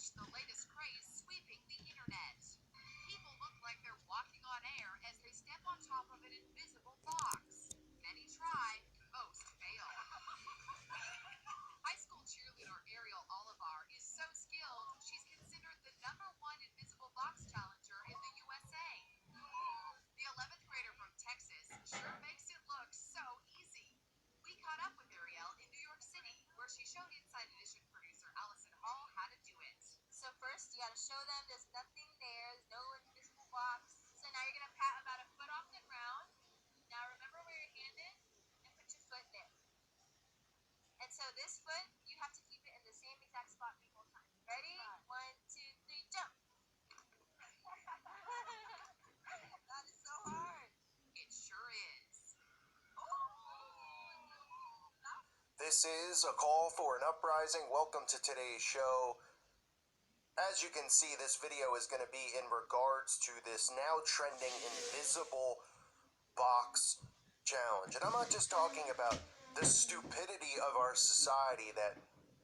catch the latest craze sweeping the internet. People look like they're walking on air as they step on top of an invisible box. Many try, most fail. High school cheerleader Ariel Olivar is so skilled, she's considered the #1 invisible box challenger in the USA. The 11th grader from Texas sure makes it look so easy. We caught up with Ariel in New York City, where she showed Inside Edition producer Allison Hall how to do it. So first, you gotta show them there's nothing there, there's no invisible box. So now you're gonna pat about a foot off the ground. Now remember where your hand is, and put your foot there. And so this foot, you have to keep it in the same exact spot the whole time. Ready? 1, 2, 3, jump! That is so hard. It sure is. This is a call for an uprising. Welcome to today's show. As you can see, this video is going to be in regards to this now trending invisible box challenge. And I'm not just talking about the stupidity of our society, that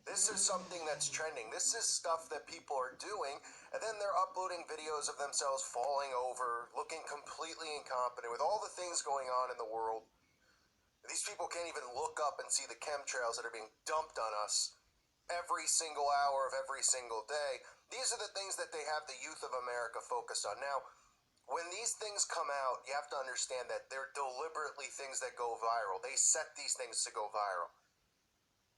this is something that's trending. This is stuff that people are doing, and then they're uploading videos of themselves falling over, looking completely incompetent with all the things going on in the world. These people can't even look up and see the chemtrails that are being dumped on us every single hour of every single day. These are the things that they have the youth of America focused on. Now, when these things come out, you have to understand that they're deliberately things that go viral. They set these things to go viral.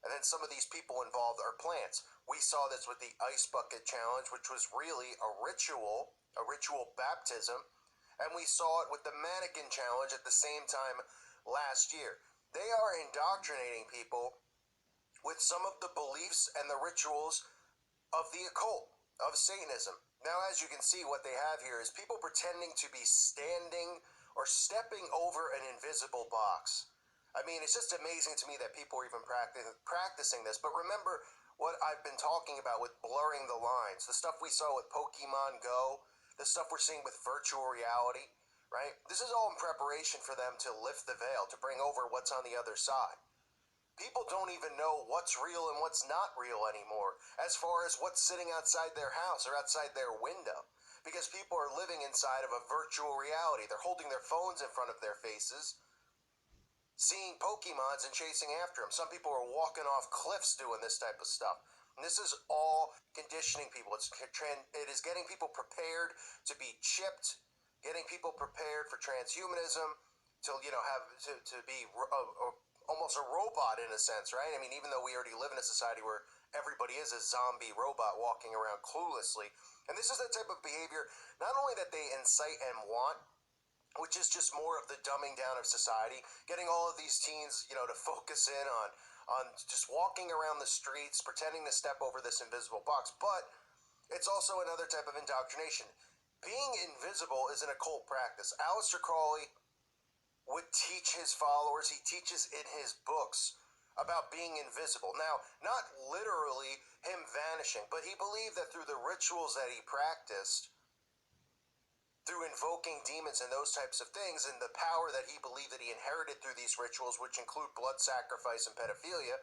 And then some of these people involved are plants. We saw this with the Ice Bucket Challenge, which was really a ritual baptism. And we saw it with the Mannequin Challenge at the same time last year. They are indoctrinating people with some of the beliefs and the rituals of the occult, of Satanism. Now, as you can see, what they have here is people pretending to be standing or stepping over an invisible box. I mean, it's just amazing to me that people are even practicing this. But remember what I've been talking about with blurring the lines, the stuff we saw with Pokemon Go, the stuff we're seeing with virtual reality, right? This is all in preparation for them to lift the veil, to bring over what's on the other side. People don't even know what's real and what's not real anymore, as far as what's sitting outside their house or outside their window, because people are living inside of a virtual reality. They're holding their phones in front of their faces, seeing Pokemons and chasing after them. Some people are walking off cliffs doing this type of stuff. And this is all conditioning people. It is getting people prepared to be chipped, getting people prepared for transhumanism, to be almost a robot in a sense, right? I mean, even though we already live in a society where everybody is a zombie robot walking around cluelessly. And this is the type of behavior, not only that they incite and want, which is just more of the dumbing down of society, getting all of these teens, to focus in on just walking around the streets, pretending to step over this invisible box, but it's also another type of indoctrination. Being invisible is an occult practice. Aleister Crowley would teach his followers, he teaches in his books about being invisible. Now, not literally him vanishing, but he believed that through the rituals that he practiced, through invoking demons and those types of things, and the power that he believed that he inherited through these rituals, which include blood sacrifice and pedophilia,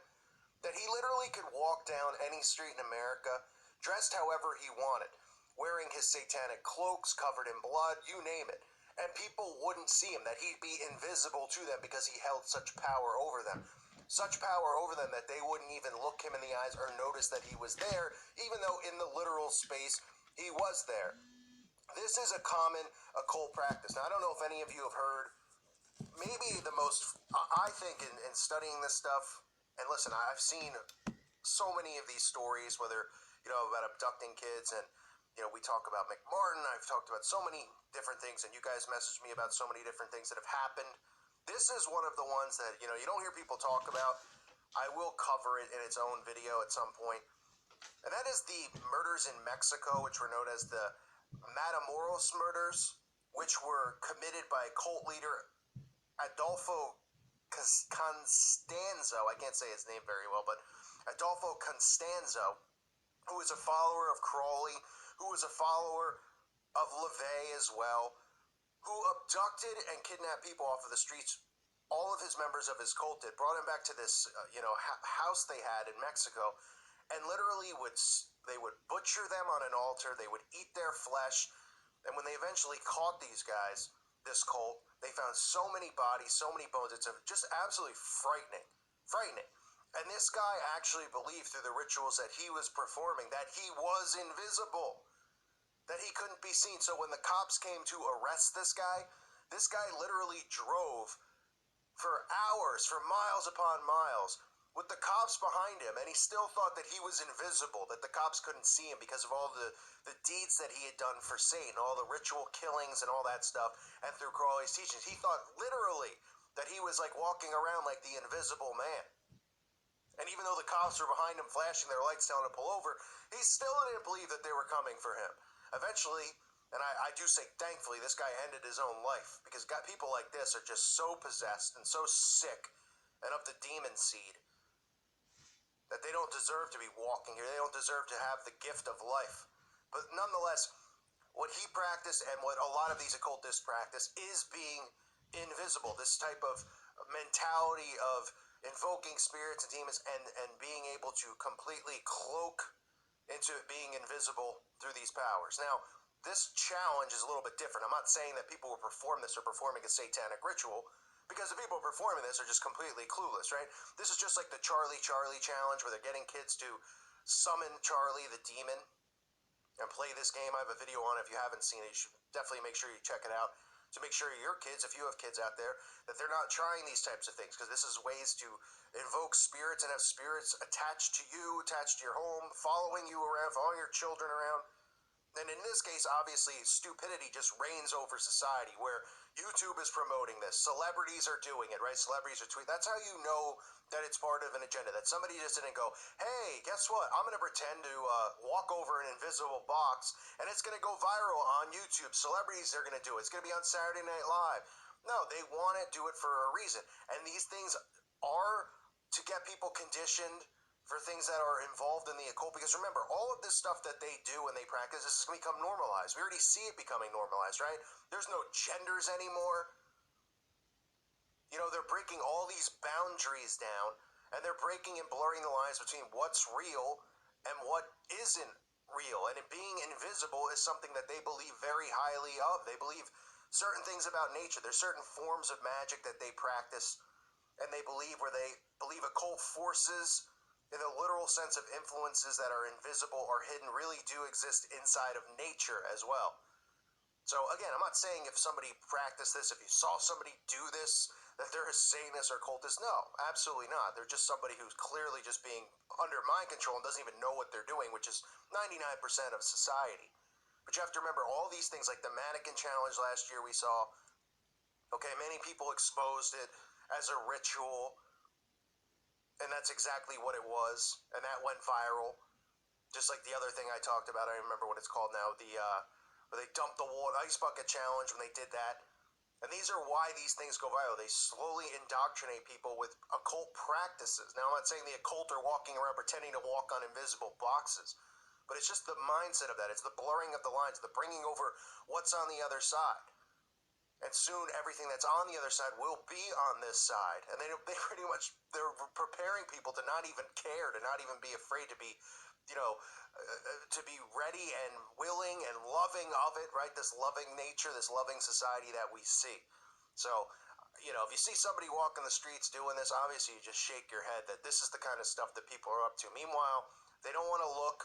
that he literally could walk down any street in America, dressed however he wanted, wearing his satanic cloaks, covered in blood, you name it. And people wouldn't see him, that he'd be invisible to them because he held such power over them. Such power over them that they wouldn't even look him in the eyes or notice that he was there, even though in the literal space he was there. This is a common occult practice. Now, I don't know if any of you have heard, maybe the most, I think in studying this stuff, and listen, I've seen so many of these stories, whether, about abducting kids, and we talk about McMartin. I've talked about so many different things, and you guys messaged me about so many different things that have happened. This is one of the ones that, you don't hear people talk about. I will cover it in its own video at some point. And that is the murders in Mexico, which were known as the Matamoros murders, which were committed by cult leader Adolfo Constanzo. I can't say his name very well, but Adolfo Constanzo, who is a follower of Crowley, who was a follower of LaVey as well, who abducted and kidnapped people off of the streets. All of his members of his cult did, brought him back to this, house they had in Mexico, and literally would They would butcher them on an altar. They would eat their flesh. And when they eventually caught these guys, this cult, they found so many bodies, so many bones. It's just absolutely frightening. Frightening. And this guy actually believed through the rituals that he was performing that he was invisible, that he couldn't be seen. So when the cops came to arrest this guy literally drove for hours, for miles upon miles, with the cops behind him, and he still thought that he was invisible, that the cops couldn't see him because of all the deeds that he had done for Satan, all the ritual killings and all that stuff, and through Crowley's teachings. He thought literally that he was like walking around like the invisible man. And even though the cops were behind him flashing their lights telling him to pull over, he still didn't believe that they were coming for him. Eventually, and I do say thankfully, this guy ended his own life, because people like this are just so possessed and so sick and of the demon seed that they don't deserve to be walking here. They don't deserve to have the gift of life. But nonetheless, what he practiced and what a lot of these occultists practice is being invisible. This type of mentality of invoking spirits and demons and being able to completely cloak into being invisible through these powers. Now, this challenge is a little bit different. I'm not saying that people who perform this are performing a satanic ritual, because the people performing this are just completely clueless, right? This is just like the Charlie challenge, where they're getting kids to summon Charlie the demon and play this game. I have a video on it. If you haven't seen it, you should definitely make sure you check it out, to make sure your kids, if you have kids out there, that they're not trying these types of things, because this is ways to invoke spirits and have spirits attached to you, attached to your home, following you around, following your children around. And in this case, obviously, stupidity just reigns over society, where YouTube is promoting this. Celebrities are doing it, right? Celebrities are tweeting. That's how you know that it's part of an agenda, that somebody just didn't go, hey, guess what? I'm going to pretend to walk over an invisible box, and it's going to go viral on YouTube. Celebrities are going to do it. It's going to be on Saturday Night Live. No, they want to do it for a reason. And these things are to get people conditioned for things that are involved in the occult. Because remember, all of this stuff that they do and they practice, this is going to become normalized. We already see it becoming normalized, right? There's no genders anymore. You know, they're breaking all these boundaries down, and they're breaking and blurring the lines between what's real and what isn't real. And it being invisible is something that they believe very highly of. They believe certain things about nature. There's certain forms of magic that they practice, and they believe, where they believe occult forces, in the literal sense of influences that are invisible or hidden, really do exist inside of nature as well. So again, I'm not saying if somebody practiced this, if you saw somebody do this, that they're a Satanist or cultist. No, absolutely not. They're just somebody who's clearly just being under mind control and doesn't even know what they're doing, which is 99% of society. But you have to remember, all these things, like the mannequin challenge last year we saw, okay, many people exposed it as a ritual, and that's exactly what it was, and that went viral. Just like the other thing I talked about, I don't remember what it's called now, where they dumped the water, ice bucket challenge, when they did that. And these are why these things go viral. They slowly indoctrinate people with occult practices. Now, I'm not saying the occult are walking around pretending to walk on invisible boxes, but it's just the mindset of that. It's the blurring of the lines, the bringing over what's on the other side. And soon everything that's on the other side will be on this side. And they pretty much, they're preparing people to not even care, to not even be afraid, to be, to be ready and willing and loving of it, right? This loving nature, this loving society that we see. So, if you see somebody walking the streets doing this, obviously you just shake your head that this is the kind of stuff that people are up to. Meanwhile, they don't want to look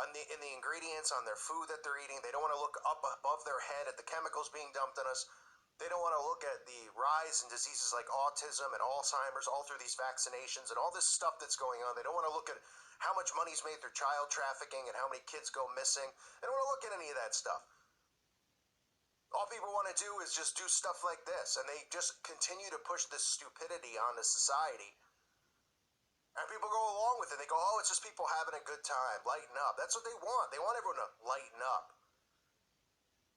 in the ingredients on their food that they're eating. They don't want to look up above their head at the chemicals being dumped on us. They don't want to look at the rise in diseases like autism and Alzheimer's, all through these vaccinations and all this stuff that's going on. They don't want to look at how much money's made through child trafficking and how many kids go missing. They don't want to look at any of that stuff. All people want to do is just do stuff like this, and they just continue to push this stupidity onto society. And people go along with it. They go, oh, it's just people having a good time. Lighten up. That's what they want. They want everyone to lighten up.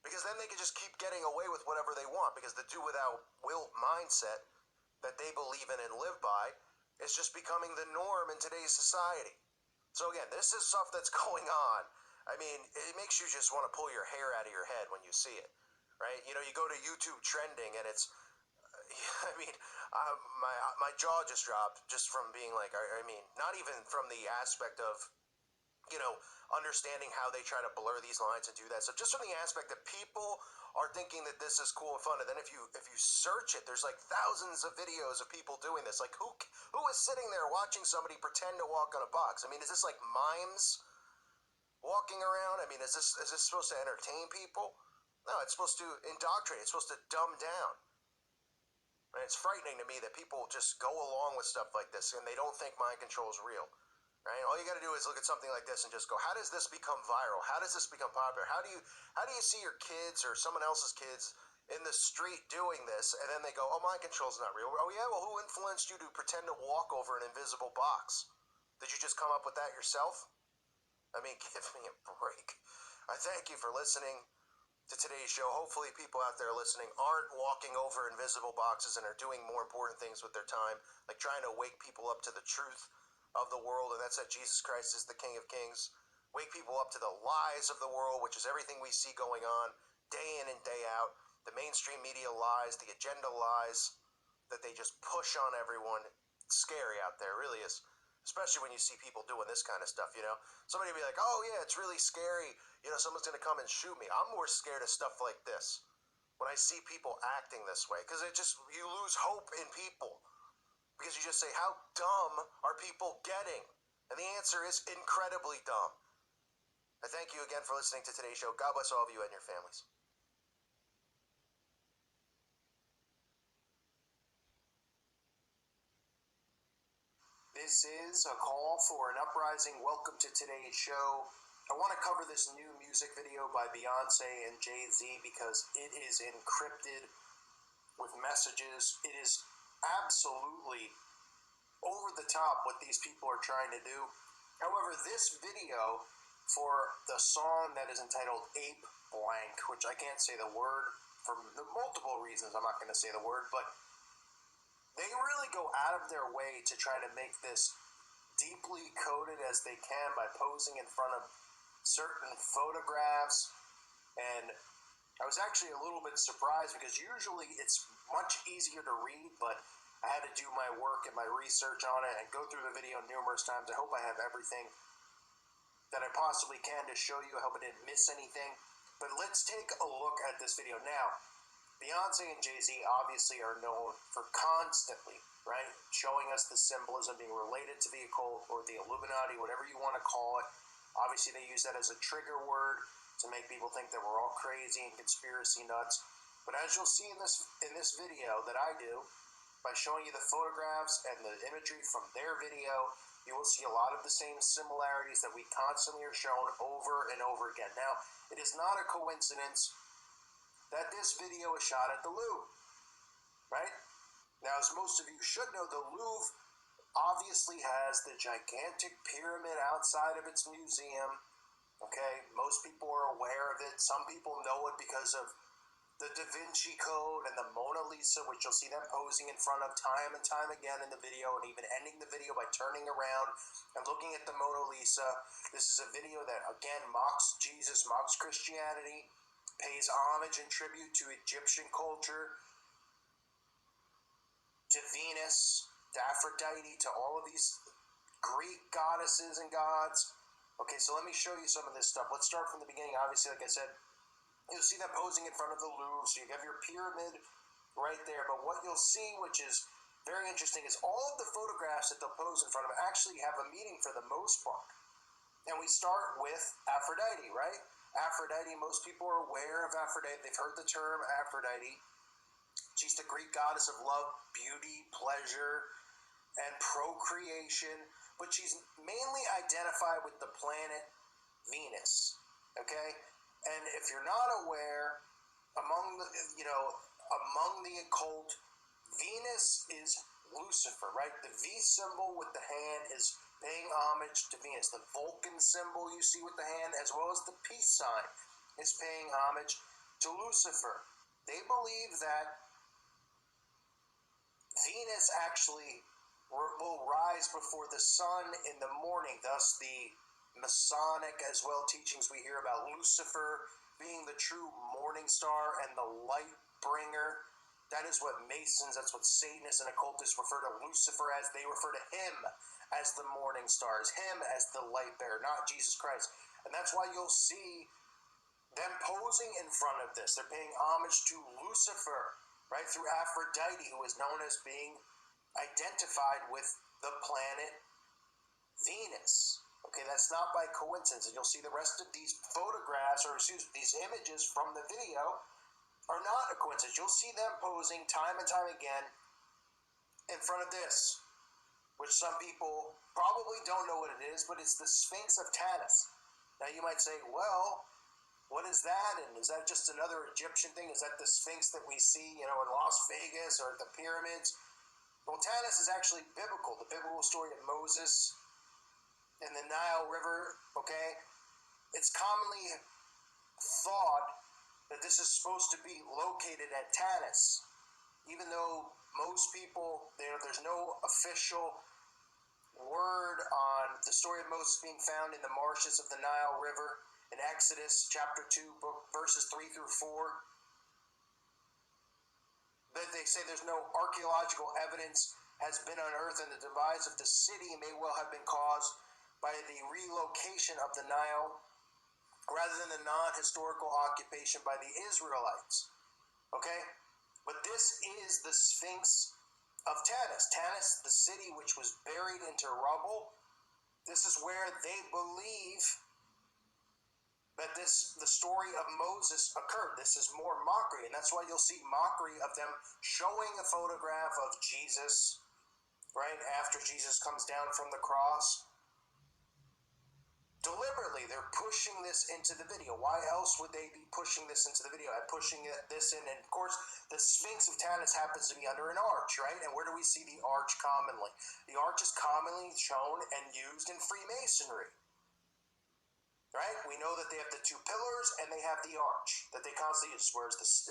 Because then they can just keep getting away with whatever they want. Because the do without will mindset that they believe in and live by is just becoming the norm in today's society. So again, this is stuff that's going on. I mean, it makes you just want to pull your hair out of your head when you see it. Right? You go to YouTube trending, and it's, I mean, my jaw just dropped just from being like, I mean, not even from the aspect of understanding how they try to blur these lines and do that. So just from the aspect that people are thinking that this is cool and fun, and then if you search it, there's like thousands of videos of people doing this. Like who is sitting there watching somebody pretend to walk on a box? I mean, is this like mimes walking around? I mean, is this supposed to entertain people? No, it's supposed to indoctrinate. It's supposed to dumb down. And it's frightening to me that people just go along with stuff like this and they don't think mind control is real. Right? All you got to do is look at something like this and just go, how does this become viral? How does this become popular? How do you see your kids or someone else's kids in the street doing this, and then they go, oh, mind control's not real. Oh yeah, well, who influenced you to pretend to walk over an invisible box? Did you just come up with that yourself? I mean, give me a break. I thank you for listening to today's show. Hopefully people out there listening aren't walking over invisible boxes and are doing more important things with their time, like trying to wake people up to the truth of the world, and that's that Jesus Christ is the King of Kings. Wake people up to the lies of the world, which is everything we see going on day in and day out. The mainstream media lies, the agenda lies that they just push on everyone. It's scary out there, it really is. Especially when you see people doing this kind of stuff, Somebody will be like, oh yeah, it's really scary. Someone's going to come and shoot me. I'm more scared of stuff like this when I see people acting this way, because you lose hope in people. Because you just say, how dumb are people getting? And the answer is incredibly dumb. I thank you again for listening to today's show. God bless all of you and your families. This is a call for an uprising. Welcome to today's show. I want to cover this new music video by Beyonce and Jay-Z because it is encrypted with messages. It is absolutely over the top what these people are trying to do. However, this video for the song that is entitled Ape Blank, which I can't say the word for multiple reasons, I'm not going to say the word, but they really go out of their way to try to make this deeply coded as they can by posing in front of certain photographs. And I was actually a little bit surprised because usually it's much easier to read, but I had to do my work and my research on it and go through the video numerous times. I hope I have everything that I possibly can to show you. I hope I didn't miss anything. But let's take a look at this video. Now, Beyonce and Jay-Z obviously are known for constantly, right, showing us the symbolism, being related to the occult or the Illuminati, whatever you want to call it. Obviously, they use that as a trigger word to make people think that we're all crazy and conspiracy nuts. But as you'll see in this video that I do, by showing you the photographs and the imagery from their video, you will see a lot of the same similarities that we constantly are shown over and over again. Now, it is not a coincidence that this video is shot at the Louvre, right? Now, as most of you should know, the Louvre obviously has the gigantic pyramid outside of its museum, okay? Most people are aware of it. Some people know it because of the Da Vinci Code and the Mona Lisa, which you'll see them posing in front of time and time again in the video, and even ending the video by turning around and looking at the Mona Lisa. This is a video that, again, mocks Jesus, mocks Christianity, pays homage and tribute to Egyptian culture, to Venus, to Aphrodite, to all of these Greek goddesses and gods. Okay, so let me show you some of this stuff. Let's start from the beginning. Obviously, like I said, you'll see them posing in front of the Louvre, so you have your pyramid right there. But what you'll see, which is very interesting, is all of the photographs that they'll pose in front of actually have a meaning for the most part. And we start with Aphrodite, right? Aphrodite, most people are aware of Aphrodite. They've heard the term Aphrodite. She's the Greek goddess of love, beauty, pleasure, and procreation. But she's mainly identified with the planet Venus, okay? And if you're not aware, among the occult, Venus is Lucifer, right? The V symbol with the hand is paying homage to Venus. The Vulcan symbol you see with the hand, as well as the peace sign, is paying homage to Lucifer. They believe that Venus actually will rise before the sun in the morning, thus the Masonic as well teachings we hear about Lucifer being the true morning star and the light bringer. That is what Masons, that's what Satanists and occultists refer to Lucifer as. They refer to him as the morning stars, him as the light bearer, not Jesus Christ. And that's why you'll see them posing in front of this. They're paying homage to Lucifer, right, through Aphrodite, who is known as being identified with the planet Venus. Okay, that's not by coincidence. And you'll see the rest of these photographs, or excuse me, these images from the video are not a coincidence. You'll see them posing time and time again in front of this, which some people probably don't know what it is, but it's the Sphinx of Tanis. Now you might say, well, what is that? And is that just another Egyptian thing? Is that the Sphinx that we see, in Las Vegas or at the pyramids? Well, Tanis is actually biblical. The biblical story of Moses in the Nile River, okay? It's commonly thought that this is supposed to be located at Tanis, even though most people, there's no official word on the story of Moses being found in the marshes of the Nile River in Exodus chapter 2, verses 3 through 4. But they say there's no archaeological evidence has been unearthed, and the demise of the city may well have been caused by the relocation of the Nile rather than the non-historical occupation by the Israelites. Okay? But this is the Sphinx of Tanis. Tanis, the city which was buried into rubble. This is where they believe that the story of Moses occurred. This is more mockery, and that's why you'll see mockery of them showing a photograph of Jesus, right, after Jesus comes down from the cross. Deliberately, they're pushing this into the video. Why else would they be pushing this into the video? And pushing this in, and of course, the Sphinx of Tanis happens to be under an arch, right? And where do we see the arch commonly? The arch is commonly shown and used in Freemasonry, right? We know that they have the two pillars and they have the arch that they constantly use,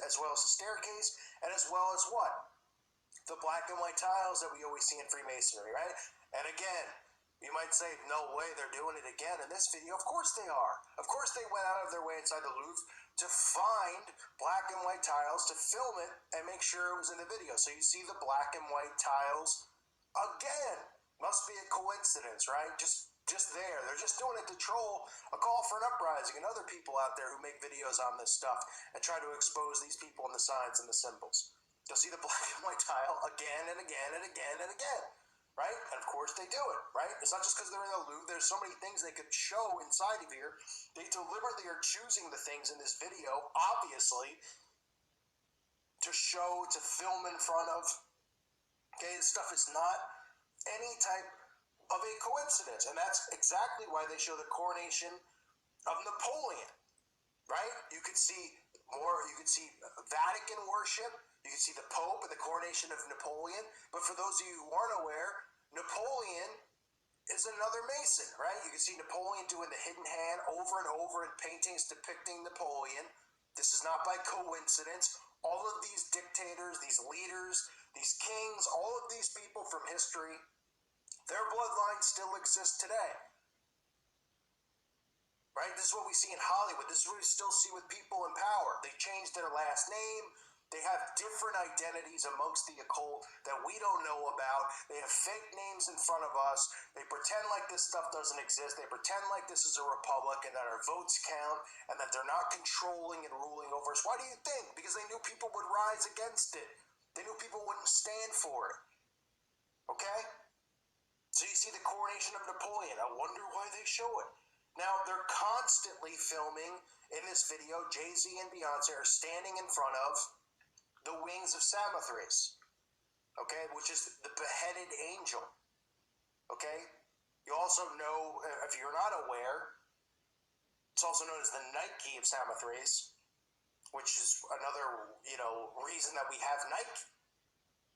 as well as the staircase, and as well as what? The black and white tiles that we always see in Freemasonry, right? And again, you might say, no way, they're doing it again in this video. Of course they are. Of course they went out of their way inside the Louvre to find black and white tiles, to film it, and make sure it was in the video. So you see the black and white tiles again. Must be a coincidence, right? Just there. They're just doing it to troll a call for an uprising and other people out there who make videos on this stuff and try to expose these people and the signs and the symbols. You'll see the black and white tile again and again and again and again. Right? And of course they do it, right? It's not just because they're in the Louvre. There's so many things they could show inside of here. They deliberately are choosing the things in this video, obviously, to show, to film in front of. Okay, this stuff is not any type of a coincidence. And that's exactly why they show the coronation of Napoleon, right? You could see Vatican worship. You can see the Pope and the coronation of Napoleon. But for those of you who aren't aware, Napoleon is another Mason, right? You can see Napoleon doing the hidden hand over and over in paintings depicting Napoleon. This is not by coincidence. All of these dictators, these leaders, these kings, all of these people from history, their bloodlines still exist today. Right? This is what we see in Hollywood. This is what we still see with people in power. They change their last name. They have different identities amongst the occult that we don't know about. They have fake names in front of us. They pretend like this stuff doesn't exist. They pretend like this is a republic and that our votes count and that they're not controlling and ruling over us. Why do you think? Because they knew people would rise against it. They knew people wouldn't stand for it. Okay? So you see the coronation of Napoleon. I wonder why they show it. Now, they're constantly filming in this video. Jay-Z and Beyonce are standing in front of the wings of Samothrace, okay, which is the beheaded angel, okay? You also know, if you're not aware, it's also known as the Nike of Samothrace, which is another, reason that we have Nike,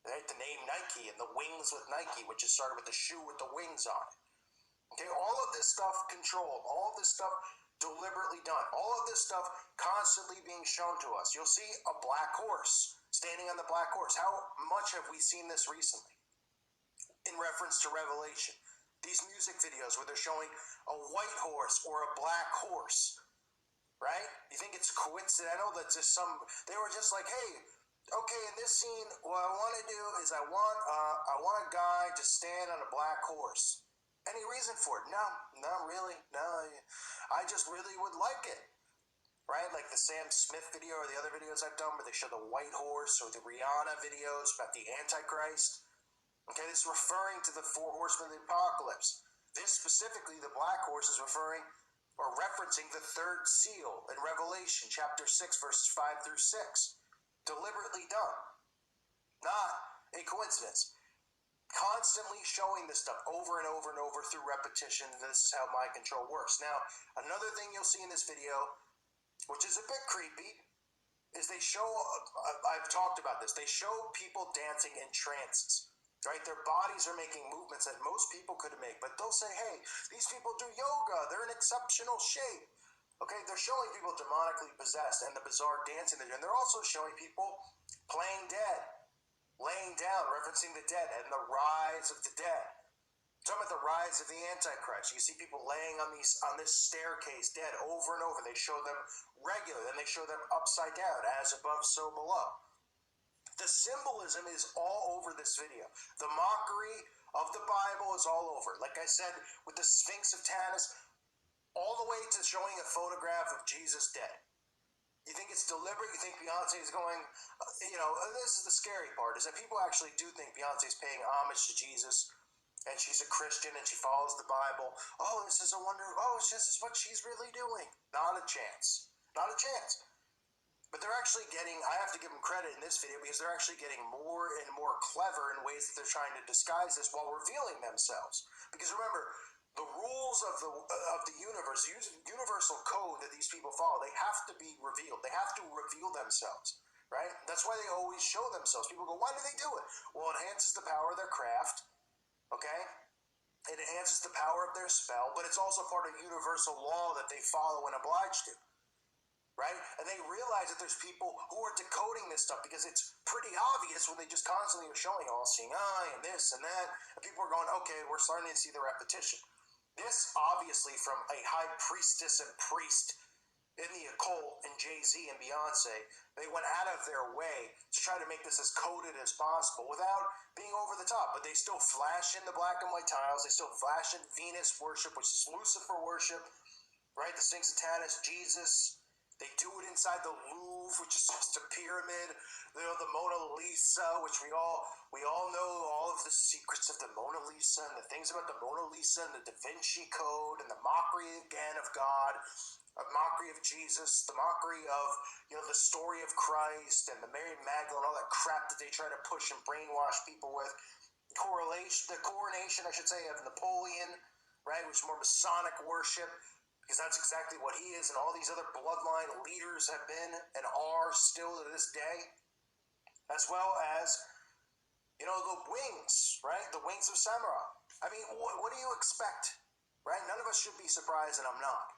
right? The name Nike and the wings with Nike, which is started with the shoe with the wings on it. Okay, all of this stuff controlled, all of this stuff deliberately done, all of this stuff constantly being shown to us. You'll see a black horse standing on the black horse. How much have we seen this recently in reference to Revelation? These music videos where they're showing a white horse or a black horse, right? You think it's coincidental that they were just like, hey, Okay, in this scene, what I want to do is I want a guy to stand on a black horse. Any reason for it? No, not really. No, I just really would like it. Right? Like the Sam Smith video or the other videos I've done where they show the white horse, or the Rihanna videos about the Antichrist. Okay, this is referring to the four horsemen of the apocalypse. This specifically, the black horse, is referring or referencing the third seal in Revelation chapter 6, verses 5 through 6. Deliberately done. Not a coincidence. Constantly showing this stuff over and over and over through repetition. This is how mind control works. Now, another thing you'll see in this video, which is a bit creepy, is they show, I've talked about this, they show people dancing in trances. Right? Their bodies are making movements that most people couldn't make, but they'll say, hey, these people do yoga, they're in exceptional shape. Okay, they're showing people demonically possessed and the bizarre dancing they're doing. They're also showing people playing dead, laying down, referencing the dead and the rise of the dead. Talking about the rise of the Antichrist. You see people laying on this staircase dead over and over. They show them regularly, then they show them upside down, as above, so below. The symbolism is all over this video. The mockery of the Bible is all over. Like I said, with the Sphinx of Tanis, all the way to showing a photograph of Jesus dead. You think it's deliberate? You think Beyonce is going, this is the scary part, is that people actually do think Beyonce is paying homage to Jesus, and she's a Christian, and she follows the Bible. Oh, this is a wonder. Oh, this is what she's really doing. Not a chance. Not a chance. But they're actually getting, I have to give them credit in this video, because they're actually getting more and more clever in ways that they're trying to disguise this while revealing themselves. Because remember, the rules of the universe, the universal code that these people follow, they have to be revealed. They have to reveal themselves, right? That's why they always show themselves. People go, why do they do it? Well, it enhances the power of their craft, okay? It enhances the power of their spell, but it's also part of universal law that they follow and oblige to. Right? And they realize that there's people who are decoding this stuff, because it's pretty obvious when they just constantly are showing all-seeing eye and this and that. And people are going, okay, we're starting to see the repetition. This, obviously, from a high priestess and priest in the occult and Jay-Z and Beyonce, they went out of their way to try to make this as coded as possible without being over the top. But they still flash in the black and white tiles. They still flash in Venus worship, which is Lucifer worship, right? The Sphinx of Tanis, Jesus. They do it inside the Louvre, which is just a pyramid. The Mona Lisa, which we all know all of the secrets of the Mona Lisa and the things about the Mona Lisa and the Da Vinci Code and the mockery again of God, a mockery of Jesus, the mockery of the story of Christ and the Mary Magdalene, all that crap that they try to push and brainwash people with. The coronation, I should say, of Napoleon, right, which is more Masonic worship. Because that's exactly what he is, and all these other bloodline leaders have been and are still to this day. As well as, the wings, right? The wings of samurai. I mean, what do you expect, right? None of us should be surprised, and I'm not.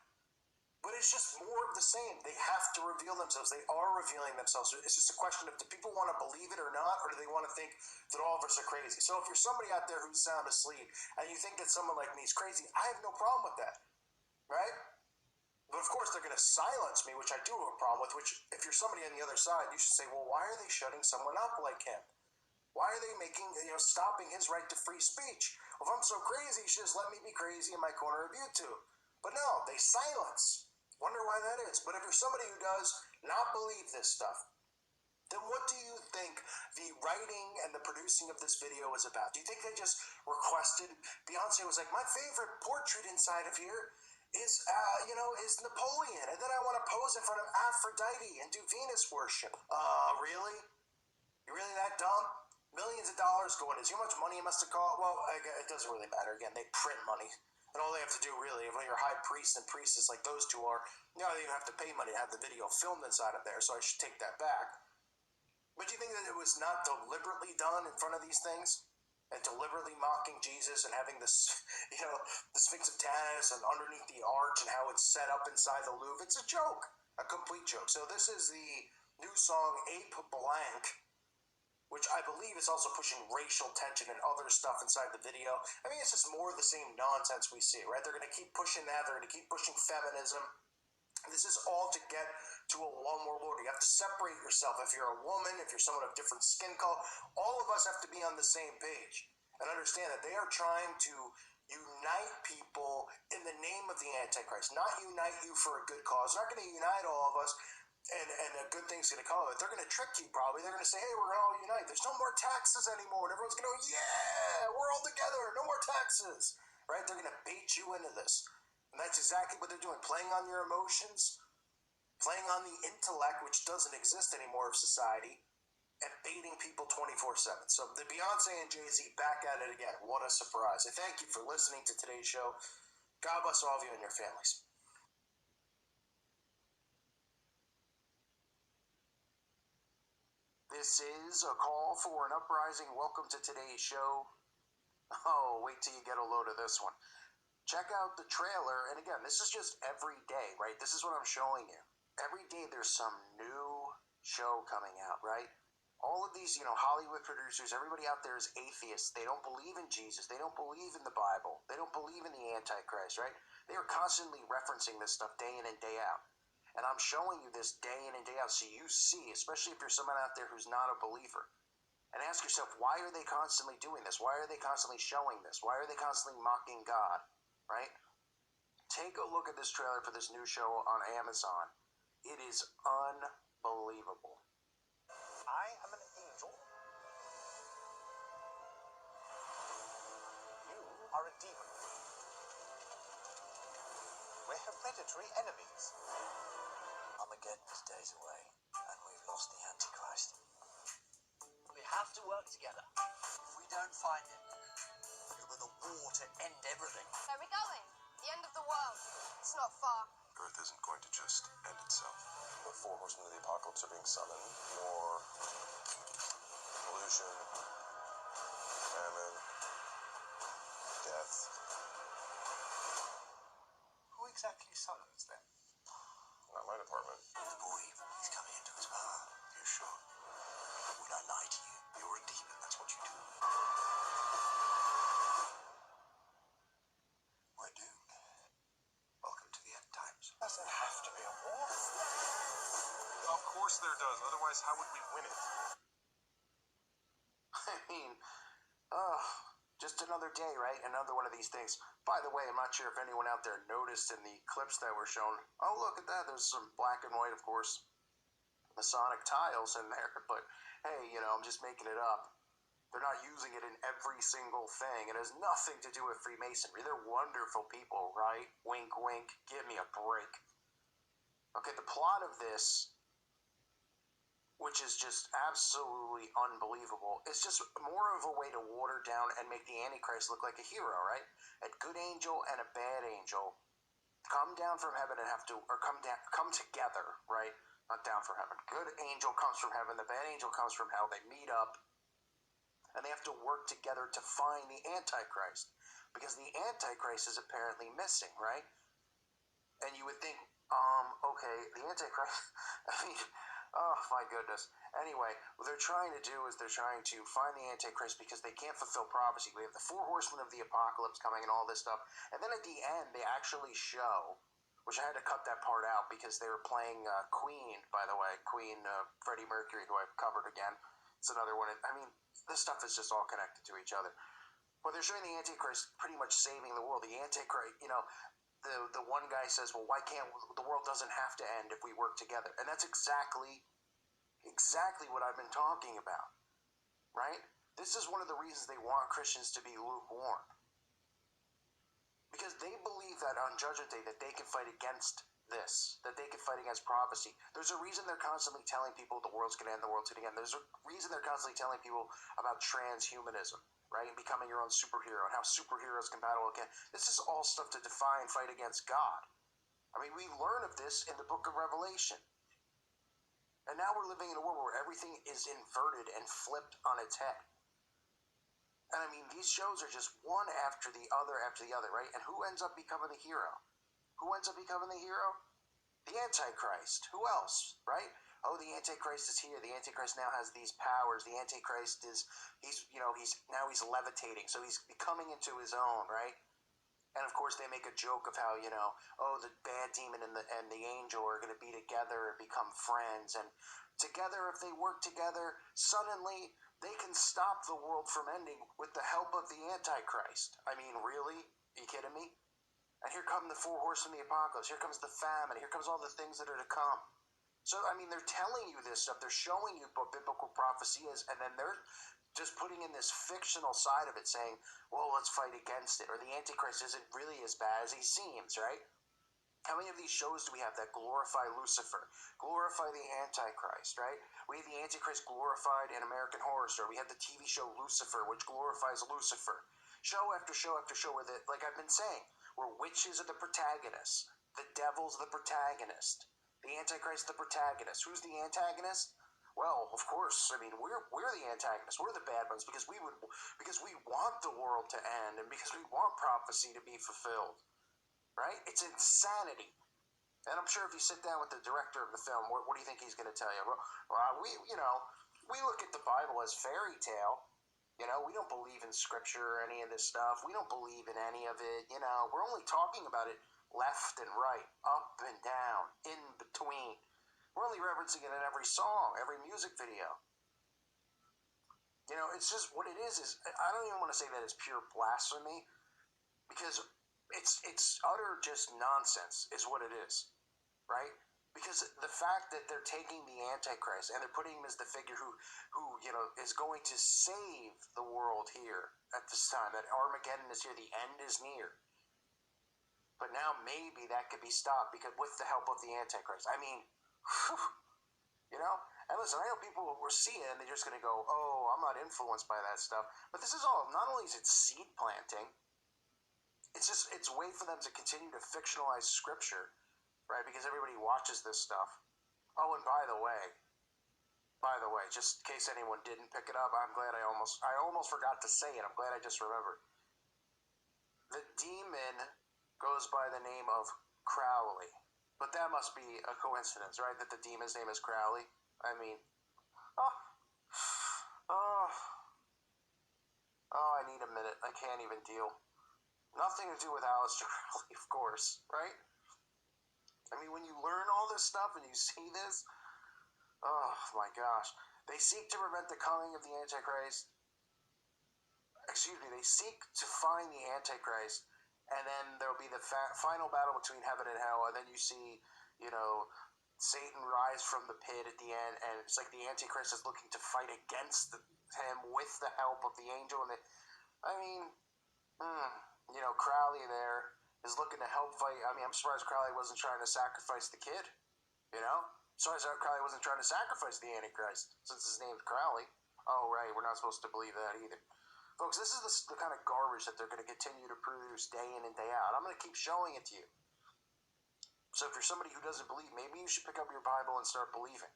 But it's just more of the same. They have to reveal themselves. They are revealing themselves. It's just a question of, do people want to believe it or not, or do they want to think that all of us are crazy? So if you're somebody out there who's sound asleep, and you think that someone like me is crazy, I have no problem with that. Right? But of course they're going to silence me, which I do have a problem with, which if you're somebody on the other side, you should say, well, why are they shutting someone up like him? Why are they stopping his right to free speech? Well, if I'm so crazy, you should just let me be crazy in my corner of YouTube. But no, they silence. Wonder why that is. But if you're somebody who does not believe this stuff, then what do you think the writing and the producing of this video is about? Do you think they just requested, Beyonce was like, my favorite portrait inside of here is Napoleon, and then I want to pose in front of Aphrodite and do Venus worship. Really? You really that dumb? Millions of dollars going into, you know how much money it must have cost? Well, it doesn't really matter. Again, they print money. And all they have to do, really, if you're high priests and priestess like those two are, they don't have to pay money to have the video filmed inside of there, so I should take that back. But do you think that it was not deliberately done in front of these things? And deliberately mocking Jesus and having this, the Sphinx of Tanis and underneath the arch and how it's set up inside the Louvre. It's a joke, a complete joke. So this is the new song Ape Blank, which I believe is also pushing racial tension and other stuff inside the video. I mean, it's just more of the same nonsense we see, right? They're going to keep pushing that. They're going to keep pushing feminism. This is all to get to a one world order. You have to separate yourself. If you're a woman, if you're someone of different skin color, all of us have to be on the same page and understand that they are trying to unite people in the name of the Antichrist, not unite you for a good cause. They're not going to unite all of us and a good thing's going to come of it. They're going to trick you probably. They're going to say, hey, we're going to all unite. There's no more taxes anymore. And everyone's going to go, yeah, we're all together. No more taxes. Right? They're going to bait you into this. And that's exactly what they're doing, playing on your emotions, playing on the intellect, which doesn't exist anymore of society, and baiting people 24/7. So the Beyonce and Jay-Z back at it again. What a surprise. I thank you for listening to today's show. God bless all of you and your families. This is a call for an uprising. Welcome to today's show. Oh, wait till you get a load of this one. Check out the trailer. And again, this is just every day, right? This is what I'm showing you. Every day there's some new show coming out, right? All of these, Hollywood producers, everybody out there is atheists. They don't believe in Jesus. They don't believe in the Bible. They don't believe in the Antichrist, right? They are constantly referencing this stuff day in and day out. And I'm showing you this day in and day out so you see, especially if you're someone out there who's not a believer. And ask yourself, why are they constantly doing this? Why are they constantly showing this? Why are they constantly mocking God? Right? Take a look at this trailer for this new show on Amazon. It is unbelievable. I am an angel. You are a demon. We have predatory enemies. Armageddon's days away, and we've lost the Antichrist. We have to work together. If we don't find him, it'll be the war to end everything. Where are we going? The end of the world. It's not far. Earth isn't going to just end itself. The four horsemen of the apocalypse are being summoned. War, pollution, famine, death. Who exactly summons them? Not my department. The boy is coming into his power. You're sure? Would I lie to you? You're a demon, that's what you do. We're doomed. Welcome to the end times. Doesn't have to be a war. Of course there does. Otherwise, how would we win it? I mean, just another day, right? Another one of these things. By the way, I'm not sure if anyone out there noticed in the clips that were shown. Oh, look at that. There's some black and white, of course, Masonic tiles in there. But hey, I'm just making it up. They're not using it in every single thing. It has nothing to do with Freemasonry. They're wonderful people, right? Wink, wink. Give me a break. Okay, the plot of this, which is just absolutely unbelievable, is just more of a way to water down and make the Antichrist look like a hero, right? A good angel and a bad angel come down from heaven and come together, right? Not down from heaven. Good angel comes from heaven, the bad angel comes from hell. They meet up, and they have to work together to find the Antichrist, because the Antichrist is apparently missing, right? And you would think, okay, the Antichrist, I mean, oh my goodness. Anyway, what they're trying to do is they're trying to find the Antichrist because they can't fulfill prophecy. We have the four horsemen of the apocalypse coming and all this stuff. And then at the end, they actually show, which I had to cut that part out because they were playing Queen, by the way, Queen Freddie Mercury, who I've covered again. It's another one. I mean, this stuff is just all connected to each other. Well, they're showing the Antichrist pretty much saving the world. The Antichrist, the one guy says, well, why can't the world doesn't have to end if we work together? And that's exactly what I've been talking about, right? This is one of the reasons they want Christians to be lukewarm, because they believe that on Judgment Day that they can fight against this, that they can fight against prophecy. There's a reason they're constantly telling people the world's going to end, the world's going to end. There's a reason they're constantly telling people about transhumanism, right, and becoming your own superhero, and how superheroes can battle again. This is all stuff to defy and fight against God. I mean, we learn of this in the book of Revelation. And now we're living in a world where everything is inverted and flipped on its head. And I mean, these shows are just one after the other, right? And who ends up becoming the hero? Who ends up becoming the hero? The Antichrist. Who else, right? Oh, the Antichrist is here. The Antichrist now has these powers. The Antichrist he's levitating. So he's coming into his own, right? And of course, they make a joke of how, oh, the bad demon and the angel are going to be together and become friends. And together, if they work together, suddenly they can stop the world from ending with the help of the Antichrist. I mean, really? Are you kidding me? And here come the four horsemen of the apocalypse. Here comes the famine. Here comes all the things that are to come. So, I mean, they're telling you this stuff. They're showing you what biblical prophecy is, and then they're just putting in this fictional side of it, saying, well, let's fight against it. Or the Antichrist isn't really as bad as he seems, right? How many of these shows do we have that glorify Lucifer, glorify the Antichrist, right? We have the Antichrist glorified in American Horror Story. We have the TV show Lucifer, which glorifies Lucifer. Show after show after show, where like I've been saying, where witches are the protagonists, the devil's the protagonist, the Antichrist the protagonist. Who's the antagonist? Well, of course. I mean, we're the antagonists. We're the bad ones because we want the world to end and because we want prophecy to be fulfilled. Right? It's insanity. And I'm sure if you sit down with the director of the film, what do you think he's going to tell you? Well, we look at the Bible as fairy tale. We don't believe in scripture or any of this stuff. We don't believe in any of it. We're only talking about it left and right, up and down, in between. We're only referencing it in every song, every music video. It's just what it is I don't even want to say that it's pure blasphemy, because it's utter just nonsense is what it is, right? Because the fact that they're taking the Antichrist and they're putting him as the figure who is going to save the world here at this time, that Armageddon is here, the end is near. But now maybe that could be stopped because with the help of the Antichrist. I mean, and listen, I know people were seeing it and they're just going to go, oh, I'm not influenced by that stuff. But this is all, not only is it seed planting, it's a way for them to continue to fictionalize scripture, right? Because everybody watches this stuff. Oh, and by the way, just in case anyone didn't pick it up, I'm glad I almost forgot to say it. I'm glad I just remembered. The demon goes by the name of Crowley, but that must be a coincidence, right? That the demon's name is Crowley. I mean, I need a minute. I can't even deal. Nothing to do with Aleister Crowley, of course, right? I mean, when you learn all this stuff and you see this, oh my gosh. They seek to prevent the coming of the Antichrist. They seek to find the Antichrist, and then there'll be the final battle between heaven and hell, and then you see, Satan rise from the pit at the end, and it's like the Antichrist is looking to fight against him with the help of the angel, and Crowley there is looking to help fight. I mean, I'm surprised Crowley wasn't trying to sacrifice the kid, Surprised Crowley wasn't trying to sacrifice the Antichrist, since his name's Crowley. Oh, right, we're not supposed to believe that either. Folks, this is the kind of garbage that they're going to continue to produce day in and day out. I'm going to keep showing it to you. So if you're somebody who doesn't believe, maybe you should pick up your Bible and start believing.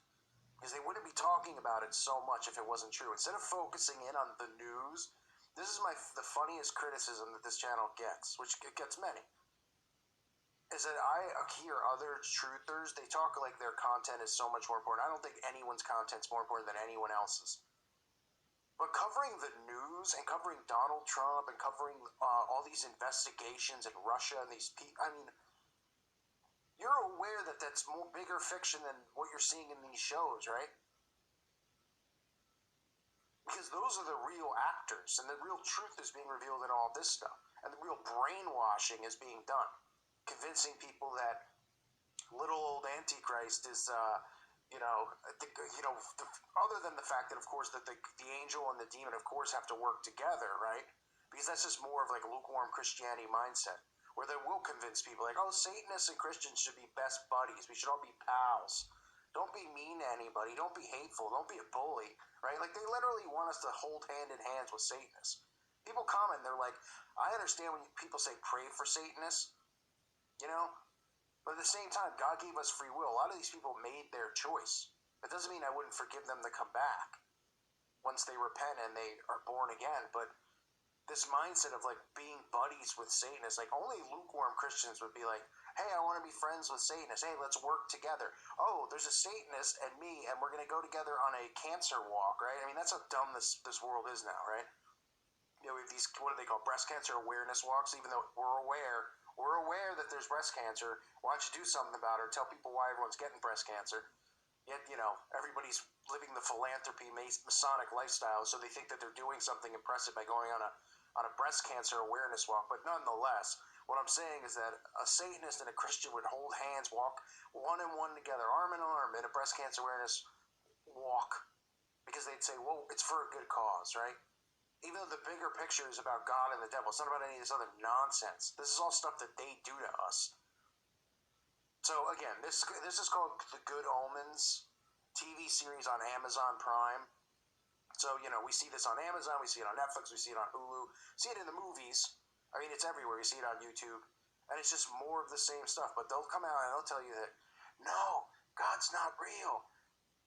Because they wouldn't be talking about it so much if it wasn't true. Instead of focusing in on the news, this is the funniest criticism that this channel gets, which it gets many, is that I hear other truthers, they talk like their content is so much more important. I don't think anyone's content's more important than anyone else's. But covering the news and covering Donald Trump and covering all these investigations in Russia and these people, I mean, you're aware that that's more bigger fiction than what you're seeing in these shows, right? Because those are the real actors, and the real truth is being revealed in all this stuff, and the real brainwashing is being done, convincing people that little old Antichrist is, other than the fact that, of course, that the angel and the demon, of course, have to work together, right? Because that's just more of like a lukewarm Christianity mindset, where they will convince people like, oh, Satanists and Christians should be best buddies. We should all be pals. Don't be mean to anybody. Don't be hateful. Don't be a bully, right? Like, they literally want us to hold hand in hands with Satanists. People comment, they're like, I understand when people say pray for Satanists, but at the same time, God gave us free will. A lot of these people made their choice. It doesn't mean I wouldn't forgive them to come back once they repent and they are born again, but this mindset of like being buddies with Satanists, like only lukewarm Christians would be like, hey, I want to be friends with Satanists. Hey, let's work together. Oh, there's a Satanist and me, and we're going to go together on a cancer walk, right? I mean, that's how dumb this world is now, right? we have these, what do they call, breast cancer awareness walks, even though we're aware that there's breast cancer. Why don't you do something about it, or tell people why everyone's getting breast cancer? Yet, everybody's living the philanthropy Masonic lifestyle, so they think that they're doing something impressive by going on a breast cancer awareness walk. But nonetheless, what I'm saying is that a Satanist and a Christian would hold hands, walk one and one together, arm in arm, in a breast cancer awareness walk, because they'd say, well, it's for a good cause, right? Even though the bigger picture is about God and the devil, it's not about any of this other nonsense. This is all stuff that they do to us. So again, this is called The Good Omens TV series on Amazon Prime. So, we see this on Amazon, we see it on Netflix, we see it on Hulu, see it in the movies. I mean, it's everywhere. We see it on YouTube. And it's just more of the same stuff. But they'll come out and they'll tell you that, no, God's not real.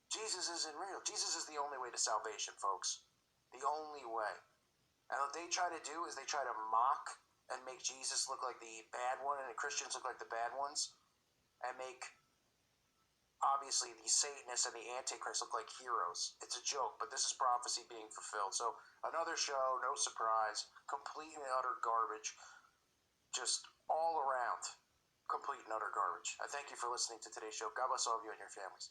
Jesus isn't real. Jesus is the only way to salvation, folks. The only way. And what they try to do is they try to mock and make Jesus look like the bad one and the Christians look like the bad ones, and make, obviously, the Satanists and the Antichrist look like heroes. It's a joke, but this is prophecy being fulfilled. So another show, no surprise, complete and utter garbage, just all around complete and utter garbage. I thank you for listening to today's show. God bless all of you and your families.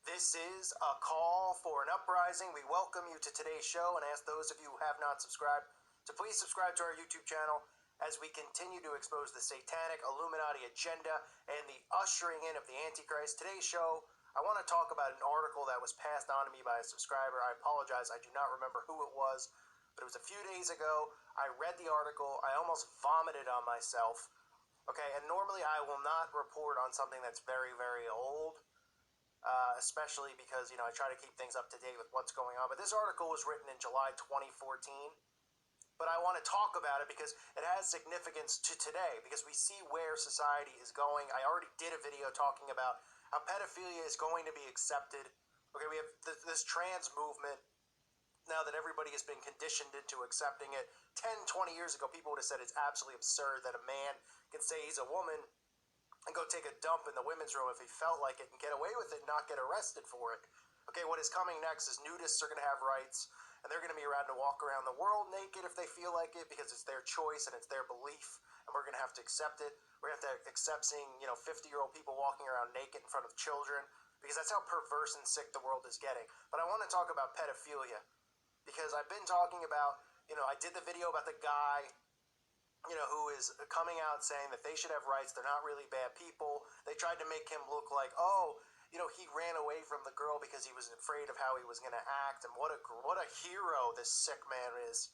This is a call for an uprising. We welcome you to today's show and ask those of you who have not subscribed to please subscribe to our YouTube channel as we continue to expose the satanic Illuminati agenda and the ushering in of the Antichrist. Today's show, I want to talk about an article that was passed on to me by a subscriber. I apologize, I do not remember who it was, but it was a few days ago. I read the article. I almost vomited on myself. Okay, and normally I will not report on something that's very, very old. Especially because, I try to keep things up to date with what's going on. But this article was written in July 2014. But I want to talk about it because it has significance to today, because we see where society is going. I already did a video talking about how pedophilia is going to be accepted. Okay, we have this trans movement now that everybody has been conditioned into accepting it. 10, 20 years ago, people would have said it's absolutely absurd that a man can say he's a woman and go take a dump in the women's room if he felt like it and get away with it and not get arrested for it. Okay, what is coming next is nudists are going to have rights, and they're going to be allowed to walk around the world naked if they feel like it, because it's their choice and it's their belief, and we're going to have to accept it. We're going to have to accept seeing, 50-year-old people walking around naked in front of children, because that's how perverse and sick the world is getting. But I want to talk about pedophilia, because I've been talking about, I did the video about the guy who is coming out saying that they should have rights. They're not really bad people. They tried to make him look like, he ran away from the girl because he was afraid of how he was going to act. And what a hero this sick man is.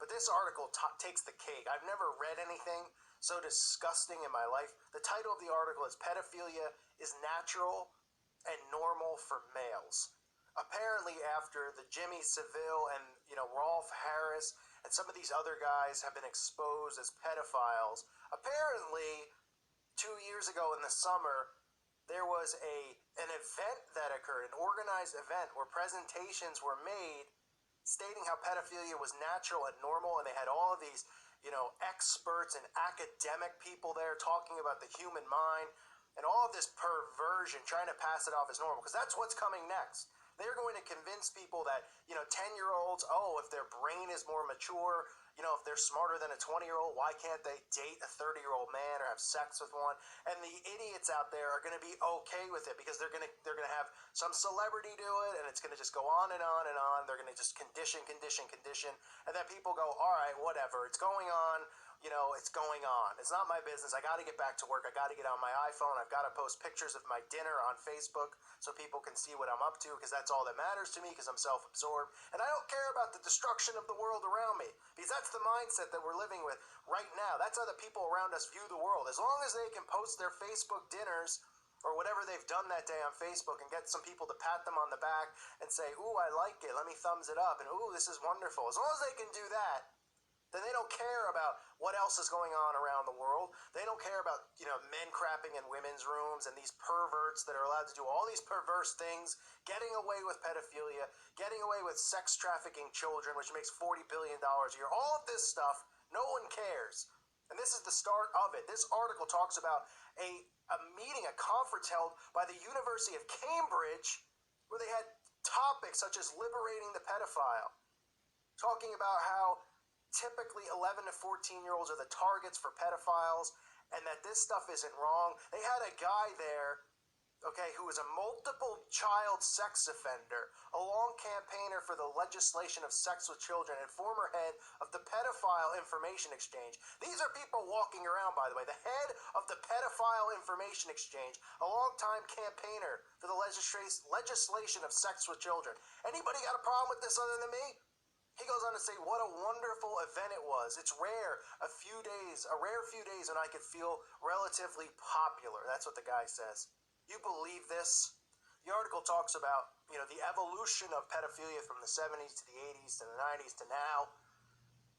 But this article takes the cake. I've never read anything so disgusting in my life. The title of the article is "Pedophilia is Natural and Normal for Males." Apparently, after the Jimmy Savile and, Rolf Harris and some of these other guys have been exposed as pedophiles, apparently 2 years ago in the summer, there was an event that occurred, an organized event where presentations were made stating how pedophilia was natural and normal, and they had all of these, experts and academic people there talking about the human mind and all of this perversion, trying to pass it off as normal, because that's what's coming next. They're going to convince people that, 10-year-olds, if their brain is more mature, if they're smarter than a 20-year-old, why can't they date a 30-year-old man or have sex with one? And the idiots out there are going to be okay with it because they're going to have some celebrity do it, and it's going to just go on and on and on. They're going to just condition, and then people go, all right, whatever, it's going on. It's going on. It's not my business. I got to get back to work. I got to get on my iPhone. I've got to post pictures of my dinner on Facebook so people can see what I'm up to, because that's all that matters to me, because I'm self-absorbed. And I don't care about the destruction of the world around me, because that's the mindset that we're living with right now. That's how the people around us view the world. As long as they can post their Facebook dinners or whatever they've done that day on Facebook and get some people to pat them on the back and say, ooh, I like it, let me thumbs it up, and ooh, this is wonderful. As long as they can do that, then they don't care about what else is going on around the world. They don't care about, men crapping in women's rooms and these perverts that are allowed to do all these perverse things, getting away with pedophilia, getting away with sex trafficking children, which makes $40 billion a year. All of this stuff, no one cares. And this is the start of it. This article talks about a meeting, a conference held by the University of Cambridge, where they had topics such as liberating the pedophile, talking about how typically 11 to 14-year-olds are the targets for pedophiles and that this stuff isn't wrong. They had a guy there, okay, who was a multiple child sex offender, a long campaigner for the legislation of sex with children, and former head of the Pedophile Information Exchange. These are people walking around, by the way. The head of the Pedophile Information Exchange, a long-time campaigner for the legislation of sex with children. Anybody got a problem with this other than me? He goes on to say what a wonderful event it was. It's rare, a rare few days when I could feel relatively popular. That's what the guy says. You believe this? The article talks about, the evolution of pedophilia from the 70s to the 80s to the 90s to now.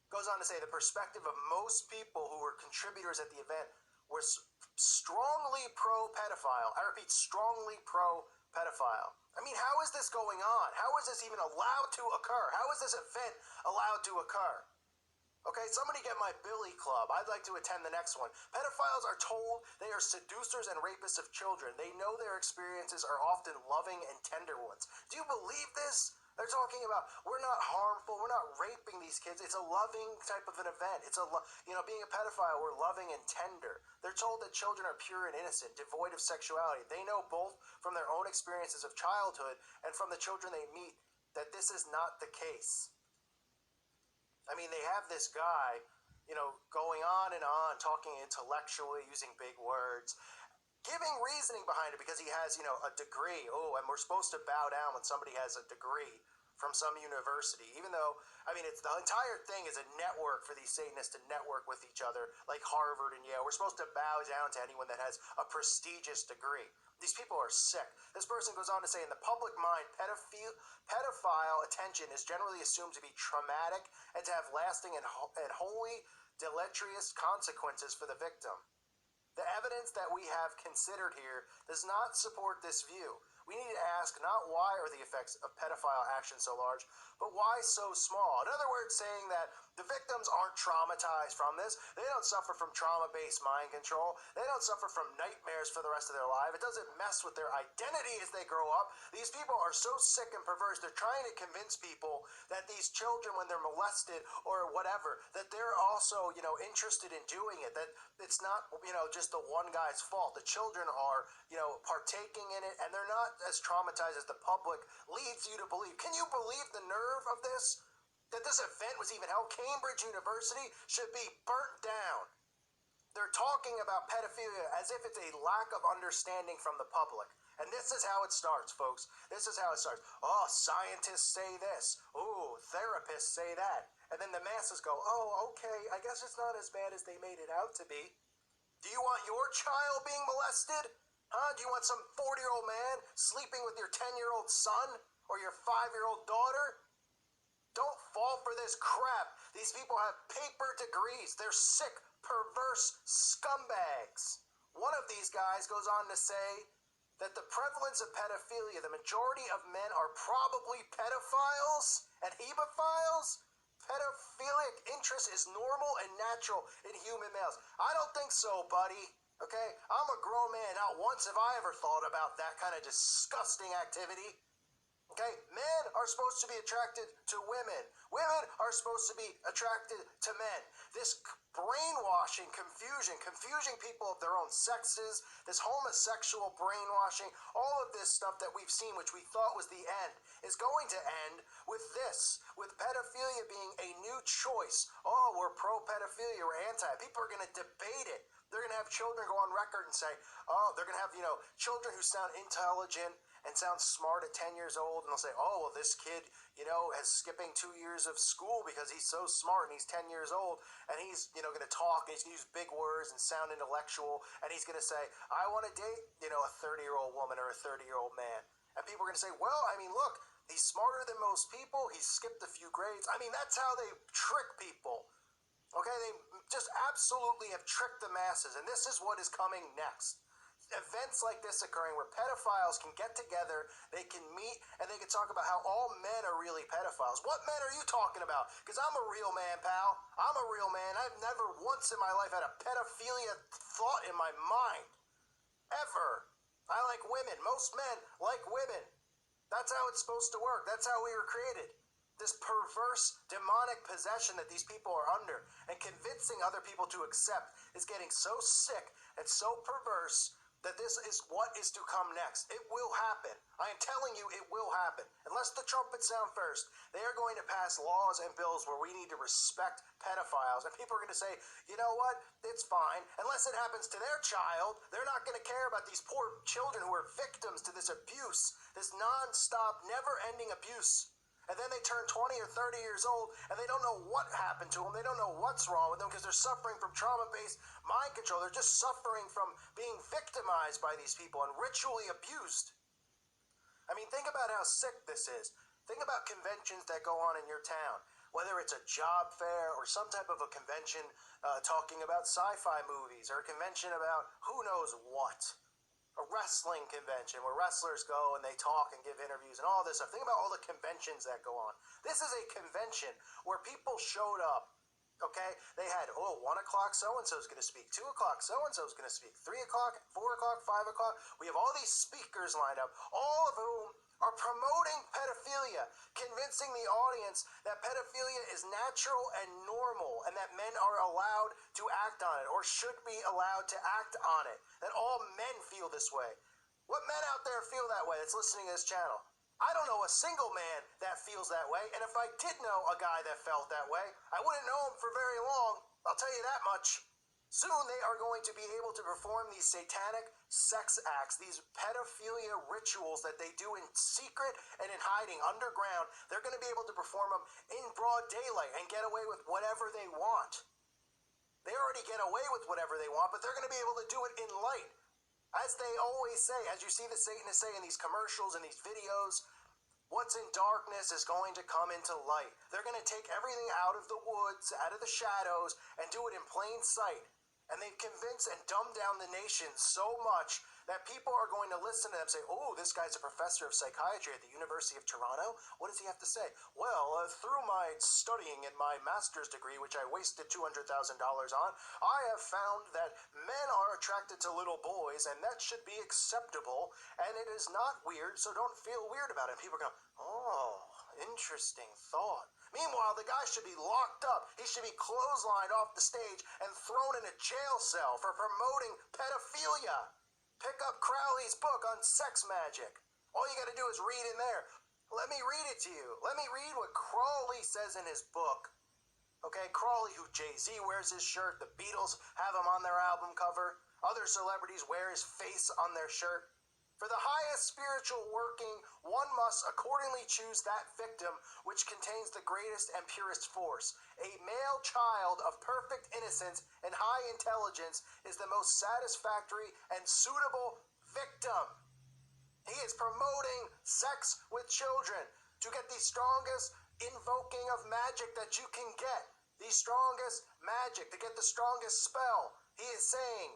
Goes on to say the perspective of most people who were contributors at the event were strongly pro-pedophile. I repeat, strongly pro-pedophile. I mean, how is this going on? How is this even allowed to occur? How is this event allowed to occur? Okay, somebody get my Billy Club. I'd like to attend the next one. Pedophiles are told they are seducers and rapists of children. They know their experiences are often loving and tender ones. Do you believe this? They're talking about, we're not harmful, we're not raping these kids. It's a loving type of an event. It's being a pedophile, we're loving and tender. They're told that children are pure and innocent, devoid of sexuality. They know both from their own experiences of childhood and from the children they meet that this is not the case. I mean, they have this guy, going on and on, talking intellectually, using big words, giving reasoning behind it because he has, a degree. Oh, and we're supposed to bow down when somebody has a degree from some university, even though, it's the entire thing is a network for these Satanists to network with each other, like Harvard and Yale. We're supposed to bow down to anyone that has a prestigious degree. These people are sick. This person goes on to say, in the public mind, pedophile attention is generally assumed to be traumatic and to have lasting and wholly deleterious consequences for the victim. The evidence that we have considered here does not support this view. We need to ask not why are the effects of pedophile action so large, but why so small. In other words, saying that the victims aren't traumatized from this. They don't suffer from trauma-based mind control. They don't suffer from nightmares for the rest of their life. It doesn't mess with their identity as they grow up. These people are so sick and perverse. They're trying to convince people that these children, when they're molested or whatever, that they're also, interested in doing it. That it's not, just the one guy's fault. The children are, partaking in it, and they're not as traumatized as the public leads you to believe. Can you believe the nerve of this? That this event was even held? Cambridge University should be burnt down. They're talking about pedophilia as if it's a lack of understanding from the public. And this is how it starts, folks. This is how it starts. Oh, scientists say this. Oh, therapists say that. And then the masses go, oh, okay, I guess it's not as bad as they made it out to be. Do you want your child being molested? Huh? Do you want some 40-year-old man sleeping with your 10-year-old son or your 5-year-old daughter? Don't fall for this crap. These people have paper degrees. They're sick, perverse scumbags. One of these guys goes on to say that the prevalence of pedophilia, the majority of men are probably pedophiles and hebephiles. Pedophilic interest is normal and natural in human males. I don't think so, buddy. Okay? I'm a grown man. Not once have I ever thought about that kind of disgusting activity. Okay? Men are supposed to be attracted to women. Women are supposed to be attracted to men. This brainwashing, confusing people of their own sexes, this homosexual brainwashing, all of this stuff that we've seen, which we thought was the end, is going to end with this, with pedophilia being a new choice. Oh, we're pro-pedophilia, we're anti. People are going to debate it. They're going to have children go on record and say, oh, they're going to have, children who sound intelligent and sound smart at 10 years old, and they'll say, oh, well, this kid, is skipping 2 years of school because he's so smart and he's 10 years old, and he's, going to talk, and he's going to use big words and sound intellectual, and he's going to say, I want to date, a 30-year-old woman or a 30-year-old man. And people are going to say, well, look, he's smarter than most people, he's skipped a few grades. That's how they trick people. Okay, they just absolutely have tricked the masses, and this is what is coming next. Events like this occurring where pedophiles can get together, they can meet, and they can talk about how all men are really pedophiles. What men are you talking about? Because I'm a real man, pal. I'm a real man. I've never once in my life had a pedophilia thought in my mind. Ever. I like women. Most men like women. That's how it's supposed to work. That's how we were created. This perverse, demonic possession that these people are under and convincing other people to accept is getting so sick and so perverse that this is what is to come next. It will happen. I am telling you, it will happen. Unless the trumpets sound first, they are going to pass laws and bills where we need to respect pedophiles. And people are going to say, you know what? It's fine. Unless it happens to their child, they're not going to care about these poor children who are victims to this abuse, this non-stop, never-ending abuse. And then they turn 20 or 30 years old and they don't know what happened to them. They don't know what's wrong with them because they're suffering from trauma-based mind control. They're just suffering from being victimized by these people and ritually abused. I mean, think about how sick this is. Think about conventions that go on in your town, whether it's a job fair or some type of a convention talking about sci-fi movies or a convention about who knows what. A wrestling convention where wrestlers go and they talk and give interviews and all this stuff. Think about all the conventions that go on. This is a convention where people showed up, okay? They had, 1 o'clock so-and-so is going to speak, 2 o'clock so-and-so is going to speak, 3 o'clock, 4 o'clock, 5 o'clock. We have all these speakers lined up, all of whom are promoting pedophilia, convincing the audience that pedophilia is natural and normal and that men are allowed to act on it or should be allowed to act on it, that all men feel this way. What men out there feel that way that's listening to this channel? I don't know a single man that feels that way, and if I did know a guy that felt that way, I wouldn't know him for very long, I'll tell you that much. Soon they are going to be able to perform these satanic sex acts, these pedophilia rituals that they do in secret and in hiding underground. They're going to be able to perform them in broad daylight and get away with whatever they want. They already get away with whatever they want, but they're going to be able to do it in light. As they always say, as you see the Satanists say in these commercials and these videos, what's in darkness is going to come into light. They're going to take everything out of the woods, out of the shadows, and do it in plain sight. And they've convinced and dumbed down the nation so much that people are going to listen to them say, oh, this guy's a professor of psychiatry at the University of Toronto. What does he have to say? Well, through my studying in my master's degree, which I wasted $200,000 on, I have found that men are attracted to little boys, and that should be acceptable, and it is not weird, so don't feel weird about it. And people go, oh, interesting thought. Meanwhile, the guy should be locked up. He should be clotheslined off the stage and thrown in a jail cell for promoting pedophilia. Pick up Crowley's book on sex magic. All you got to do is read in there. Let me read it to you. Let me read what Crowley says in his book. Okay, Crowley, who Jay-Z wears his shirt, the Beatles have him on their album cover, other celebrities wear his face on their shirt. For the highest spiritual working, one must accordingly choose that victim which contains the greatest and purest force. A male child of perfect innocence and high intelligence is the most satisfactory and suitable victim. He is promoting sex with children to get the strongest invoking of magic that you can get. The strongest magic, to get the strongest spell. He is saying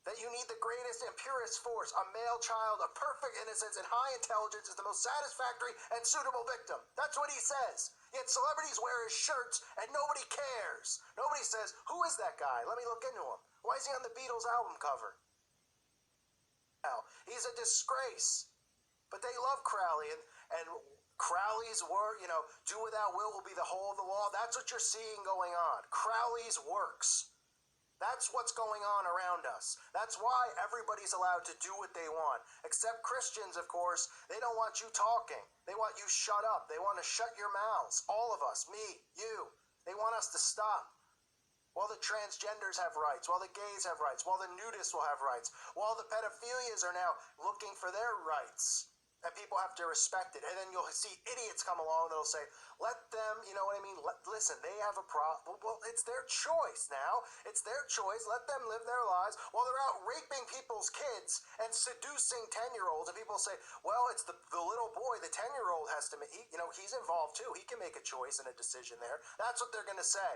that you need the greatest and purest force. A male child of perfect innocence and high intelligence is the most satisfactory and suitable victim. That's what he says. Yet celebrities wear his shirts and nobody cares. Nobody says, who is that guy? Let me look into him. Why is he on the Beatles album cover? He's a disgrace. But they love Crowley, and Crowley's word, do without will be the whole of the law. That's what you're seeing going on. Crowley's works. That's what's going on around us. That's why everybody's allowed to do what they want. Except Christians, of course, they don't want you talking. They want you shut up. They want to shut your mouths. All of us, me, you. They want us to stop. While the transgenders have rights, while the gays have rights, while the nudists will have rights, while the pedophilias are now looking for their rights. And people have to respect it. And then you'll see idiots come along that'll say, let them, you know what I mean? Listen, they have a problem. Well, it's their choice now. It's their choice. Let them live their lives while they're out raping people's kids and seducing 10-year-olds. And people say, well, it's the little boy, the 10-year-old has to make, he's involved too. He can make a choice and a decision there. That's what they're going to say.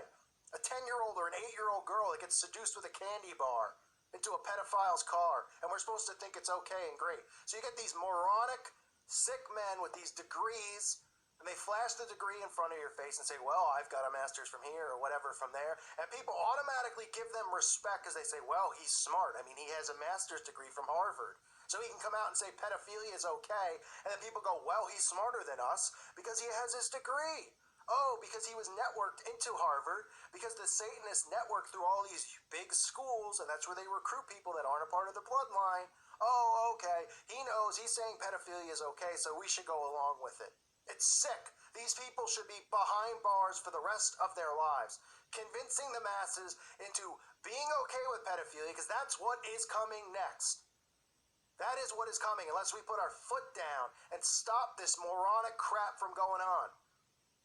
A 10-year-old or an 8-year-old girl that gets seduced with a candy bar into a pedophile's car, and we're supposed to think it's okay and great. So you get these moronic, sick men with these degrees, and they flash the degree in front of your face and say, well, I've got a master's from here or whatever from there, and people automatically give them respect because they say, well, he's smart. I mean, he has a master's degree from Harvard. So he can come out and say pedophilia is okay, and then people go, well, he's smarter than us because he has his degree. Oh, because he was networked into Harvard, because the Satanists network through all these big schools, and that's where they recruit people that aren't a part of the bloodline. Oh, okay, he knows, he's saying pedophilia is okay, so we should go along with it. It's sick. These people should be behind bars for the rest of their lives, convincing the masses into being okay with pedophilia, because that's what is coming next. That is what is coming, unless we put our foot down and stop this moronic crap from going on.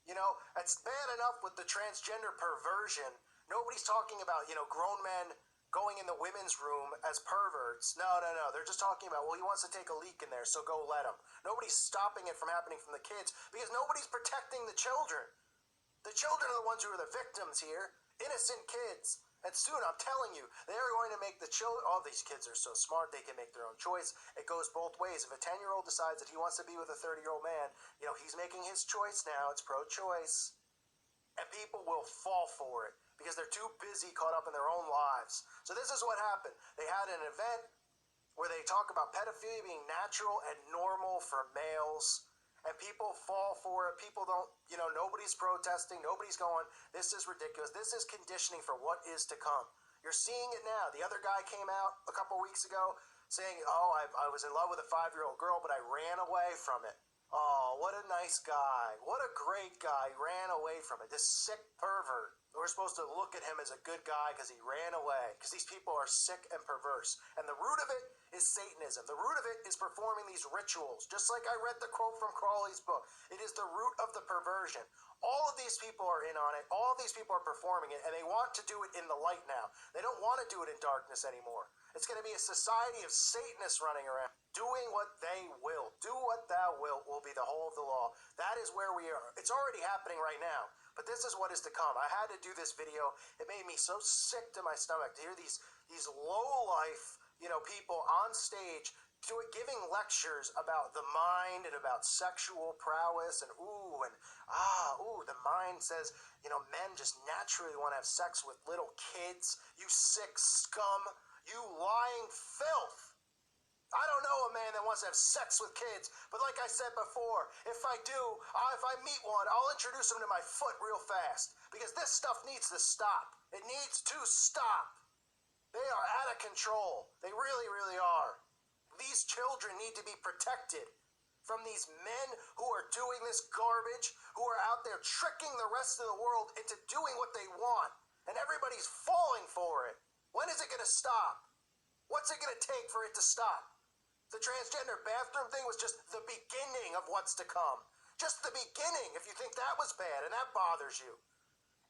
You know, it's bad enough with the transgender perversion. Nobody's talking about, grown men going in the women's room as perverts. No. They're just talking about, well, he wants to take a leak in there, so go let him. Nobody's stopping it from happening from the kids because nobody's protecting the children. The children are the ones who are the victims here. Innocent kids. And soon, I'm telling you, they're going to make the children... Oh, these kids are so smart, they can make their own choice. It goes both ways. If a 10-year-old decides that he wants to be with a 30-year-old man, he's making his choice now. It's pro-choice. And people will fall for it because they're too busy caught up in their own lives. So this is what happened. They had an event where they talk about pedophilia being natural and normal for males. And people fall for it. People don't, nobody's protesting. Nobody's going, this is ridiculous. This is conditioning for what is to come. You're seeing it now. The other guy came out a couple weeks ago saying, oh, I was in love with a 5-year-old girl, but I ran away from it. Oh, what a nice guy. What a great guy. He ran away from it. This sick pervert. We're supposed to look at him as a good guy because he ran away. Because these people are sick and perverse. And the root of it is Satanism. The root of it is performing these rituals. Just like I read the quote from Crowley's book. It is the root of the perversion. All of these people are in on it. All of these people are performing it. And they want to do it in the light now. They don't want to do it in darkness anymore. It's going to be a society of Satanists running around. Doing what they will. Do what thou wilt will be the whole of the law. That is where we are. It's already happening right now. But this is what is to come. I had to do this video. It made me so sick to my stomach to hear these low-life, people on stage giving lectures about the mind and about sexual prowess and the mind says, men just naturally want to have sex with little kids. You sick scum. You lying filth. I don't know a man that wants to have sex with kids, but like I said before, if I do, if I meet one, I'll introduce him to my foot real fast, because this stuff needs to stop. It needs to stop. They are out of control. They really, really are. These children need to be protected from these men who are doing this garbage, who are out there tricking the rest of the world into doing what they want, and everybody's falling for it. When is it going to stop? What's it going to take for it to stop? The transgender bathroom thing was just the beginning of what's to come. Just the beginning, if you think that was bad and that bothers you.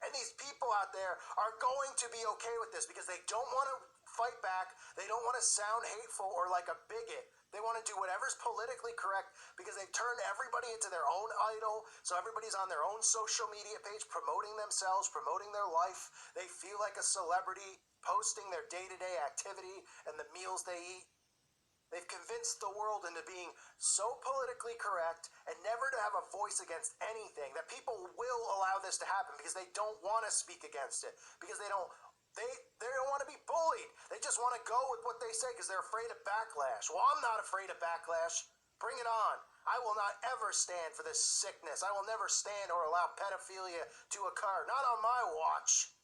And these people out there are going to be okay with this because they don't want to fight back. They don't want to sound hateful or like a bigot. They want to do whatever's politically correct because they've turned everybody into their own idol. So everybody's on their own social media page promoting themselves, promoting their life. They feel like a celebrity, posting their day-to-day activity and the meals they eat. They've convinced the world into being so politically correct and never to have a voice against anything that people will allow this to happen because they don't want to speak against it, because they don't want to be bullied. They just want to go with what they say because they're afraid of backlash. Well, I'm not afraid of backlash. Bring it on. I will not ever stand for this sickness. I will never stand or allow pedophilia to occur. Not on my watch.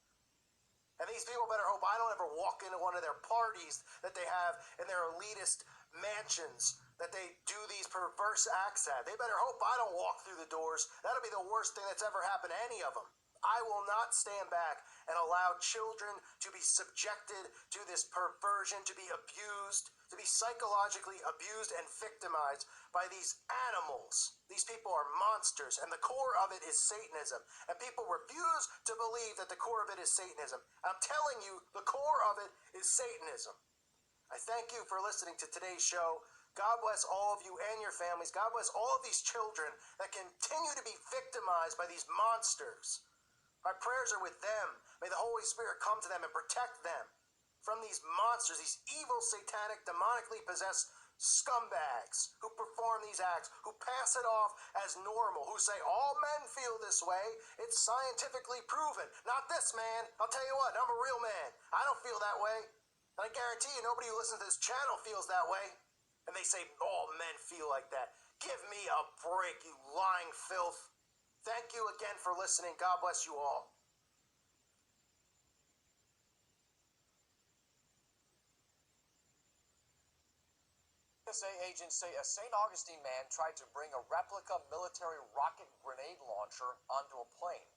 And these people better hope I don't ever walk into one of their parties that they have in their elitist mansions that they do these perverse acts at. They better hope I don't walk through the doors. That'll be the worst thing that's ever happened to any of them. I will not stand back and allow children to be subjected to this perversion, to be abused, to be psychologically abused and victimized by these animals. These people are monsters, and the core of it is Satanism. And people refuse to believe that the core of it is Satanism. I'm telling you, the core of it is Satanism. I thank you for listening to today's show. God bless all of you and your families. God bless all of these children that continue to be victimized by these monsters. My prayers are with them. May the Holy Spirit come to them and protect them from these monsters, these evil, satanic, demonically possessed scumbags who perform these acts, who pass it off as normal, who say all men feel this way. It's scientifically proven. Not this man. I'll tell you what, I'm a real man. I don't feel that way. And I guarantee you nobody who listens to this channel feels that way. And they say all men feel like that. Give me a break, you lying filth. Thank you again for listening. God bless you all. USA agents say a St. Augustine man tried to bring a replica military rocket grenade launcher onto a plane.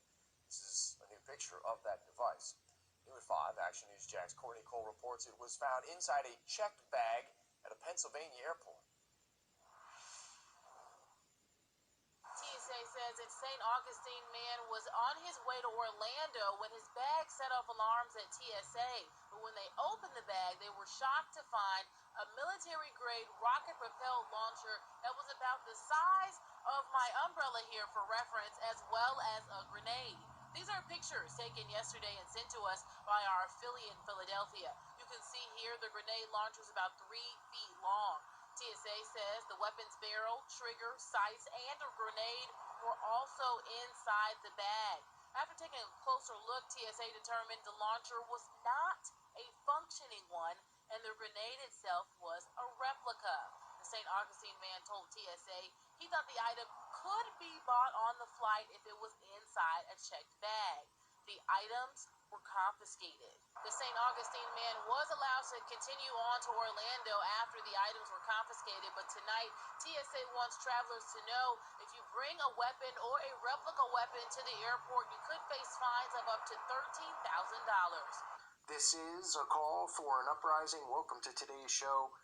This is a new picture of that device. New at 5, Action News Jack's Courtney Cole reports it was found inside a checked bag at a Pennsylvania airport. TSA says a St. Augustine man was on his way to Orlando when his bag set off alarms at TSA. But when they opened the bag, they were shocked to find a military-grade rocket-propelled launcher that was about the size of my umbrella here for reference, as well as a grenade. These are pictures taken yesterday and sent to us by our affiliate in Philadelphia. You can see here the grenade launcher is about 3 feet long. TSA says the weapon's barrel, trigger, sights, and a grenade were also inside the bag. After taking a closer look, TSA determined the launcher was not a functioning one, and the grenade itself was a replica. The St. Augustine man told TSA he thought the item could be bought on the flight if it was inside a checked bag. The items were confiscated. The St. Augustine man was allowed to continue on to Orlando after the items were confiscated, but tonight TSA wants travelers to know if you bring a weapon or a replica weapon to the airport, you could face fines of up to $13,000. This is a call for an uprising. Welcome to today's show.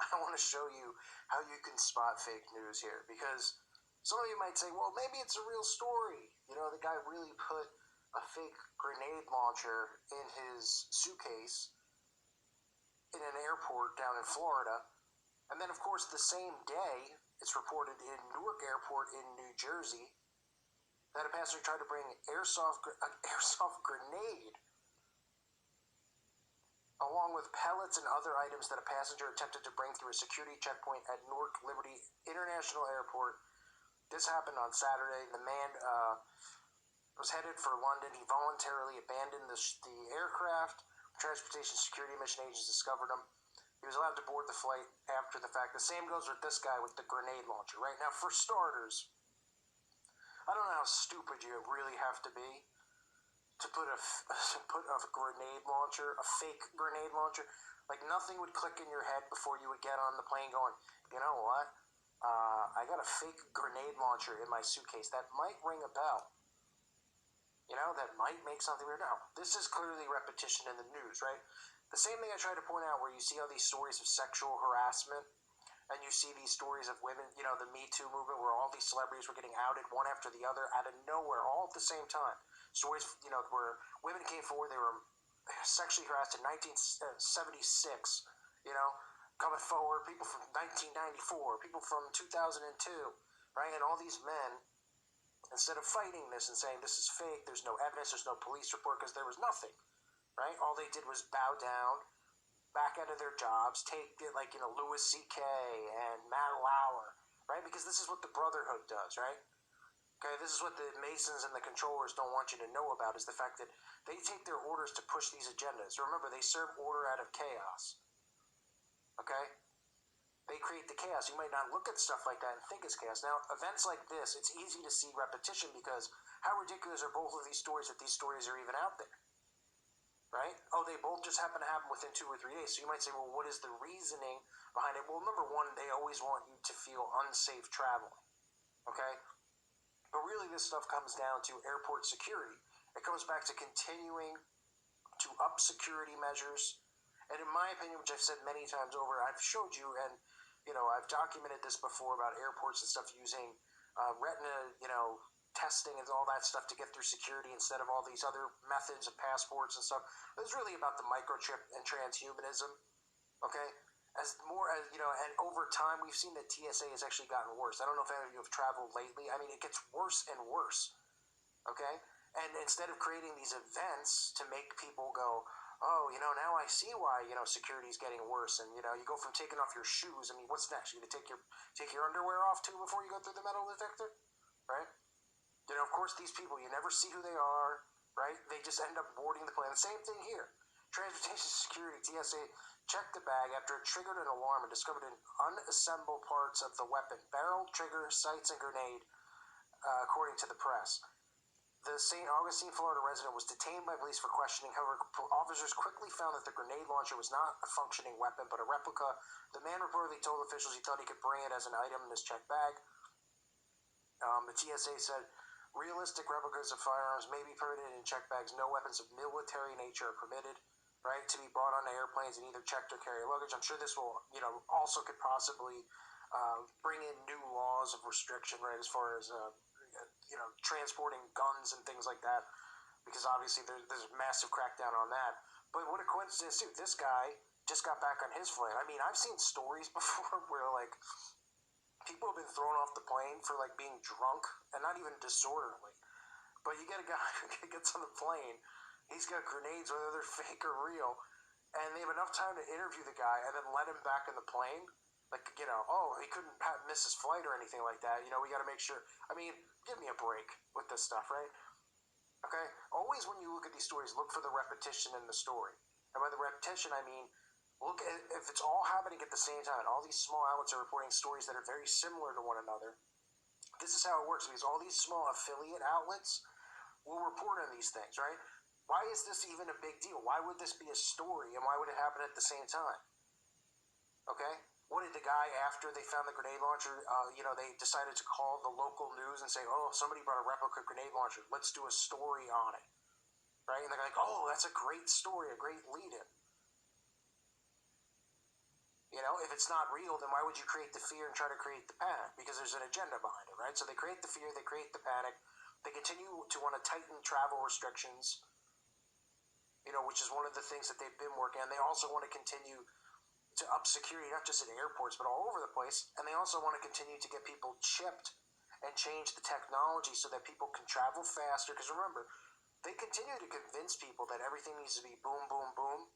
I want to show you how you can spot fake news here, because some of you might say, well, maybe it's a real story. You know, the guy really put a fake grenade launcher in his suitcase in an airport down in Florida. And then, of course, the same day, it's reported in Newark Airport in New Jersey that a passenger tried to bring an airsoft grenade along with pellets and other items that a passenger attempted to bring through a security checkpoint at Newark Liberty International Airport. This happened on Saturday. The man was headed for London. He voluntarily abandoned the aircraft. Transportation Security Mission agents discovered him. He was allowed to board the flight after the fact. The same goes with this guy with the grenade launcher. Right now, for starters, I don't know how stupid you really have to be to put a grenade launcher, a fake grenade launcher. Like, nothing would click in your head before you would get on the plane going, you know what? I got a fake grenade launcher in my suitcase. That might ring a bell. You know, that might make something weird. Now, this is clearly repetition in the news, right? The same thing I try to point out where you see all these stories of sexual harassment, and you see these stories of women, you know, the Me Too movement, where all these celebrities were getting outed one after the other out of nowhere, all at the same time. Stories, you know, where women came forward, they were sexually harassed in 1976, you know, coming forward, people from 1994, people from 2002, right? And all these men, instead of fighting this and saying this is fake, there's no evidence, there's no police report, because there was nothing, right? All they did was bow down, back out of their jobs, take it like, you know, Louis C.K. and Matt Lauer, right? Because this is what the Brotherhood does, right? Okay, this is what the Masons and the controllers don't want you to know about, is the fact that they take their orders to push these agendas. Remember, they serve order out of chaos. Okay? They create the chaos. You might not look at stuff like that and think it's chaos. Now, events like this, it's easy to see repetition, because how ridiculous are both of these stories that these stories are even out there? Right? Oh, they both just happen to happen within 2 or 3 days. So you might say, well, what is the reasoning behind it? Well, number one, they always want you to feel unsafe traveling. Okay? But really, this stuff comes down to airport security. It comes back to continuing to up security measures. And in my opinion, which I've said many times over, I've showed you, and, you know, I've documented this before about airports and stuff using retina, you know, testing and all that stuff to get through security instead of all these other methods of passports and stuff. It's really about the microchip and transhumanism, okay? As more as, you know, and over time, we've seen that TSA has actually gotten worse. I don't know if any of you have traveled lately. I mean, it gets worse and worse, okay? And instead of creating these events to make people go, oh, you know, now I see why, you know, security is getting worse. And, you know, you go from taking off your shoes. I mean, what's next? You gonna take your underwear off too before you go through the metal detector, right? You know, of course, these people, you never see who they are, right? They just end up boarding the plane. The same thing here. Transportation Security, TSA, checked the bag after it triggered an alarm and discovered unassembled parts of the weapon, barrel, trigger, sights, and grenade, according to the press. The St. Augustine, Florida resident was detained by police for questioning. However, officers quickly found that the grenade launcher was not a functioning weapon, but a replica. The man reportedly told officials he thought he could bring it as an item in his checked bag. The TSA said realistic replicas of firearms may be permitted in checked bags. No weapons of military nature are permitted, right, to be brought onto airplanes and either checked or carry luggage. I'm sure this will, also could possibly bring in new laws of restriction, right, as far as, transporting guns and things like that, because obviously there's a massive crackdown on that. But what a coincidence, too. This guy just got back on his flight. I mean, I've seen stories before where, like, people have been thrown off the plane for, like, being drunk and not even disorderly. But you get a guy who gets on the plane, he's got grenades, whether they're fake or real, and they have enough time to interview the guy and then let him back in the plane. Like, he couldn't miss his flight or anything like that. We got to make sure. I mean, give me a break with this stuff, right? Okay? Always when you look at these stories, look for the repetition in the story. And by the repetition, I mean, look at if it's all happening at the same time, and all these small outlets are reporting stories that are very similar to one another. This is how it works, because all these small affiliate outlets will report on these things, right? Why is this even a big deal? Why would this be a story, and why would it happen at the same time? Okay? What did the guy, after they found the grenade launcher, they decided to call the local news and say, oh, somebody brought a replica grenade launcher. Let's do a story on it. Right? And they're like, oh, that's a great story, a great lead-in. If it's not real, then why would you create the fear and try to create the panic? Because there's an agenda behind it, right? So they create the fear, they create the panic. They continue to want to tighten travel restrictions, which is one of the things that they've been working on. They also want to continue to up security, not just at airports, but all over the place. And they also want to continue to get people chipped and change the technology so that people can travel faster. Because remember, they continue to convince people that everything needs to be boom, boom, boom.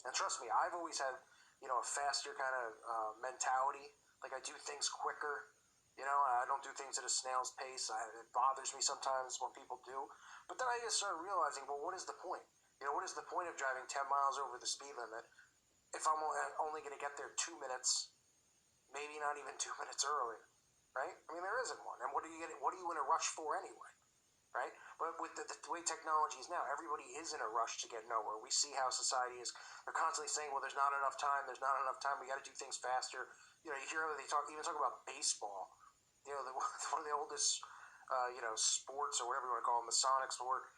And trust me, I've always had, a faster kind of mentality. Like, I do things quicker. I don't do things at a snail's pace. It bothers me sometimes when people do. But then I just started realizing, well, what is the point? What is the point of driving 10 miles over the speed limit if I'm only going to get there 2 minutes, maybe not even 2 minutes earlier, right? I mean, there isn't one. And what are you in a rush for anyway, right? But with the way technology is now, everybody is in a rush to get nowhere. We see how society is. They're constantly saying, well, there's not enough time. We got to do things faster. You hear they talk about baseball. One of the oldest, sports or whatever you want to call them, Masonic sport.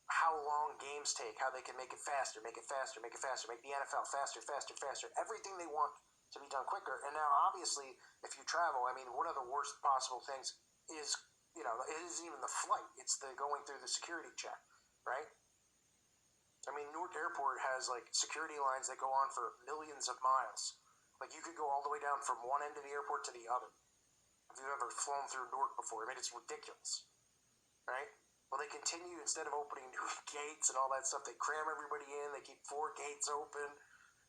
How long games take, how they can make it faster, make the NFL faster. Everything they want to be done quicker. And now, obviously, if you travel, I mean, one of the worst possible things is, it isn't even the flight. It's the going through the security check, right? I mean, Newark Airport has, like, security lines that go on for millions of miles. Like, you could go all the way down from one end of the airport to the other. If you've ever flown through Newark before, I mean, it's ridiculous, right? Well, they continue, instead of opening new gates and all that stuff, they cram everybody in, they keep 4 gates open,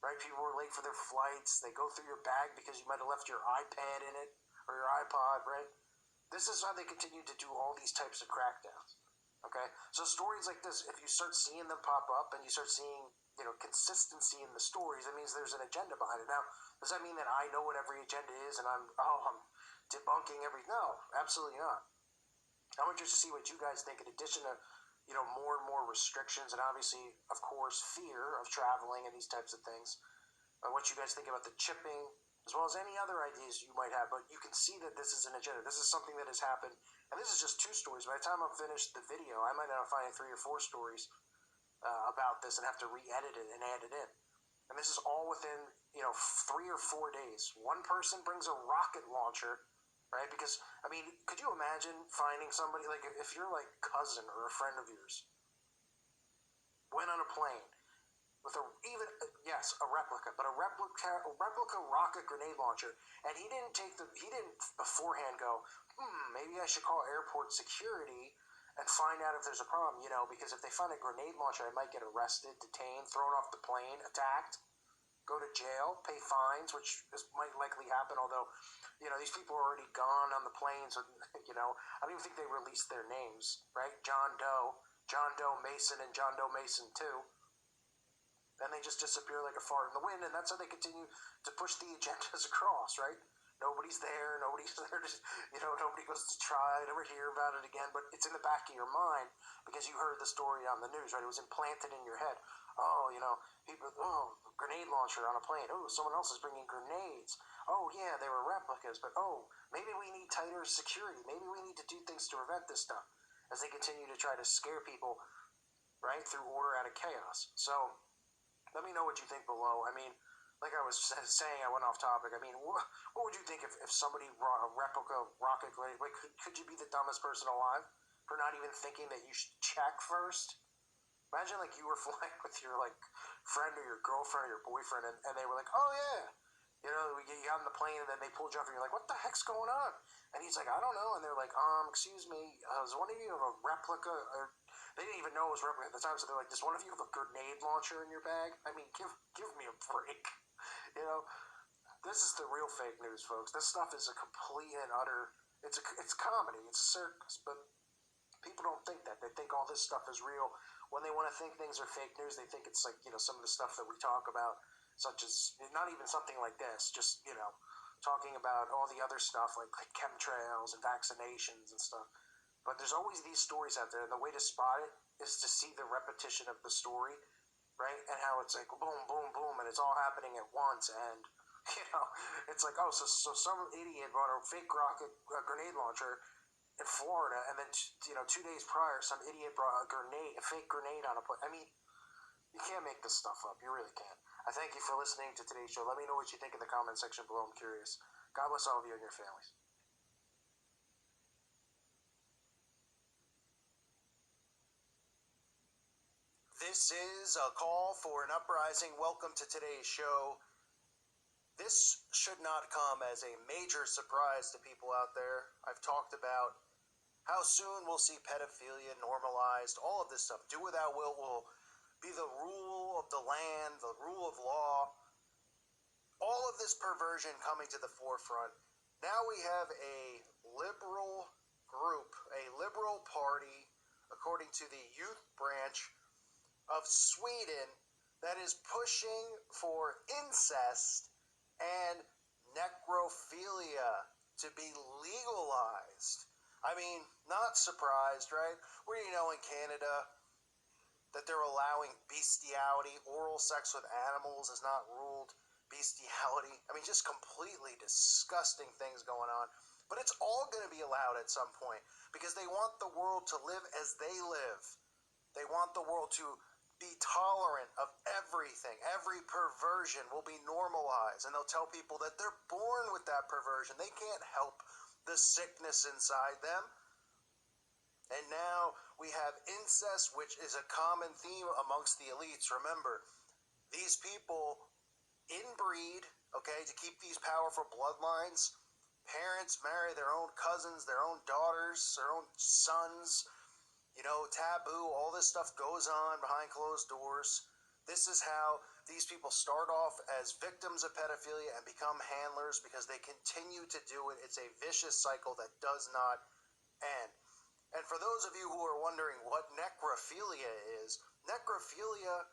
right? People are late for their flights, they go through your bag because you might have left your iPad in it, or your iPod, right? This is how they continue to do all these types of crackdowns, okay? So stories like this, if you start seeing them pop up and you start seeing, consistency in the stories, it means there's an agenda behind it. Now, does that mean that I know what every agenda is and I'm debunking No, absolutely not. I'm interested to see what you guys think, in addition to, more and more restrictions and obviously, of course, fear of traveling and these types of things. What you guys think about the chipping, as well as any other ideas you might have. But you can see that this is an agenda. This is something that has happened. And this is just 2 stories. By the time I'm finished the video, I might end up finding 3 or 4 stories about this and have to re-edit it and add it in. And this is all within, 3 or 4 days. One person brings a rocket launcher, right? Because, I mean, could you imagine finding somebody, like, if your, like, cousin or a friend of yours went on a plane with a replica, but a replica rocket grenade launcher, and he didn't beforehand go, maybe I should call airport security and find out if there's a problem, because if they find a grenade launcher, I might get arrested, detained, thrown off the plane, attacked, go to jail, pay fines, which might likely happen, although, these people are already gone on the planes, so, I don't even think they released their names, right? John Doe Mason, and John Doe Mason 2. and they just disappear like a fart in the wind, and that's how they continue to push the agendas across, right? Nobody's there to, nobody goes to try, never hear about it again, but it's in the back of your mind because you heard the story on the news, right? It was implanted in your head. Oh, people, grenade launcher on a plane. Oh, someone else is bringing grenades. Oh, yeah, they were replicas, but maybe we need tighter security. Maybe we need to do things to prevent this stuff as they continue to try to scare people, right, through order out of chaos. So, let me know what you think below. I mean, like I was saying, I went off topic. I mean, what would you think if somebody brought a replica rocket grenade? Like, could you be the dumbest person alive for not even thinking that you should check first? Imagine like you were flying with your like friend or your girlfriend or your boyfriend, and they were like, "Oh yeah, we get you on the plane," and then they pulled you off, and you're like, "What the heck's going on?" And he's like, "I don't know," and they're like, "Excuse me, does one of you have a replica?" Or they didn't even know it was replica at the time, so they're like, "Does one of you have a grenade launcher in your bag?" I mean, give me a break. You know, this is the real fake news, folks. This stuff is a complete and utter. It's comedy. It's a circus, but people don't think that. They think all this stuff is real. When they want to think things are fake news, they think it's like some of the stuff that we talk about, such as not even something like this. Just talking about all the other stuff like chemtrails and vaccinations and stuff. But there's always these stories out there, and the way to spot it is to see the repetition of the story, right? And how it's like boom, boom, boom, and it's all happening at once. And it's like, so some idiot bought a fake grenade launcher in Florida, and then 2 days prior, some idiot brought a fake grenade on a plane. I mean, you can't make this stuff up. You really can't. I thank you for listening to today's show. Let me know what you think in the comment section below. I'm curious. God bless all of you and your families. This is a call for an uprising. Welcome to today's show. This should not come as a major surprise to people out there. I've talked about how soon we'll see pedophilia normalized. All of this stuff, do without will be the rule of the land, the rule of law. All of this perversion coming to the forefront. Now we have a liberal group, a liberal party, according to the youth branch of Sweden, that is pushing for incest and necrophilia to be legalized. I mean, not surprised, right? Where in Canada that they're allowing bestiality, oral sex with animals is not ruled bestiality. I mean, just completely disgusting things going on. But it's all going to be allowed at some point because they want the world to live as they live. They want the world to be tolerant of everything. Every perversion will be normalized, and they'll tell people that they're born with that perversion. They can't help the sickness inside them. And now we have incest, which is a common theme amongst the elites. Remember, these people inbreed, okay, to keep these powerful bloodlines. Parents marry their own cousins, their own daughters, their own sons. Taboo, all this stuff goes on behind closed doors. This is how these people start off as victims of pedophilia and become handlers because they continue to do it. It's a vicious cycle that does not end. And for those of you who are wondering what necrophilia is, necrophilia,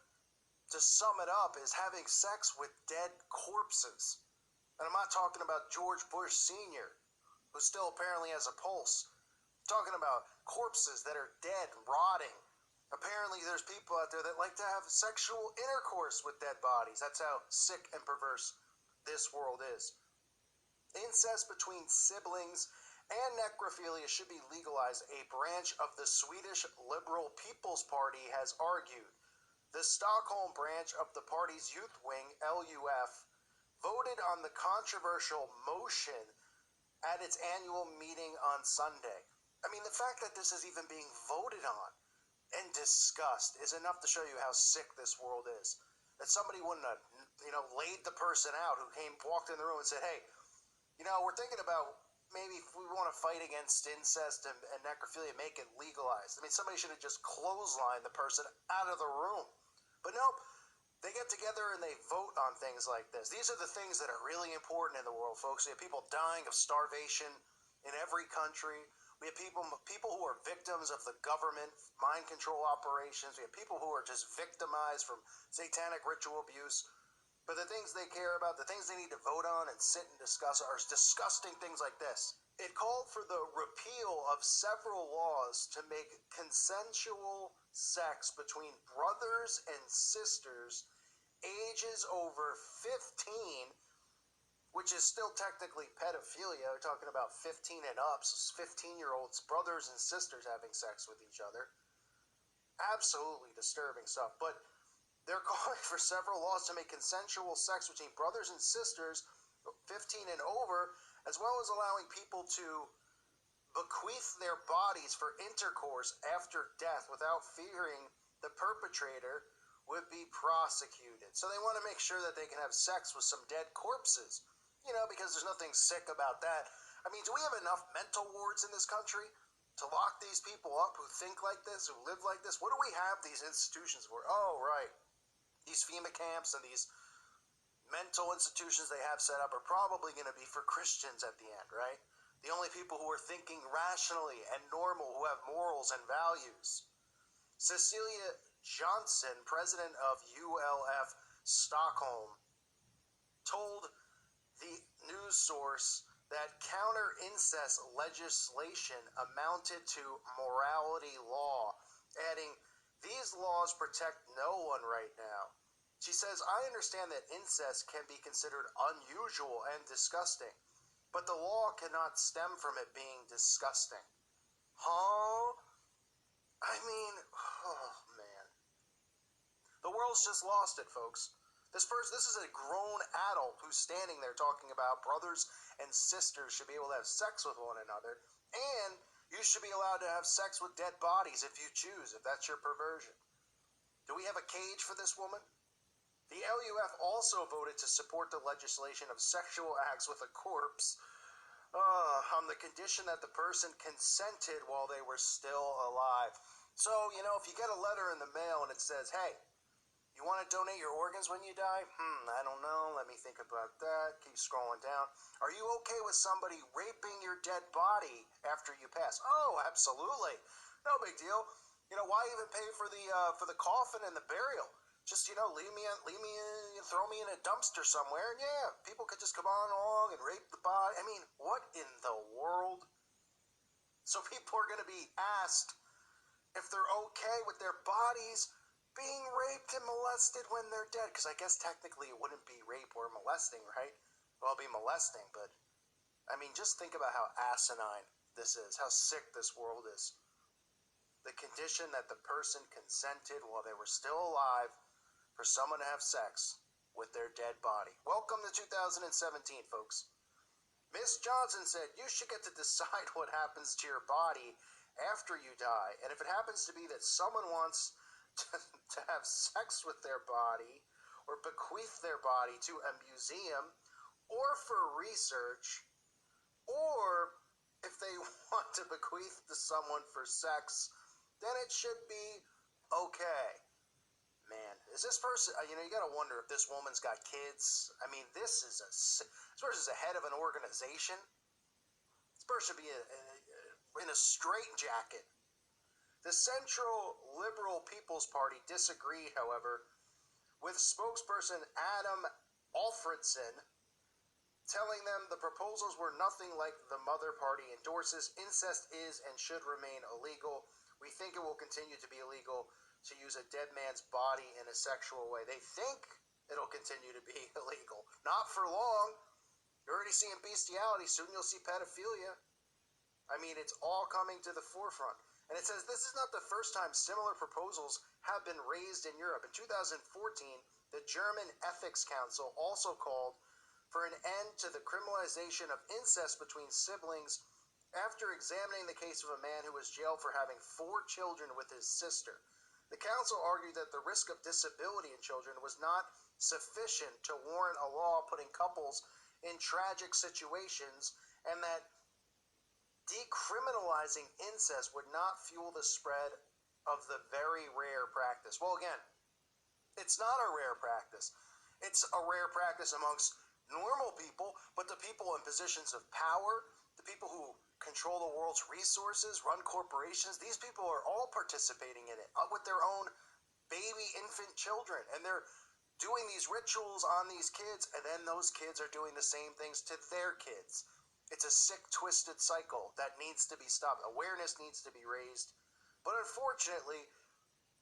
to sum it up, is having sex with dead corpses. And I'm not talking about George Bush Sr., who still apparently has a pulse. I'm talking about corpses that are dead, rotting. Apparently there's people out there that like to have sexual intercourse with dead bodies. That's how sick and perverse this world is. Incest between siblings and necrophilia should be legalized, a branch of the Swedish Liberal People's Party has argued. The Stockholm branch of the party's youth wing, LUF, voted on the controversial motion at its annual meeting on Sunday. I mean, the fact that this is even being voted on and discussed is enough to show you how sick this world is. That somebody wouldn't have, laid the person out who walked in the room and said, hey, we're thinking about maybe if we want to fight against incest and necrophilia, make it legalized. I mean, somebody should have just clotheslined the person out of the room. But nope, they get together and they vote on things like this. These are the things that are really important in the world, folks. We have people dying of starvation in every country. We have people who are victims of the government mind control operations. We have people who are just victimized from satanic ritual abuse. But the things they care about, the things they need to vote on and sit and discuss are disgusting things like this. It called for the repeal of several laws to make consensual sex between brothers and sisters ages over 15, which is still technically pedophilia. We're talking about 15 and up, so 15-year-olds, brothers and sisters having sex with each other. Absolutely disturbing stuff. But they're calling for several laws to make consensual sex between brothers and sisters 15 and over, as well as allowing people to bequeath their bodies for intercourse after death without fearing the perpetrator would be prosecuted. So they want to make sure that they can have sex with some dead corpses, because there's nothing sick about that. I mean, do we have enough mental wards in this country to lock these people up who think like this, who live like this? What do we have these institutions for? Oh, right. These FEMA camps and these mental institutions they have set up are probably going to be for Christians at the end, right? The only people who are thinking rationally and normal, who have morals and values. Cecilia Johnson, president of ULF Stockholm, told the news source that counter-incest legislation amounted to morality law, adding, "These laws protect no one right now." She says, "I understand that incest can be considered unusual and disgusting, but the law cannot stem from it being disgusting." Huh? I mean, oh man. The world's just lost it, folks. This is a grown adult who's standing there talking about brothers and sisters should be able to have sex with one another, and you should be allowed to have sex with dead bodies if you choose, if that's your perversion. Do we have a cage for this woman? The LUF also voted to support the legislation of sexual acts with a corpse on the condition that the person consented while they were still alive. So, if you get a letter in the mail and it says, "Hey, you want to donate your organs when you die?" I don't know. Let me think about that. Keep scrolling down. "Are you okay with somebody raping your dead body after you pass?" "Oh, absolutely. No big deal. Why even pay for the coffin and the burial? Just, leave me in, throw me in a dumpster somewhere, and yeah, people could just come on along and rape the body." I mean, what in the world? So people are going to be asked if they're okay with their bodies being raped and molested when they're dead. Because I guess technically it wouldn't be rape or molesting, right? Well, it'd be molesting, but I mean, just think about how asinine this is, how sick this world is. The condition that the person consented while they were still alive for someone to have sex with their dead body. Welcome to 2017, folks. Miss Johnson said you should get to decide what happens to your body after you die. And if it happens to be that someone wants to have sex with their body or bequeath their body to a museum or for research, or if they want to bequeath to someone for sex, then it should be okay. Man, is this person, you gotta wonder if this woman's got kids. I mean, this person's a head of an organization. This person should be in a straitjacket. The Central Liberal People's Party disagreed, however, with spokesperson Adam Alfredson, telling them the proposals were nothing like the Mother Party endorses. Incest is and should remain illegal. We think it will continue to be illegal to use a dead man's body in a sexual way. They think it'll continue to be illegal. Not for long. You're already seeing bestiality. Soon you'll see pedophilia. I mean, it's all coming to the forefront. And it says this is not the first time similar proposals have been raised in Europe. In 2014, the German Ethics Council also called for an end to the criminalization of incest between siblings after examining the case of a man who was jailed for having 4 children with his sister. The council argued that the risk of disability in children was not sufficient to warrant a law putting couples in tragic situations, and that decriminalizing incest would not fuel the spread of the very rare practice. Well, again, it's not a rare practice. It's a rare practice amongst normal people, but the people in positions of power, the people who control the world's resources, run corporations. These people are all participating in it with their own baby infant children, and they're doing these rituals on these kids, and then those kids are doing the same things to their kids. It's a sick, twisted cycle that needs to be stopped. Awareness needs to be raised. But unfortunately,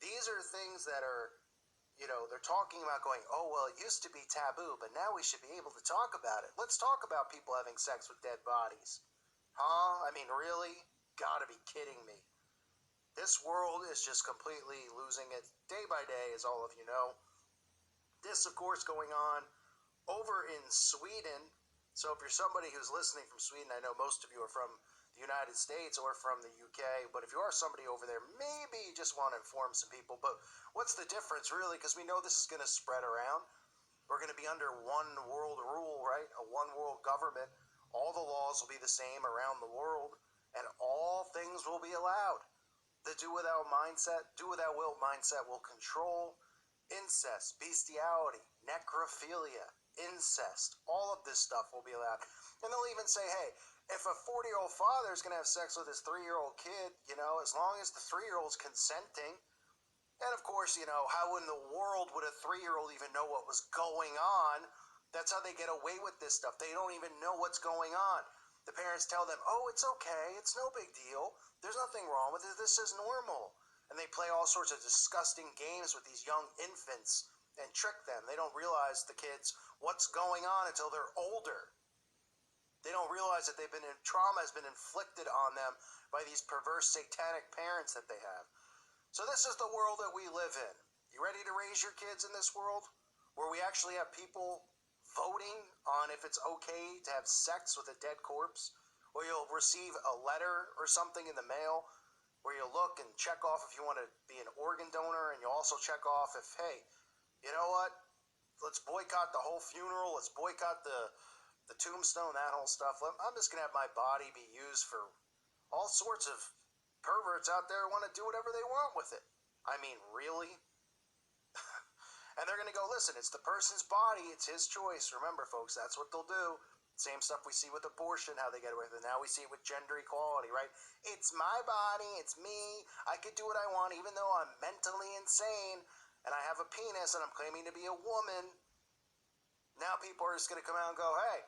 these are things that are, they're talking about going, oh, well, it used to be taboo, but now we should be able to talk about it. Let's talk about people having sex with dead bodies. Huh? I mean, really? Gotta be kidding me. This world is just completely losing it day by day, as all of you know. This, of course, going on over in Sweden. So if you're somebody who's listening from Sweden, I know most of you are from the United States or from the UK, but if you are somebody over there, maybe you just want to inform some people. But what's the difference, really? Because we know this is going to spread around. We're going to be under one world rule, right? A one world government. All the laws will be the same around the world, and all things will be allowed. The do without mindset, do without will mindset will control incest, bestiality, necrophilia, incest. All of this stuff will be allowed. And they'll even say, hey, if a 40-year-old father is going to have sex with his 3-year-old kid, as long as the 3-year-old's consenting. And of course, how in the world would a 3-year-old even know what was going on? That's how they get away with this stuff. They don't even know what's going on. The parents tell them, oh, it's okay. It's no big deal. There's nothing wrong with it. This is normal. And they play all sorts of disgusting games with these young infants and trick them. They don't realize, the kids, what's going on until they're older. They don't realize that trauma has been inflicted on them by these perverse satanic parents that they have. So this is the world that we live in. You ready to raise your kids in this world where we actually have people voting on if it's okay to have sex with a dead corpse? Or you'll receive a letter or something in the mail where you look and check off if you want to be an organ donor, and you also check off if, hey, you know what, let's boycott the whole funeral, let's boycott the tombstone, that whole stuff. I'm just going to have my body be used for all sorts of perverts out there who want to do whatever they want with it. I mean, really? And they're going to go, listen, it's the person's body, it's his choice. Remember, folks, that's what they'll do. Same stuff we see with abortion, how they get away with it. Now we see it with gender equality, right? It's my body, it's me. I could do what I want even though I'm mentally insane and I have a penis and I'm claiming to be a woman. Now people are just going to come out and go, hey,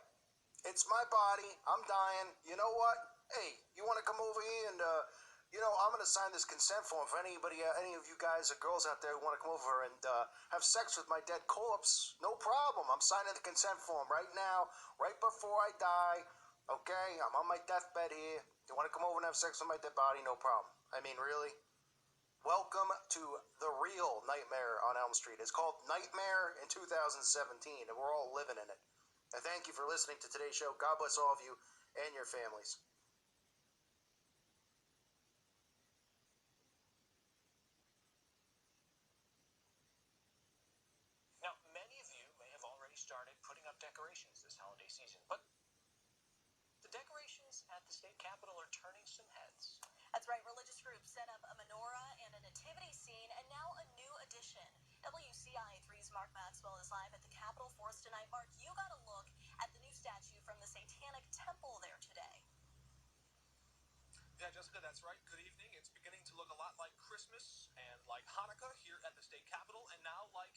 it's my body, I'm dying. You know what? Hey, you want to come over here and, I'm going to sign this consent form for any of you guys or girls out there who want to come over and have sex with my dead corpse. No problem. I'm signing the consent form right now, right before I die. Okay, I'm on my deathbed here. You want to come over and have sex with my dead body? No problem. I mean, really? Welcome to the real Nightmare on Elm Street. It's called Nightmare in 2017, and we're all living in it. And thank you for listening to today's show. God bless all of you and your families. Now, many of you may have already started putting up decorations this holiday season, but the decorations at the state capitol are turning some heads. That's right. Religious groups set up a menorah and a nativity scene, and now a new addition. WCIA3's Mark Maxwell is live at the Capitol for us tonight. Mark, you got a look at the new statue from the Satanic Temple there today. Yeah, Jessica, that's right. Good evening. It's beginning to look a lot like Christmas and like Hanukkah here at the state capitol, and now like,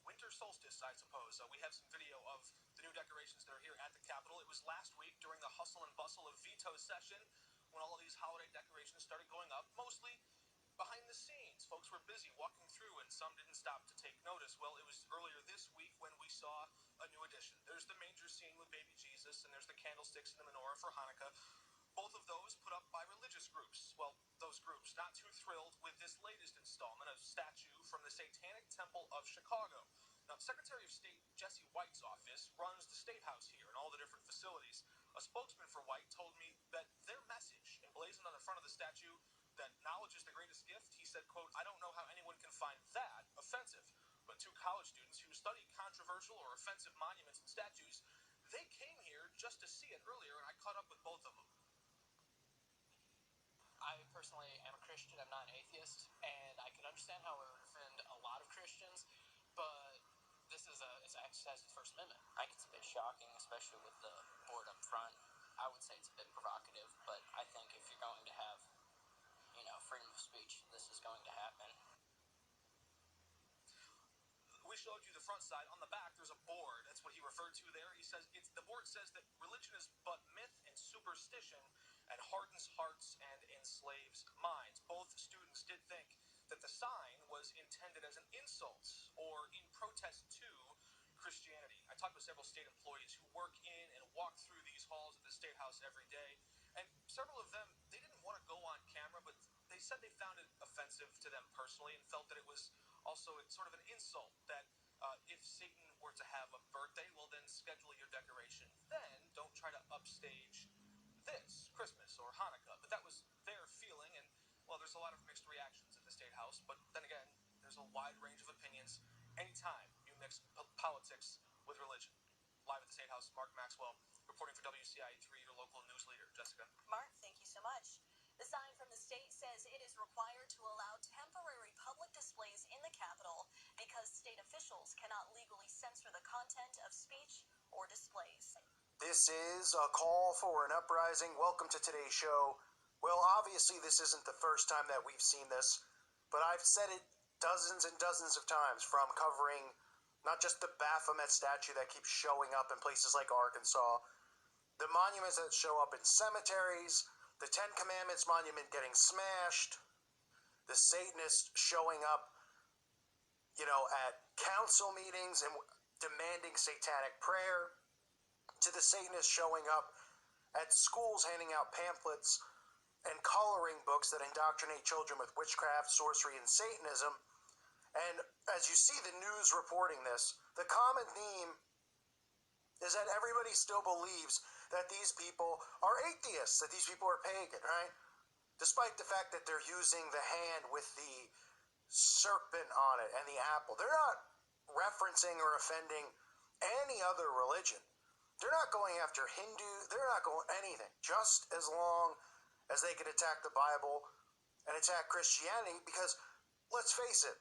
winter solstice, I suppose. We have some video of the new decorations that are here at the capitol. It was last week during the hustle and bustle of veto session when all of these holiday decorations started going up, mostly behind the scenes. Folks were busy walking through, and some didn't stop to take notice. Well, it was earlier this week when we saw a new addition. There's the manger scene with baby Jesus, and there's the candlesticks and the menorah for Hanukkah. Both of those put up by religious groups. Well, those groups not too thrilled with this latest installment of statue from the Satanic Temple of Chicago. Now, Secretary of State Jesse White's office runs the State House here and all the different facilities. A spokesman for White told me that their message, emblazoned on the front of the statue, that knowledge is the greatest gift, he said, quote, I don't know how anyone can find that offensive. But two college students who study controversial or offensive monuments and statues, they came here just to see it earlier, and I caught up with both of them. I personally am a Christian. I'm not an atheist, and I can understand how it would offend a lot of Christians, but it's an exercise of the First Amendment. I think it's a bit shocking, especially with the board up front. I would say it's a bit provocative. showed you the front side. On the back, there's a board. That's what he referred to there. He says the board says that religion is but myth and superstition and hardens hearts and enslaves minds. Both students did think that the sign was intended as an insult or in protest to Christianity. I talked with several state employees who work in and walk through these halls of the State House every day, and several of them, they didn't want to go on camera, but they said they found it offensive to them personally and felt that it was also sort of an insult that if Satan were to have a birthday, well, then schedule your decoration. Then don't try to upstage this Christmas or Hanukkah. But that was their feeling, and well, there's a lot of mixed reactions at the State House. But then again, there's a wide range of opinions anytime you mix politics with religion. Live at the State House, Mark Maxwell, reporting for WCIE3, your local news leader. Jessica. Mark, thank you so much. The sign from the state says it is required to allow temporary public displays in the Capitol because state officials cannot legally censor the content of speech or displays. This is a call for an uprising. Welcome to today's show. Well, obviously this isn't the first time that we've seen this, but I've said it dozens and dozens of times, from covering not just the Baphomet statue that keeps showing up in places like Arkansas, the monuments that show up in cemeteries, the Ten Commandments monument getting smashed, the Satanists showing up, at council meetings and demanding satanic prayer, to the Satanists showing up at schools handing out pamphlets and coloring books that indoctrinate children with witchcraft, sorcery, and Satanism. And as you see the news reporting this, the common theme is that everybody still believes that these people are atheists, that these people are pagan, right? Despite the fact that they're using the hand with the serpent on it and the apple. They're not referencing or offending any other religion. They're not going after Hindu. They're not going anything. Just as long as they can attack the Bible and attack Christianity, because let's face it,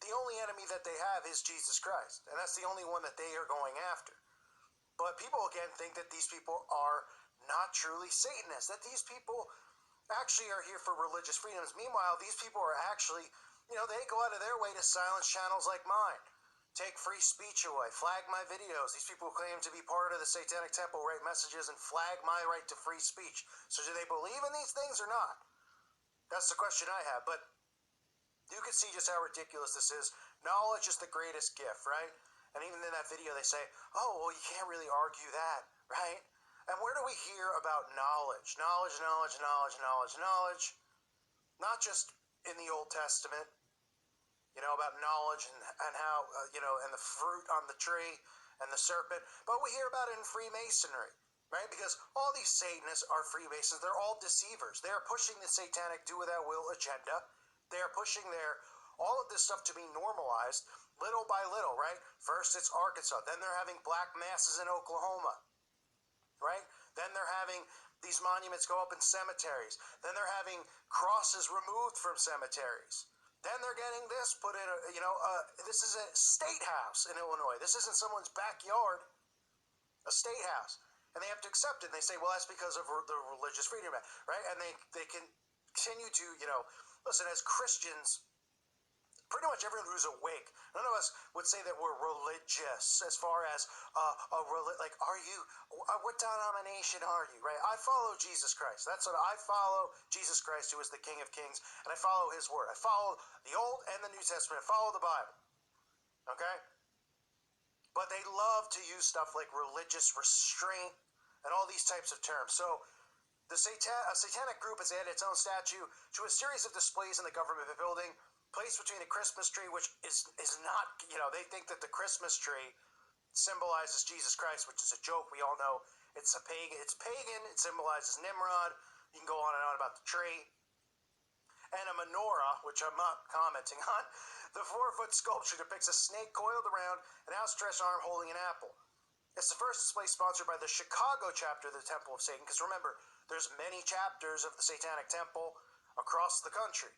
the only enemy that they have is Jesus Christ, and that's the only one that they are going after. But people again think that these people are not truly Satanists, that these people actually are here for religious freedoms. Meanwhile, these people are actually, they go out of their way to silence channels like mine, take free speech away, flag my videos. These people claim to be part of the Satanic Temple, write messages and flag my right to free speech. So do they believe in these things or not? That's the question I have. But you can see just how ridiculous this is. Knowledge is the greatest gift, right? And even in that video they say, oh, well, you can't really argue that, right? And where do we hear about knowledge? Knowledge. Not just in the Old Testament, about knowledge and how, and the fruit on the tree and the serpent, but we hear about it in Freemasonry, right? Because all these Satanists are Freemasons. They're all deceivers. They are pushing the satanic do with that will agenda. They are pushing all of this stuff to be normalized little by little, right? First it's Arkansas, then they're having black masses in Oklahoma, right? Then they're having these monuments go up in cemeteries. Then they're having crosses removed from cemeteries. Then they're getting this put in, this is a state house in Illinois. This isn't someone's backyard, a state house. And they have to accept it. And they say, well, that's because of the Religious Freedom Act, right? And they can continue to, listen, as Christians, pretty much everyone who's awake, none of us would say that we're religious as far as, are you, what denomination are you, right? I follow Jesus Christ. That's what I follow, Jesus Christ, who is the King of Kings, and I follow his word. I follow the Old and the New Testament. I follow the Bible, okay? But they love to use stuff like religious restraint and all these types of terms. So a satanic group has added its own statue to a series of displays in the government building, placed between a Christmas tree, which is not, they think that the Christmas tree symbolizes Jesus Christ, which is a joke. We all know it's pagan. It symbolizes Nimrod. You can go on and on about the tree. And a menorah, which I'm not commenting on. The 4-foot sculpture depicts a snake coiled around an outstretched arm holding an apple. It's the first display sponsored by the Chicago chapter of the Temple of Satan, because remember, there's many chapters of the Satanic Temple across the country.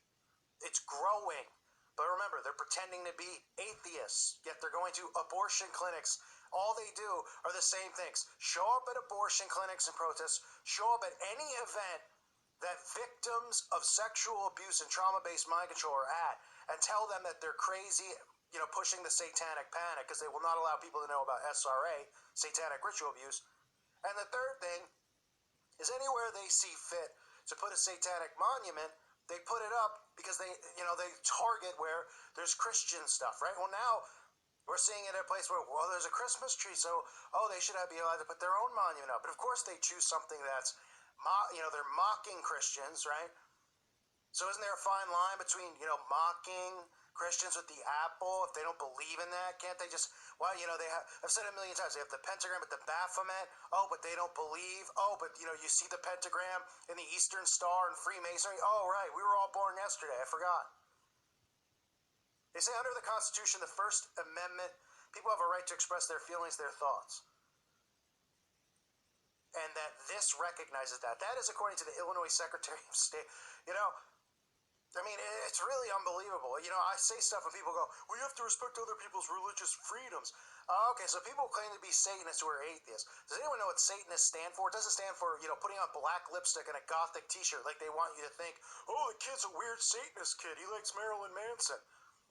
It's growing. But remember, they're pretending to be atheists, yet they're going to abortion clinics. All they do are the same things. Show up at abortion clinics and protests, show up at any event that victims of sexual abuse and trauma-based mind control are at, and tell them that they're crazy pushing the satanic panic because they will not allow people to know about SRA, satanic ritual abuse. And the third thing is anywhere they see fit to put a satanic monument, they put it up because they target where there's Christian stuff, right? Well, now we're seeing it at a place where, well, there's a Christmas tree, so, they should be allowed to put their own monument up. But of course they choose something that's, they're mocking Christians, right? So isn't there a fine line between, mocking Christians with the apple? If they don't believe in that, can't they just, I've said it a million times, they have the pentagram at the Baphomet, but they don't believe, but, you see the pentagram in the Eastern Star and Freemasonry, right, we were all born yesterday, I forgot. They say under the Constitution, the First Amendment, people have a right to express their feelings, their thoughts. And that this recognizes that. That is according to the Illinois Secretary of State. It's really unbelievable. I say stuff and people go, well, you have to respect other people's religious freedoms. Okay, so people claim to be Satanists who are atheists. Does anyone know what Satanists stand for? It doesn't stand for, putting on black lipstick and a gothic t-shirt like they want you to think, oh, the kid's a weird Satanist kid. He likes Marilyn Manson.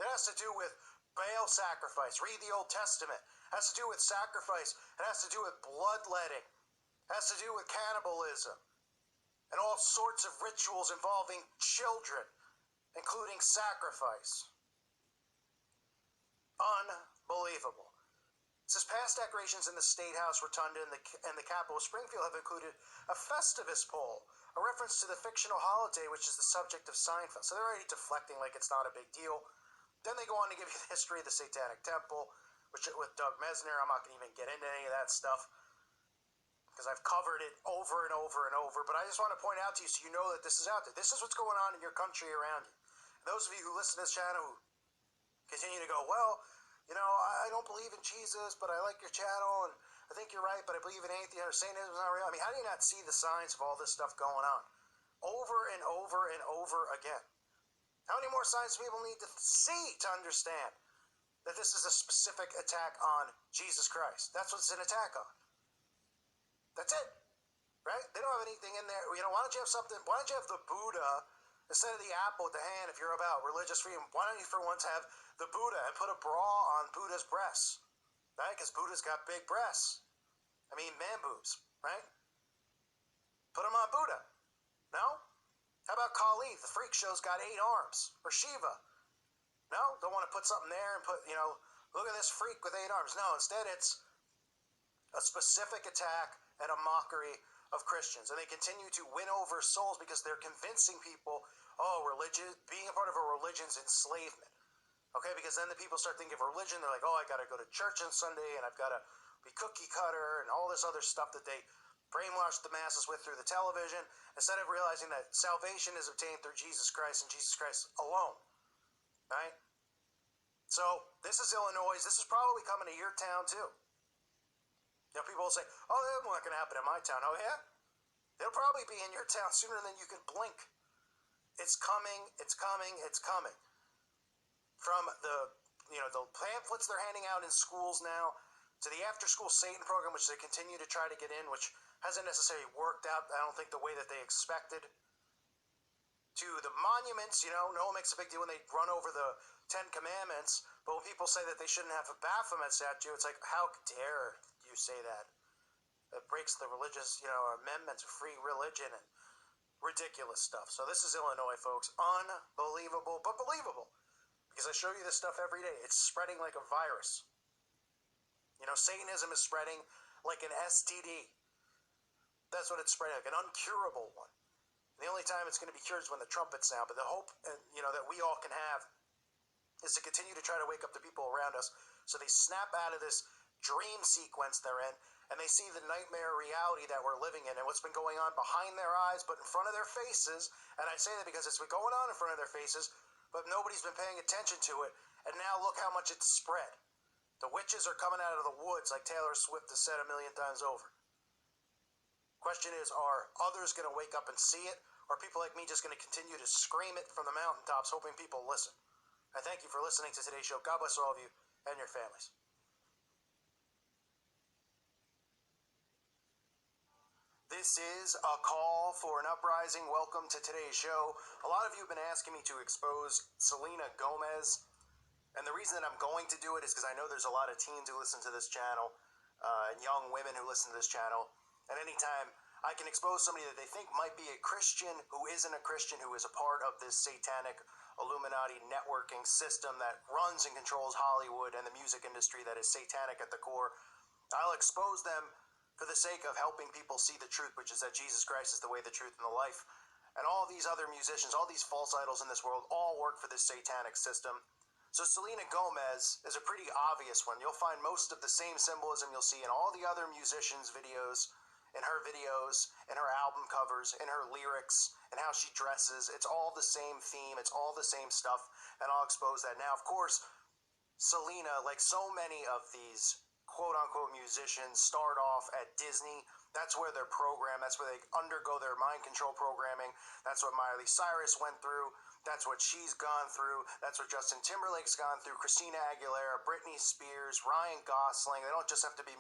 It has to do with Baal sacrifice. Read the Old Testament. It has to do with sacrifice. It has to do with bloodletting. It has to do with cannibalism. And all sorts of rituals involving children, including sacrifice. Unbelievable. It says past decorations in the State House Rotunda and the capital of Springfield have included a Festivus pole, a reference to the fictional holiday which is the subject of Seinfeld. So they're already deflecting like it's not a big deal. Then they go on to give you the history of the Satanic Temple, which with Doug Mesner. I'm not going to even get into any of that stuff because I've covered it over and over and over. But I just want to point out to you so you know that this is out there. This is what's going on in your country around you. And those of you who listen to this channel who continue to go, well, I don't believe in Jesus, but I like your channel, and I think you're right, but I believe in atheism, or Satanism is not real. How do you not see the signs of all this stuff going on? Over and over and over again. How many more signs do people need to see to understand that this is a specific attack on Jesus Christ? That's what it's an attack on. That's it, right? They don't have anything in there. Why don't you have something? Why don't you have the Buddha instead of the apple at the hand if you're about religious freedom? Why don't you for once have the Buddha and put a bra on Buddha's breasts, right? Because Buddha's got big breasts. Man boobs, right? Put them on Buddha. No? How about Kali? The freak show's got 8 arms. Or Shiva. No? Don't want to put something there and put, look at this freak with 8 arms. No, instead it's a specific attack and a mockery of Christians. And they continue to win over souls because they're convincing people, religion, being a part of a religion's enslavement. Okay, because then the people start thinking of religion, they're like, I got to go to church on Sunday and I've got to be cookie cutter and all this other stuff that they brainwash the masses with through the television, instead of realizing that salvation is obtained through Jesus Christ and Jesus Christ alone, right? So this is Illinois. This is probably coming to your town too. People will say, that's not going to happen in my town. Oh yeah? It'll probably be in your town sooner than you can blink. It's coming, it's coming, it's coming. From the pamphlets they're handing out in schools now, to the after-school Satan program, which they continue to try to get in, which hasn't necessarily worked out, I don't think, the way that they expected, to the monuments, no one makes a big deal when they run over the 10 Commandments, but when people say that they shouldn't have a Baphomet statue, it's like, how dare you say that? That breaks the religious, amendments of free religion and ridiculous stuff. So this is Illinois, folks. Unbelievable, but believable. Because I show you this stuff every day. It's spreading like a virus. Satanism is spreading like an STD. That's what it's spreading, like an uncurable one. The only time it's going to be cured is when the trumpets sound. But the hope, that we all can have is to continue to try to wake up the people around us so they snap out of this dream sequence they're in and they see the nightmare reality that we're living in and what's been going on behind their eyes but in front of their faces. And I say that because it's been going on in front of their faces, but nobody's been paying attention to it. And now look how much it's spread. The witches are coming out of the woods like Taylor Swift has said 1,000,000 times over. Question is, are others going to wake up and see it? Or are people like me just going to continue to scream it from the mountaintops hoping people listen? I thank you for listening to today's show. God bless all of you and your families. This is a call for an uprising. Welcome to today's show. A lot of you have been asking me to expose Selena Gomez. And the reason that I'm going to do it is because I know there's a lot of teens who listen to this channel, and young women who listen to this channel. And anytime I can expose somebody that they think might be a Christian who isn't a Christian, who is a part of this satanic Illuminati networking system that runs and controls Hollywood and the music industry that is satanic at the core, I'll expose them for the sake of helping people see the truth, which is that Jesus Christ is the way, the truth, and the life. And all these other musicians, all these false idols in this world, all work for this satanic system. So Selena Gomez is a pretty obvious one. You'll find most of the same symbolism you'll see in all the other musicians' videos, in her videos, in her album covers, in her lyrics, and how she dresses. It's all the same theme. It's all the same stuff, and I'll expose that. Now, of course, Selena, like so many of these quote-unquote musicians, start off at Disney. That's where they're programmed. That's where they undergo their mind control programming. That's what Miley Cyrus went through. That's what she's gone through. That's what Justin Timberlake's gone through. Christina Aguilera, Britney Spears, Ryan Gosling. They don't just have to be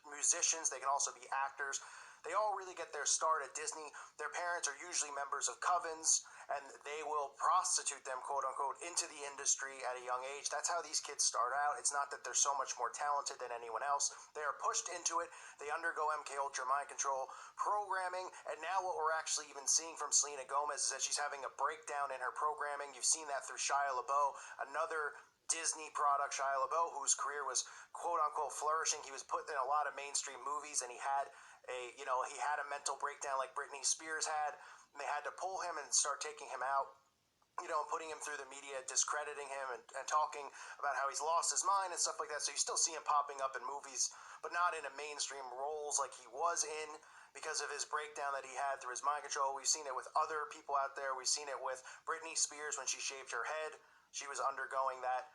musicians. They can also be actors. They all really get their start at Disney. Their parents are usually members of covens, and they will prostitute them, quote unquote, into the industry at a young age. That's how these kids start out. It's not that they're so much more talented than anyone else. They are pushed into it. They undergo MK Ultra mind control programming, and now what we're actually even seeing from Selena Gomez is that she's having a breakdown in her programming. You've seen that through Shia LaBeouf, another Disney product, Shia LaBeouf, whose career was quote unquote flourishing. He was put in a lot of mainstream movies, and he had a mental breakdown like Britney Spears had, and they had to pull him and start taking him out, and putting him through the media, discrediting him, and talking about how he's lost his mind and stuff like that. So you still see him popping up in movies, but not in a mainstream roles like he was in, because of his breakdown that he had through his mind control. We've seen it with other people out there. We've seen it with Britney Spears when she shaved her head. She was undergoing that,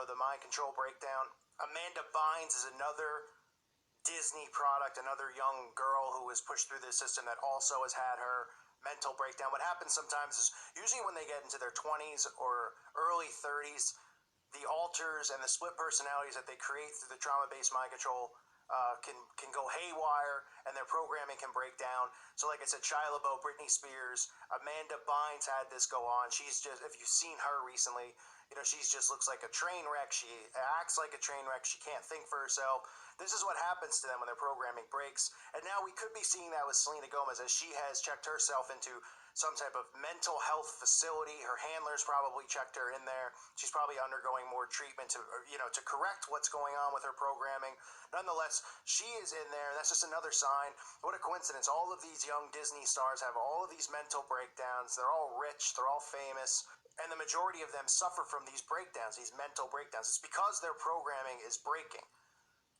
the mind control breakdown. Amanda Bynes is another Disney product, another young girl who was pushed through this system that also has had her mental breakdown. What happens sometimes is usually when they get into their 20s or early 30s, the alters and the split personalities that they create through the trauma-based mind control can go haywire, and their programming can break down. So like I said, Shia LaBeouf, Britney Spears, Amanda Bynes had this go on. She's just, if you've seen her recently, she just looks like a train wreck. She acts like a train wreck. She can't think for herself. This is what happens to them when their programming breaks. And now we could be seeing that with Selena Gomez, as she has checked herself into some type of mental health facility. Her handlers probably checked her in there. She's probably undergoing more treatment to correct what's going on with her programming. Nonetheless, she is in there. That's just another sign. What a coincidence. All of these young Disney stars have all of these mental breakdowns. They're all rich. They're all famous. And the majority of them suffer from these breakdowns, these mental breakdowns. It's because their programming is breaking.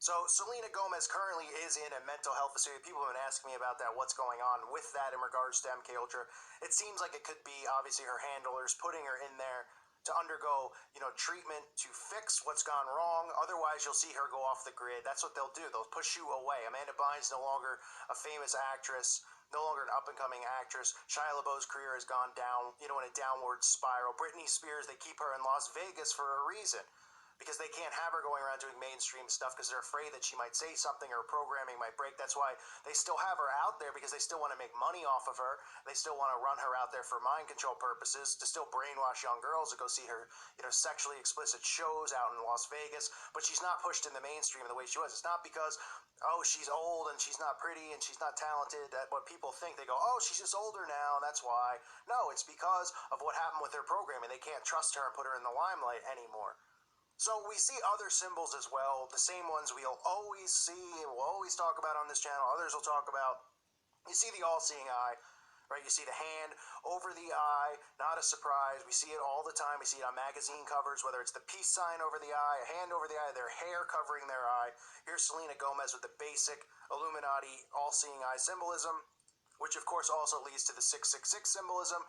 So Selena Gomez currently is in a mental health facility. People have been asking me about that, what's going on with that in regards to MK Ultra. It seems like it could be, obviously, her handlers putting her in there to undergo, treatment to fix what's gone wrong. Otherwise, you'll see her go off the grid. That's what they'll do. They'll push you away. Amanda Bynes no longer a famous actress, no longer an up-and-coming actress. Shia LaBeouf's career has gone down, in a downward spiral. Britney Spears, they keep her in Las Vegas for a reason, because they can't have her going around doing mainstream stuff because they're afraid that she might say something or her programming might break. That's why they still have her out there, because they still want to make money off of her. They still want to run her out there for mind control purposes, to still brainwash young girls to go see her, sexually explicit shows out in Las Vegas. But she's not pushed in the mainstream the way she was. It's not because, she's old and she's not pretty and she's not talented, that what people think. They go, she's just older now, and that's why. No, it's because of what happened with her programming. They can't trust her and put her in the limelight anymore. So we see other symbols as well, the same ones we'll always see and we'll always talk about on this channel. Others will talk about. You see the all-seeing eye, right? You see the hand over the eye, not a surprise. We see it all the time. We see it on magazine covers, whether it's the peace sign over the eye, a hand over the eye, their hair covering their eye. Here's Selena Gomez with the basic Illuminati all-seeing eye symbolism, which of course also leads to the 666 symbolism.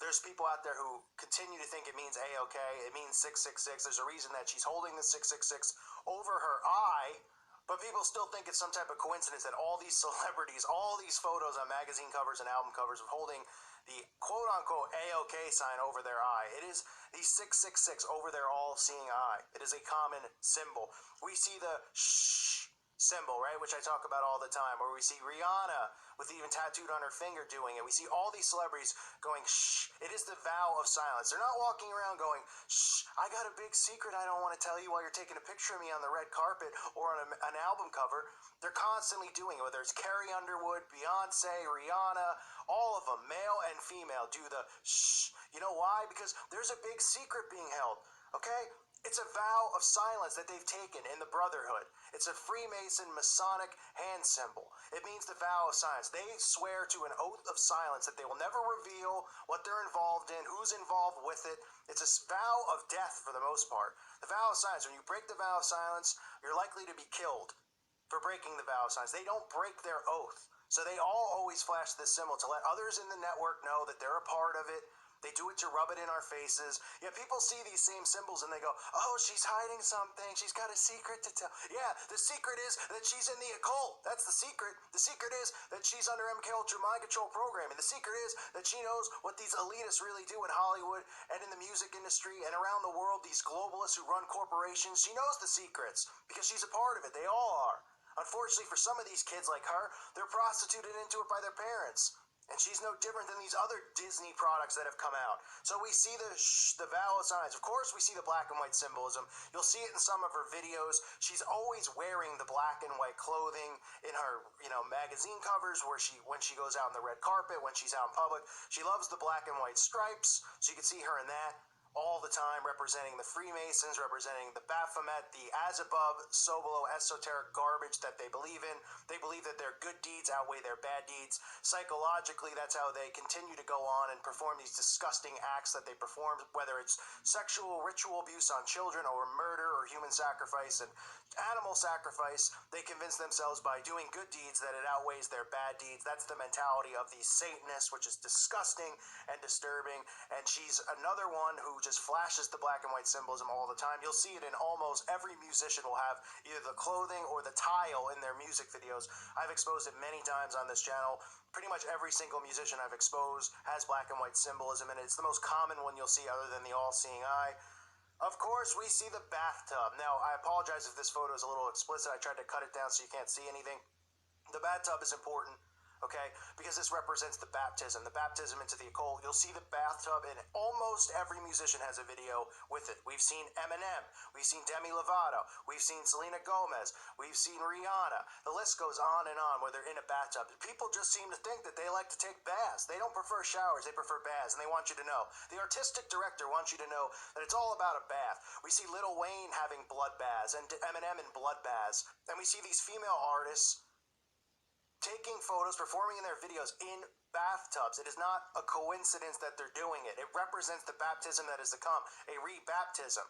There's people out there who continue to think it means A-OK, it means 666. There's a reason that she's holding the 666 over her eye, but people still think it's some type of coincidence that all these celebrities, all these photos on magazine covers and album covers of holding the quote-unquote A-OK sign over their eye. It is the 666 over their all-seeing eye. It is a common symbol. We see the shh symbol, right? Which I talk about all the time, where we see Rihanna with even tattooed on her finger doing it. We see all these celebrities going, shh. It is the vow of silence. They're not walking around going, shh, I got a big secret I don't want to tell you while you're taking a picture of me on the red carpet or on an album cover. They're constantly doing it, whether it's Carrie Underwood, Beyonce, Rihanna, all of them, male and female, do the shh. You know why? Because there's a big secret being held, okay? It's a vow of silence that they've taken in the Brotherhood. It's a Freemason Masonic hand symbol. It means the vow of silence. They swear to an oath of silence that they will never reveal what they're involved in, who's involved with it. It's a vow of death for the most part. The vow of silence, when you break the vow of silence, you're likely to be killed for breaking the vow of silence. They don't break their oath. So they all always flash this symbol to let others in the network know that they're a part of it. They do it to rub it in our faces. Yeah, people see these same symbols and they go, oh, she's hiding something. She's got a secret to tell. Yeah, the secret is that she's in the occult. That's the secret. The secret is that she's under MK Ultra mind control programming. The secret is that she knows what these elitists really do in Hollywood and in the music industry and around the world, these globalists who run corporations. She knows the secrets because she's a part of it. They all are. Unfortunately, for some of these kids like her, they're prostituted into it by their parents. And she's no different than these other Disney products that have come out. So we see the vow of silence. Of course, we see the black and white symbolism. You'll see it in some of her videos. She's always wearing the black and white clothing in her, magazine covers when she goes out on the red carpet, when she's out in public. She loves the black and white stripes, so you can see her in that all the time, representing the Freemasons, representing the Baphomet, the as above, so below esoteric garbage that they believe in. They believe that their good deeds outweigh their bad deeds. Psychologically, that's how they continue to go on and perform these disgusting acts that they perform, whether it's sexual ritual abuse on children or murder or human sacrifice and animal sacrifice. They convince themselves by doing good deeds that it outweighs their bad deeds. That's the mentality of these Satanists, which is disgusting and disturbing. And she's another one who just flashes the black and white symbolism all the time. You'll see it in almost every musician will have either the clothing or the tile in their music videos. I've exposed it many times on this channel. Pretty much every single musician I've exposed has black and white symbolism, and it's the most common one you'll see other than the all-seeing eye. Of course, we see the bathtub. Now, I apologize if this photo is a little explicit. I tried to cut it down so you can't see anything. The bathtub is important, okay, because this represents the baptism into the occult. You'll see the bathtub, and almost every musician has a video with it. We've seen Eminem, we've seen Demi Lovato, we've seen Selena Gomez, we've seen Rihanna. The list goes on and on where they're in a bathtub. People just seem to think that they like to take baths. They don't prefer showers, they prefer baths, and they want you to know. The artistic director wants you to know that it's all about a bath. We see Lil Wayne having blood baths and Eminem in blood baths, and we see these female artists taking photos, performing in their videos in bathtubs. It is not a coincidence that they're doing it. It represents the baptism that is to come, a rebaptism.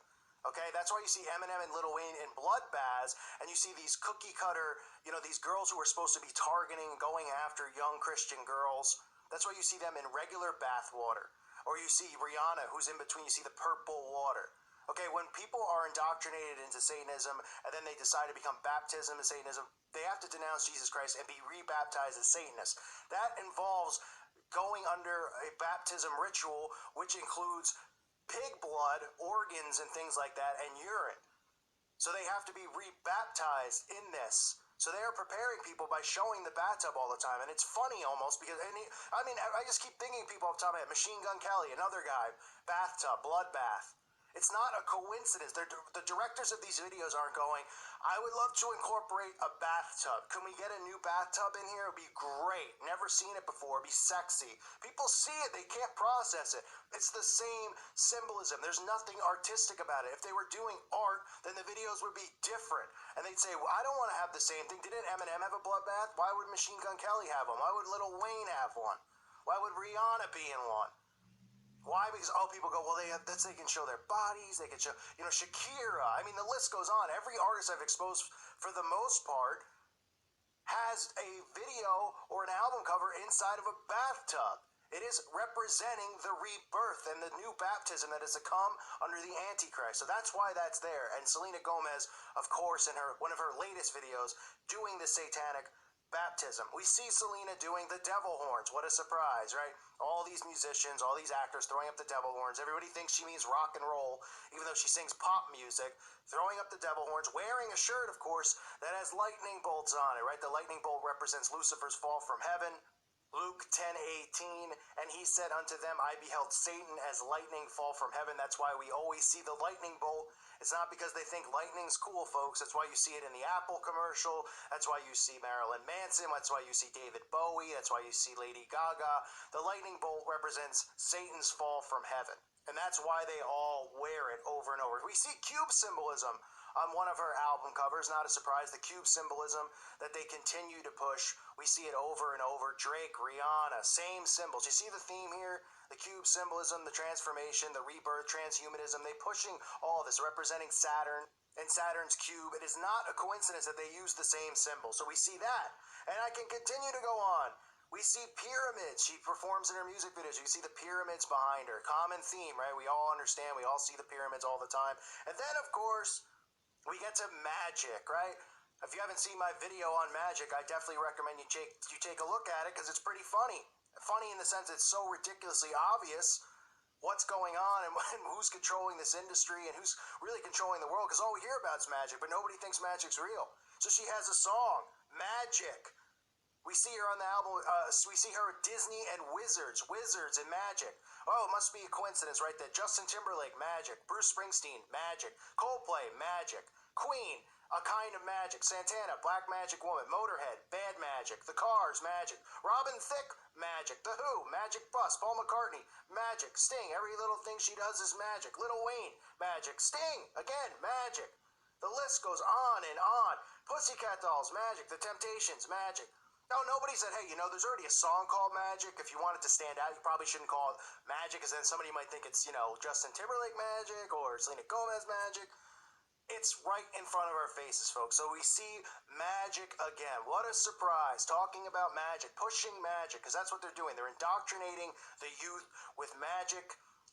Okay, that's why you see Eminem and Lil Wayne in blood baths, and you see these cookie cutter, these girls who are supposed to be targeting, going after young Christian girls. That's why you see them in regular bath water. Or you see Rihanna, who's in between, you see the purple water. Okay, when people are indoctrinated into Satanism and then they decide to become baptism in Satanism, they have to denounce Jesus Christ and be rebaptized as Satanists. That involves going under a baptism ritual, which includes pig blood, organs, and things like that, and urine. So they have to be rebaptized in this. So they are preparing people by showing the bathtub all the time. And it's funny almost because, I just keep thinking people off the top of my head. Machine Gun Kelly, another guy, bathtub, bloodbath. It's not a coincidence. The directors of these videos aren't going, I would love to incorporate a bathtub. Can we get a new bathtub in here? It would be great. Never seen it before. It'd be sexy. People see it. They can't process it. It's the same symbolism. There's nothing artistic about it. If they were doing art, then the videos would be different. And they'd say, well, I don't want to have the same thing. Didn't Eminem have a bloodbath? Why would Machine Gun Kelly have one? Why would Lil Wayne have one? Why would Rihanna be in one? Why? Because people go, well, they can show their bodies, they can show, Shakira. The list goes on. Every artist I've exposed, for the most part, has a video or an album cover inside of a bathtub. It is representing the rebirth and the new baptism that is to come under the Antichrist. So that's why that's there. And Selena Gomez, of course, in one of her latest videos, doing the satanic baptism. We see Selena doing the devil horns. What a surprise, right? All these musicians, all these actors throwing up the devil horns. Everybody thinks she means rock and roll, even though she sings pop music, throwing up the devil horns, wearing a shirt, of course, that has lightning bolts on it, right? The lightning bolt represents Lucifer's fall from heaven. Luke 10:18, and he said unto them, I beheld Satan as lightning fall from heaven. That's why we always see the lightning bolt. It's not because they think lightning's cool, folks. That's why you see it in the Apple commercial. That's why you see Marilyn Manson. That's why you see David Bowie. That's why you see Lady Gaga. The lightning bolt represents Satan's fall from heaven. And that's why they all wear it over and over. We see cube symbolism on one of her album covers. Not a surprise. The cube symbolism that they continue to push. We see it over and over. Drake, Rihanna, same symbols. You see the theme here? The cube symbolism, the transformation, the rebirth, transhumanism. They pushing all of this, representing Saturn and Saturn's cube. It is not a coincidence that they use the same symbol. So we see that. And I can continue to go on. We see pyramids. She performs in her music videos. You see the pyramids behind her. Common theme, right? We all understand. We all see the pyramids all the time. And then, of course, we get to magic, right? If you haven't seen my video on magic, I definitely recommend you take a look at it because it's pretty funny. Funny in the sense it's so ridiculously obvious what's going on and who's controlling this industry and who's really controlling the world, because all we hear about is magic, but nobody thinks magic's real. So she has a song, Magic. We see her on the album, we see her at Disney and Wizards and Magic. Oh, it must be a coincidence, right? That Justin Timberlake, Magic. Bruce Springsteen, Magic. Coldplay, Magic. Queen, A Kind of Magic. Santana, Black Magic Woman. Motorhead, Bad Magic. The Cars, Magic. Robin Thicke, Magic. The Who, Magic Bus. Paul McCartney, Magic. Sting, every little thing she does is magic. Lil Wayne, Magic. Sting, again, magic. The list goes on and on. Pussycat Dolls, Magic. The Temptations, Magic. No, nobody said, hey, there's already a song called Magic. If you want it to stand out, you probably shouldn't call it Magic, because then somebody might think it's, Justin Timberlake Magic or Selena Gomez Magic. It's right in front of our faces, folks. So we see magic again. What a surprise. Talking about magic, pushing magic, because that's what they're doing. They're indoctrinating the youth with magic,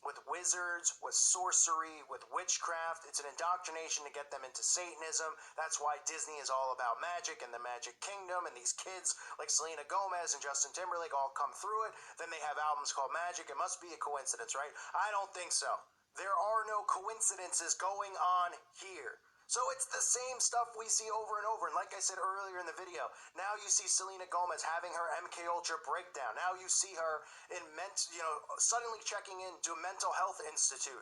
with wizards, with sorcery, with witchcraft. It's an indoctrination to get them into Satanism. That's why Disney is all about magic and the Magic Kingdom, and these kids like Selena Gomez and Justin Timberlake all come through it. Then they have albums called Magic. It must be a coincidence, right? I don't think so. There are no coincidences going on here. So it's the same stuff we see over and over. And like I said earlier in the video, now you see Selena Gomez having her MK Ultra breakdown. Now you see her in suddenly checking into a mental health institute.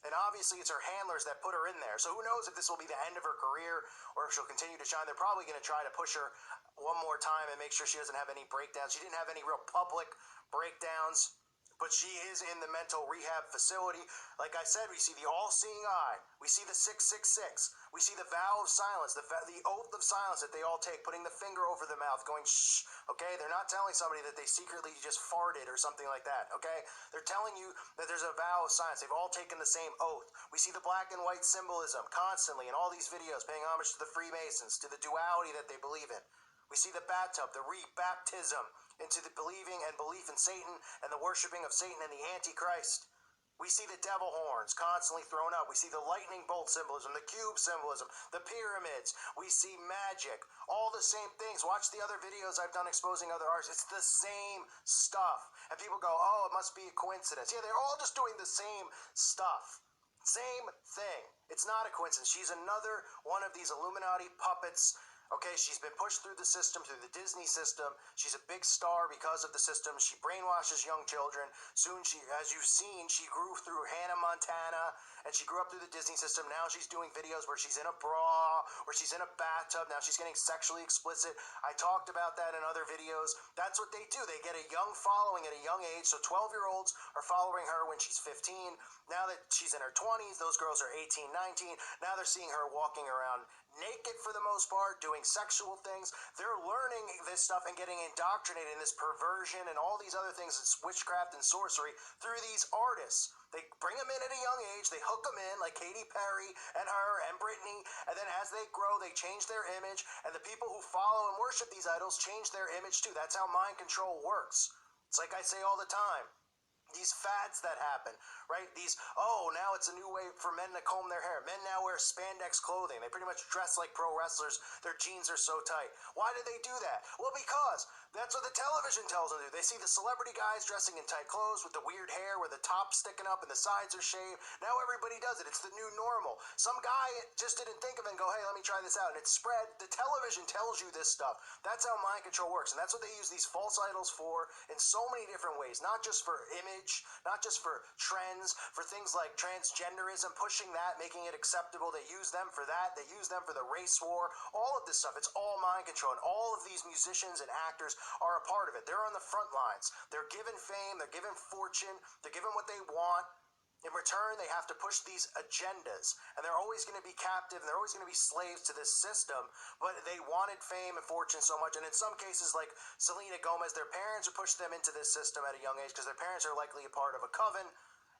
And obviously it's her handlers that put her in there. So who knows if this will be the end of her career or if she'll continue to shine. They're probably going to try to push her one more time and make sure she doesn't have any breakdowns. She didn't have any real public breakdowns, but she is in the mental rehab facility. Like I said, we see the all-seeing eye. We see the 666. We see the vow of silence, the oath of silence that they all take, putting the finger over the mouth, going shh, okay? They're not telling somebody that they secretly just farted or something like that, okay? They're telling you that there's a vow of silence. They've all taken the same oath. We see the black and white symbolism constantly in all these videos, paying homage to the Freemasons, to the duality that they believe in. We see the bathtub, the re-baptism into the believing and belief in Satan and the worshiping of Satan and the Antichrist. We see the devil horns constantly thrown up. We see the lightning bolt symbolism, the cube symbolism, the pyramids. We see magic, all the same things. Watch the other videos I've done exposing other artists. It's the same stuff. And people go, oh, it must be a coincidence. Yeah, they're all just doing the same stuff. Same thing. It's not a coincidence. She's another one of these Illuminati puppets. Okay, she's been pushed through the system, through the Disney system. She's a big star because of the system. She brainwashes young children. Soon, as you've seen, she grew through Hannah Montana, and she grew up through the Disney system. Now she's doing videos where she's in a bra, where she's in a bathtub. Now she's getting sexually explicit. I talked about that in other videos. That's what they do. They get a young following at a young age. So 12-year-olds are following her when she's 15. Now that she's in her 20s, those girls are 18, 19. Now they're seeing her walking around naked for the most part, doing sexual things. They're learning this stuff and getting indoctrinated in this perversion and all these other things, it's witchcraft and sorcery, through these artists. They bring them in at a young age, they hook them in like Katy Perry and her and Britney, and then as they grow, they change their image, and the people who follow and worship these idols change their image too. That's how mind control works. It's like I say all the time. these fads that happen, right? These, oh, now it's a new way for men to comb their hair. Men now wear spandex clothing. They pretty much dress like pro wrestlers. Their jeans are so tight. Why do they do that? Well, because that's what the television tells them to do. They see the celebrity guys dressing in tight clothes with the weird hair where the top's sticking up and the sides are shaved. Now everybody does it. It's the new normal. Some guy just didn't think of it and go, hey, let me try this out. And it's spread. The television tells you this stuff. That's how mind control works. And that's what they use these false idols for in so many different ways. Not just for image, not just for trends, for things like transgenderism, pushing that, making it acceptable. They use them for that. They use them for the race war. All of this stuff. It's all mind control. And all of these musicians and actors are a part of it. They're on the front lines. They're given fame. They're given fortune. They're given what they want. In return, they have to push these agendas, and they're always going to be captive, and they're always going to be slaves to this system, but they wanted fame and fortune so much, and in some cases, like Selena Gomez, their parents are pushed them into this system at a young age, because their parents are likely a part of a coven,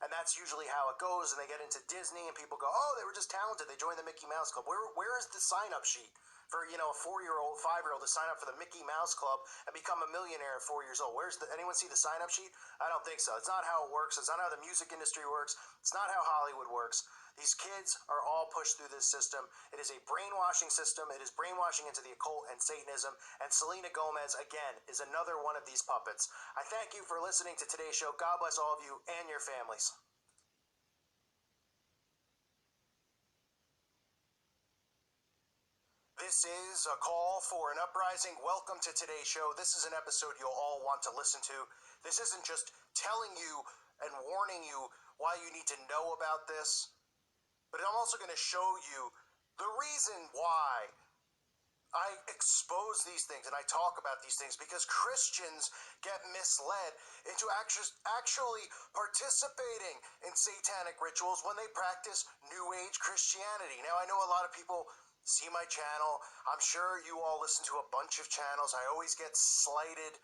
and that's usually how it goes, and they get into Disney, and people go, oh, they were just talented, they joined the Mickey Mouse Club. Where is the sign-up sheet for, a 4-year-old, 5-year-old to sign up for the Mickey Mouse Club and become a millionaire at 4 years old? Anyone see the sign-up sheet? I don't think so. It's not how it works. It's not how the music industry works. It's not how Hollywood works. These kids are all pushed through this system. It is a brainwashing system. It is brainwashing into the occult and Satanism. And Selena Gomez, again, is another one of these puppets. I thank you for listening to today's show. God bless all of you and your families. This is a call for an uprising. Welcome to today's show. This is an episode you'll all want to listen to. This isn't just telling you and warning you why you need to know about this, but I'm also going to show you the reason why I expose these things and I talk about these things, because Christians get misled into actually participating in satanic rituals when they practice New Age Christianity. Now, I know a lot of people see my channel. I'm sure you all listen to a bunch of channels. I always get slighted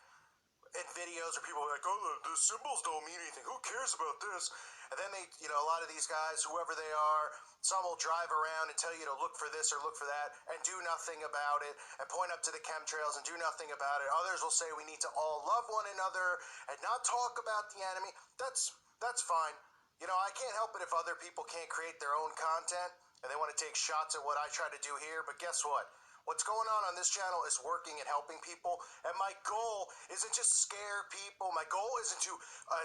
in videos where people are like, oh, the symbols don't mean anything. Who cares about this? And then they, a lot of these guys, whoever they are, some will drive around and tell you to look for this or look for that and do nothing about it, and point up to the chemtrails and do nothing about it. Others will say we need to all love one another and not talk about the enemy. That's fine. I can't help it if other people can't create their own content and they want to take shots at what I try to do here, but guess what? What's going on this channel is working and helping people, and my goal isn't to scare people. My goal isn't to,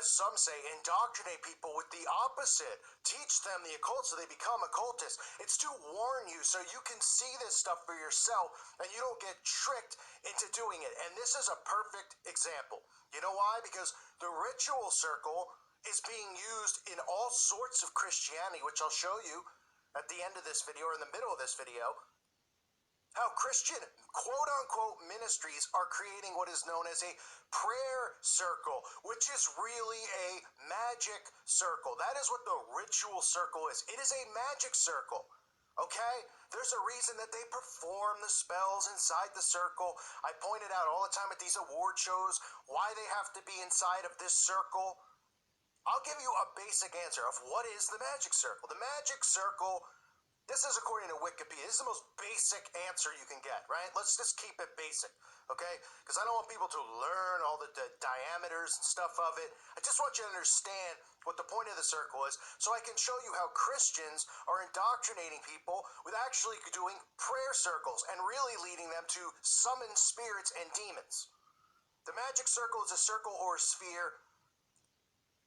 as some say, indoctrinate people with the opposite. Teach them the occult so they become occultists. It's to warn you so you can see this stuff for yourself and you don't get tricked into doing it. And this is a perfect example. You know why? Because the ritual circle is being used in all sorts of Christianity, which I'll show you at the end of this video or in the middle of this video. How Christian quote-unquote ministries are creating what is known as a prayer circle, which is really a magic circle. That is what the ritual circle is. It is a magic circle, okay? There's a reason that they perform the spells inside the circle. I pointed out all the time at these award shows why they have to be inside of this circle. I'll give you a basic answer of what is the magic circle. The magic circle, this is according to Wikipedia. This is the most basic answer you can get, right? Let's just keep it basic, okay? Because I don't want people to learn all the diameters and stuff of it. I just want you to understand what the point of the circle is, so I can show you how Christians are indoctrinating people with actually doing prayer circles and really leading them to summon spirits and demons. The magic circle is a circle or sphere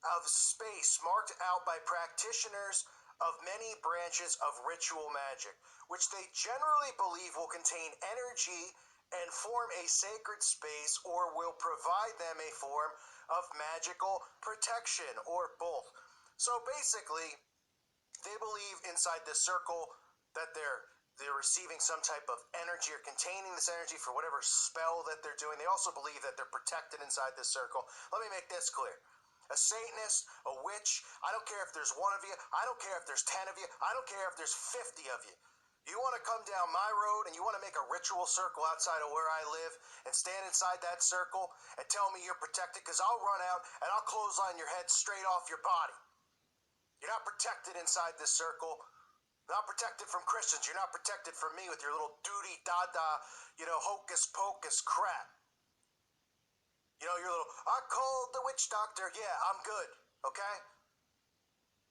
of space marked out by practitioners of many branches of ritual magic, which they generally believe will contain energy and form a sacred space or will provide them a form of magical protection or both. So basically, they believe inside this circle that they're receiving some type of energy or containing this energy for whatever spell that they're doing. They also believe that they're protected inside this circle. Let me make this clear. A Satanist, a witch, I don't care if there's one of you, I don't care if there's 10 of you, I don't care if there's 50 of you. You want to come down my road and you want to make a ritual circle outside of where I live and stand inside that circle and tell me you're protected, because I'll run out and I'll clothesline your head straight off your body. You're not protected inside this circle. Not protected from Christians. You're not protected from me with your little doody-da-da, hocus-pocus crap. Your little, I called the witch doctor. Yeah, I'm good. okay?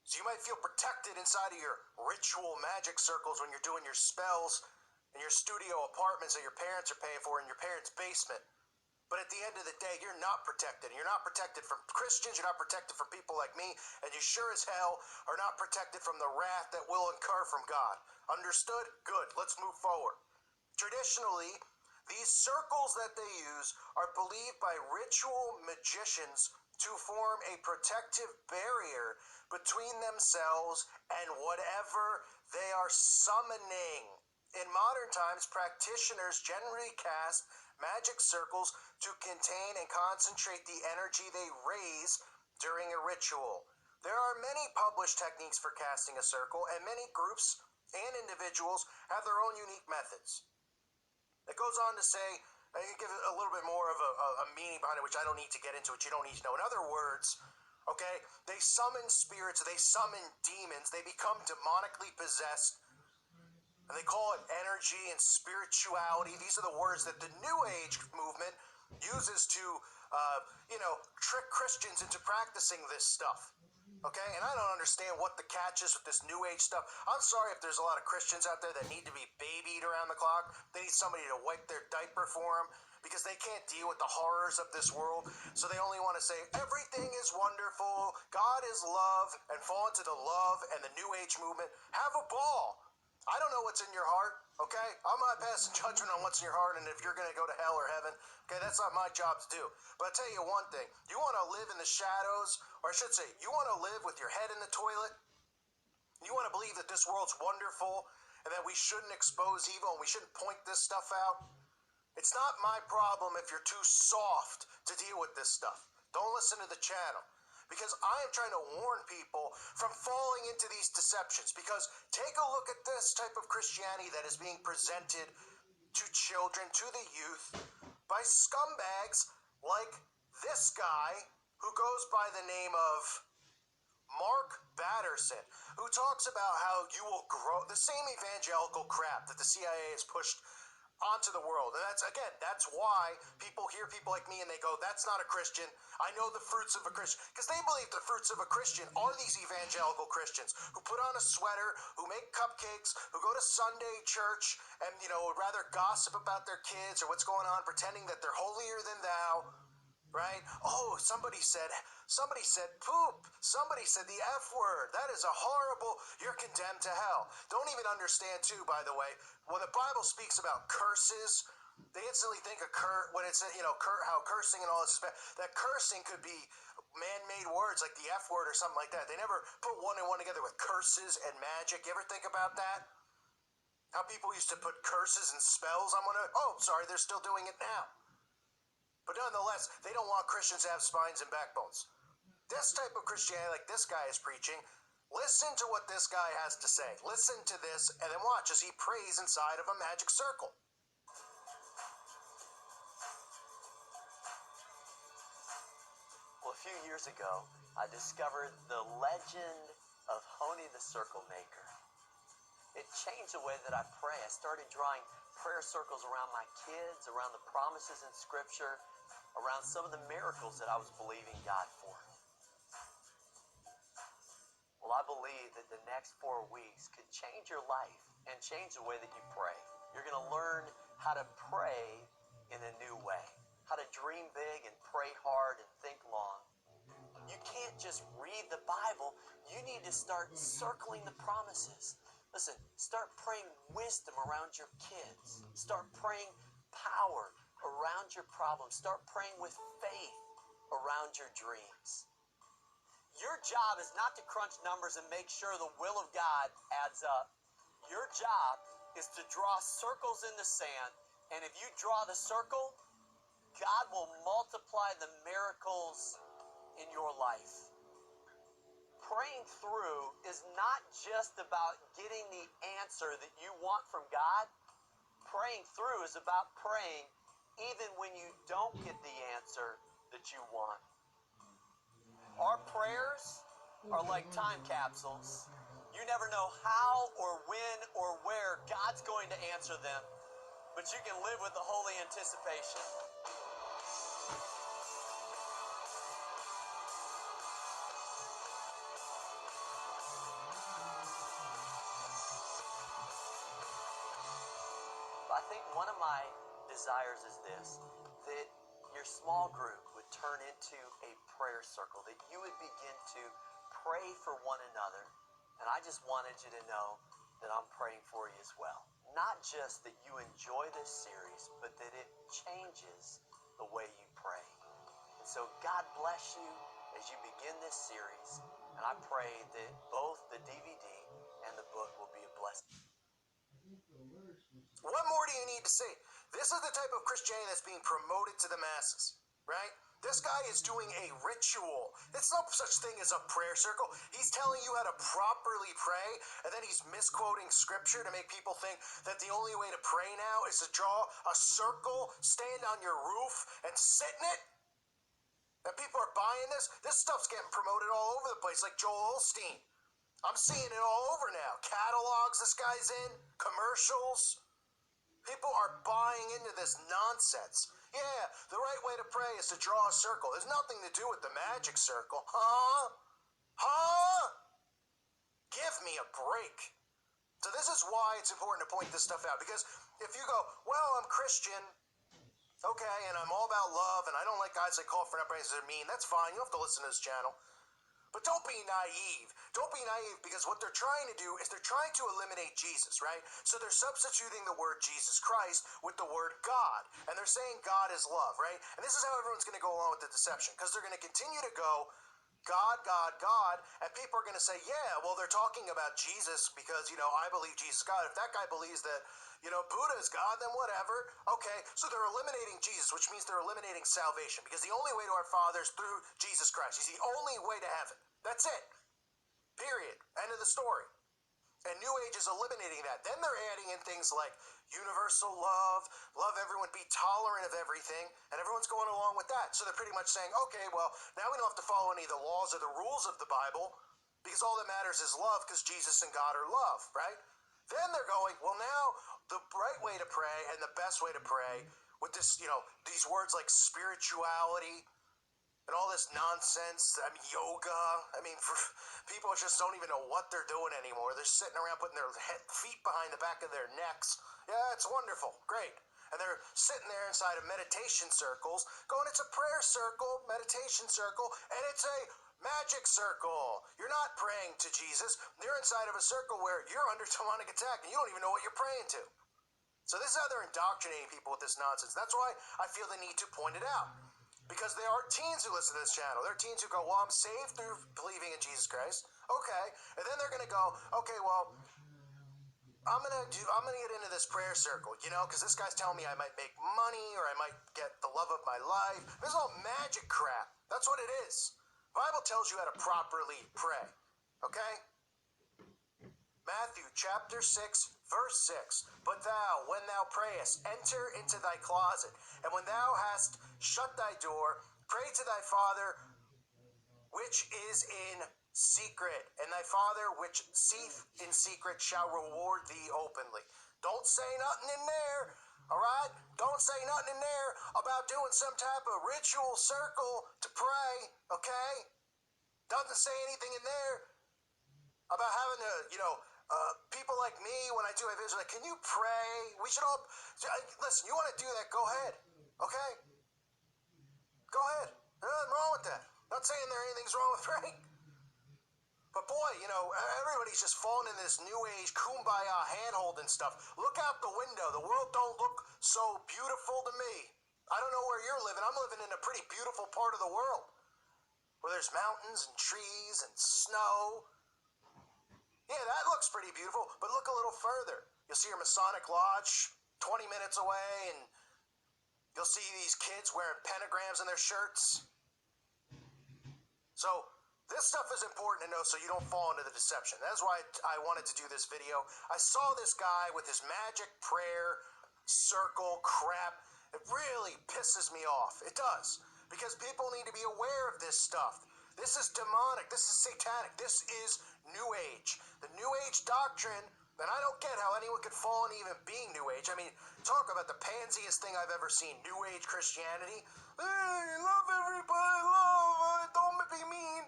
So you might feel protected inside of your ritual magic circles when you're doing your spells in your studio apartments that your parents are paying for in your parents' basement. But at the end of the day, you're not protected. You're not protected from Christians. You're not protected from people like me. And you sure as hell are not protected from the wrath that will incur from God. Understood? Good. Let's move forward. Traditionally, these circles that they use are believed by ritual magicians to form a protective barrier between themselves and whatever they are summoning. In modern times, practitioners generally cast magic circles to contain and concentrate the energy they raise during a ritual. There are many published techniques for casting a circle, and many groups and individuals have their own unique methods. It goes on to say, I can give it a little bit more of a meaning behind it, which I don't need to get into, which you don't need to know. In other words, okay, they summon spirits, they summon demons, they become demonically possessed, and they call it energy and spirituality. These are the words that the New Age movement uses to, trick Christians into practicing this stuff. Okay, and I don't understand what the catch is with this New Age stuff. I'm sorry if there's a lot of Christians out there that need to be babied around the clock. They need somebody to wipe their diaper for them because they can't deal with the horrors of this world. So they only want to say, everything is wonderful, God is love, and fall into the love and the New Age movement. Have a ball. I don't know what's in your heart, okay? I'm not passing judgment on what's in your heart and if you're going to go to hell or heaven. Okay, that's not my job to do. But I'll tell you one thing. You want to live in the shadows, or I should say, you want to live with your head in the toilet? You want to believe that this world's wonderful and that we shouldn't expose evil and we shouldn't point this stuff out? It's not my problem if you're too soft to deal with this stuff. Don't listen to the channel. Because I am trying to warn people from falling into these deceptions. Because take a look at this type of Christianity that is being presented to children, to the youth, by scumbags like this guy who goes by the name of Mark Batterson, who talks about how you will grow the same evangelical crap that the CIA has pushed onto the world. And that's why people hear people like me and they go, that's not a Christian. I know the fruits of a Christian. Because they believe the fruits of a Christian are these evangelical Christians who put on a sweater, who make cupcakes, who go to Sunday church and, would rather gossip about their kids or what's going on, pretending that they're holier than thou. Right? Oh, somebody said poop. Somebody said the F word. That is a horrible, you're condemned to hell. Don't even understand too, by the way, when the Bible speaks about curses, they instantly think of when it says, how cursing and all this is bad. That cursing could be man-made words like the F word or something like that. They never put one and one together with curses and magic. You ever think about that? How people used to put curses and spells on one another? Oh, sorry, they're still doing it now. But nonetheless, they don't want Christians to have spines and backbones. This type of Christianity, like this guy is preaching, listen to what this guy has to say. Listen to this, and then watch as he prays inside of a magic circle. Well, a few years ago, I discovered the legend of Honi the Circle Maker. It changed the way that I pray. I started drawing prayer circles around my kids, around the promises in Scripture, around some of the miracles that I was believing God for. Well, I believe that the next 4 weeks could change your life and change the way that you pray. You're going to learn how to pray in a new way, how to dream big and pray hard and think long. You can't just read the Bible. You need to start circling the promises. Listen, start praying wisdom around your kids. Start praying power around your problems. Start praying with faith around your dreams. Your job is not to crunch numbers and make sure the will of God adds up. Your job is to draw circles in the sand, and if you draw the circle, God will multiply the miracles in your life. Praying through is not just about getting the answer that you want from God. Praying through is about praying even when you don't get the answer that you want. Our prayers are like time capsules. You never know how or when or where God's going to answer them, but you can live with the holy anticipation. I think one of my desires is this, that your small group would turn into a prayer circle, that you would begin to pray for one another. And I just wanted you to know that I'm praying for you as well. Not just that you enjoy this series, but that it changes the way you pray. And so God bless you as you begin this series. And I pray that both the DVD and the book will be a blessing. What more do you need to say? This is the type of Christianity that's being promoted to the masses, right? This guy is doing a ritual. It's no such thing as a prayer circle. He's telling you how to properly pray, and then he's misquoting scripture to make people think that the only way to pray now is to draw a circle, stand on your roof, and sit in it. And people are buying this. This stuff's getting promoted all over the place, like Joel Osteen. I'm seeing it all over now. Catalogs this guy's in, commercials. People are buying into this nonsense. Yeah, the right way to pray is to draw a circle. There's nothing to do with the magic circle. Huh? Huh? Give me a break. So this is why it's important to point this stuff out. Because if you go, well, I'm Christian, okay, and I'm all about love, and I don't like guys that call for an uprising are mean, that's fine. You don't have to listen to this channel. But don't be naive. Don't be naive, because what they're trying to do is they're trying to eliminate Jesus, right? So they're substituting the word Jesus Christ with the word God. And they're saying God is love, right? And this is how everyone's going to go along with the deception, because they're going to continue to go God, God, God, and people are going to say, yeah, well, they're talking about Jesus because, I believe Jesus is God. If that guy believes that, Buddha is God, then whatever. Okay, so they're eliminating Jesus, which means they're eliminating salvation, because the only way to our Father is through Jesus Christ. He's the only way to heaven. That's it. Period. End of the story. And New Age is eliminating that. Then they're adding in things like universal love, love everyone, be tolerant of everything, and everyone's going along with that. So they're pretty much saying, okay, well, now we don't have to follow any of the laws or the rules of the Bible, because all that matters is love, because Jesus and God are love, right? Then they're going, well, now the right way to pray and the best way to pray with this, these words like spirituality and all this nonsense, yoga. People just don't even know what they're doing anymore. They're sitting around putting their feet behind the back of their necks. Yeah, it's wonderful. Great. And they're sitting there inside of meditation circles going, it's a prayer circle, meditation circle, and it's a magic circle. You're not praying to Jesus. You're inside of a circle where you're under demonic attack and you don't even know what you're praying to. So this is how they're indoctrinating people with this nonsense. That's why I feel the need to point it out. Because there are teens who listen to this channel. There are teens who go, well, I'm saved through believing in Jesus Christ. Okay. And then they're going to go, okay, well, I'm gonna get into this prayer circle, because this guy's telling me I might make money or I might get the love of my life. This is all magic crap. That's what it is. The Bible tells you how to properly pray. Okay? Matthew chapter 6, verse 6. But thou, when thou prayest, enter into thy closet, and when thou hast shut thy door, pray to thy Father which is in secret, and thy Father which seeth in secret shall reward thee openly. Don't say nothing in there, all right? Don't say nothing in there about doing some type of ritual circle to pray, okay? Doesn't say anything in there about having to, people like me, when I do my videos, like, can you pray? We should all, listen, you want to do that, go ahead, okay? Go ahead. There's nothing wrong with that. Not saying anything's wrong with praying. But boy, everybody's just falling in this new age kumbaya handholding stuff. Look out the window. The world don't look so beautiful to me. I don't know where you're living. I'm living in a pretty beautiful part of the world where there's mountains and trees and snow. Yeah, that looks pretty beautiful, but look a little further. You'll see your Masonic Lodge 20 minutes away, and you'll see these kids wearing pentagrams in their shirts. So this stuff is important to know so you don't fall into the deception. That's why I wanted to do this video. I saw this guy with his magic prayer circle crap. It really pisses me off. It does. Because people need to be aware of this stuff. This is demonic. This is satanic. This is New Age. The New Age doctrine, and I don't get how anyone could fall into even being New Age. Talk about the pansiest thing I've ever seen. New Age Christianity. Hey, love everybody, love, don't be mean.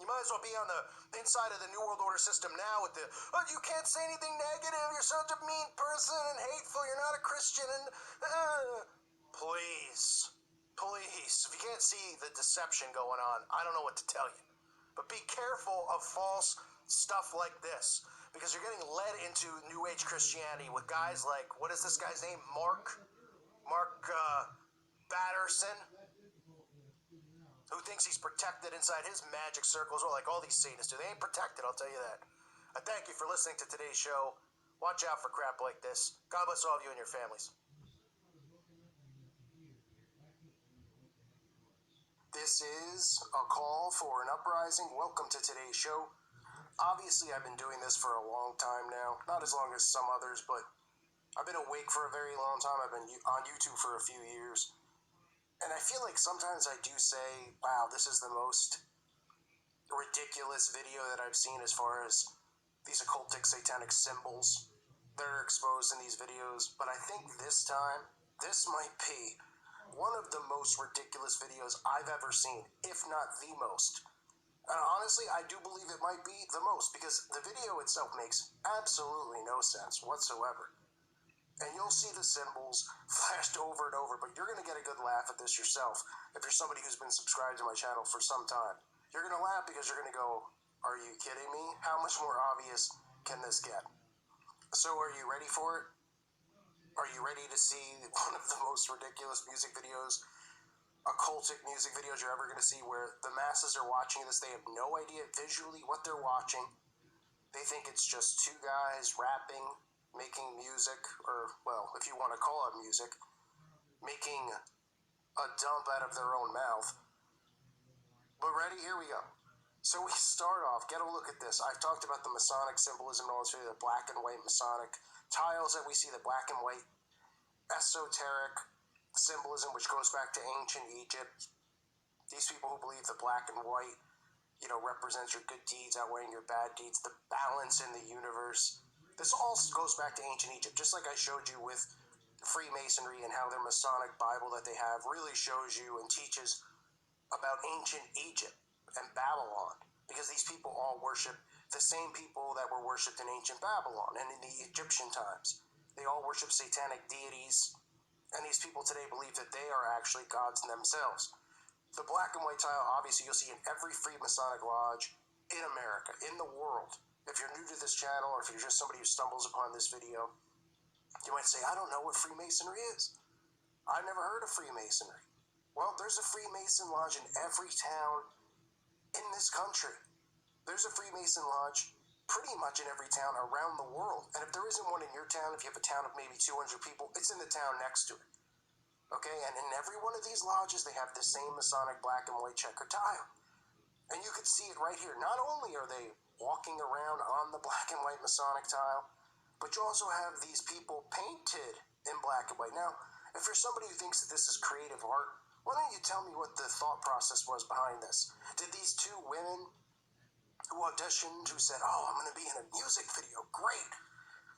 You might as well be on the inside of the New World Order system now with the, you can't say anything negative, you're such a mean person and hateful, you're not a Christian and please, if you can't see the deception going on, I don't know what to tell you. But be careful of false stuff like this, because you're getting led into New Age Christianity with guys like, what is this guy's name? Mark Batterson, who thinks he's protected inside his magic circles, or like all these Satanists do. They ain't protected, I'll tell you that. I thank you for listening to today's show. Watch out for crap like this. God bless all of you and your families. This is a call for an uprising. Welcome to today's show. Obviously, I've been doing this for a long time now. Not as long as some others, but I've been awake for a very long time. I've been on YouTube for a few years. And I feel like sometimes I do say, wow, this is the most ridiculous video that I've seen as far as these occultic satanic symbols that are exposed in these videos. But I think this time, this might be one of the most ridiculous videos I've ever seen, if not the most. And honestly, I do believe it might be the most, because the video itself makes absolutely no sense whatsoever. And you'll see the symbols flashed over and over, but you're going to get a good laugh at this yourself if you're somebody who's been subscribed to my channel for some time. You're going to laugh because you're going to go, are you kidding me? How much more obvious can this get? So are you ready for it? Are you ready to see one of the most ridiculous music videos, occultic music videos you're ever going to see, where the masses are watching this? They have no idea visually what they're watching. They think it's just two guys rapping, making music, or, well, if you want to call it music, making a dump out of their own mouth. But ready? Here we go. So we start off, get a look at this. I've talked about the Masonic symbolism and all this, the black and white Masonic tiles that we see, the black and white esoteric symbolism, which goes back to ancient Egypt. These people who believe the black and white, represents your good deeds outweighing your bad deeds, the balance in the universe. This all goes back to ancient Egypt, just like I showed you with Freemasonry and how their Masonic Bible that they have really shows you and teaches about ancient Egypt and Babylon, because these people all worship the same people that were worshipped in ancient Babylon and in the Egyptian times. They all worship satanic deities, and these people today believe that they are actually gods themselves. The black and white tile, obviously, you'll see in every Freemasonic lodge in America, in the world. If you're new to this channel, or if you're just somebody who stumbles upon this video, you might say, I don't know what Freemasonry is. I've never heard of Freemasonry. Well, there's a Freemason lodge in every town in this country. There's a Freemason lodge pretty much in every town around the world. And if there isn't one in your town, if you have a town of maybe 200 people, it's in the town next to it. Okay, and in every one of these lodges, they have the same Masonic black and white checker tile. And you can see it right here. Not only are they walking around on the black and white Masonic tile, but you also have these people painted in black and white. Now, if you're somebody who thinks that this is creative art, why don't you tell me what the thought process was behind this? Did these two women who auditioned, who said, oh, I'm going to be in a music video, great.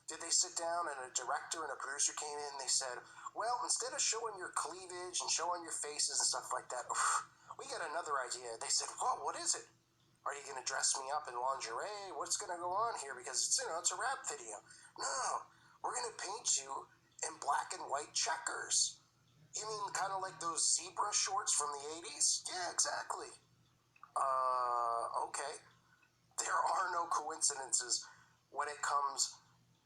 Did they sit down and a director and a producer came in and they said, well, instead of showing your cleavage and showing your faces and stuff like that, we got another idea. They said, well, what is it? Are you going to dress me up in lingerie? What's going to go on here? Because it's a rap video. No, we're going to paint you in black and white checkers. You mean kind of like those zebra shorts from the 80s? Yeah, exactly. Okay. There are no coincidences when it comes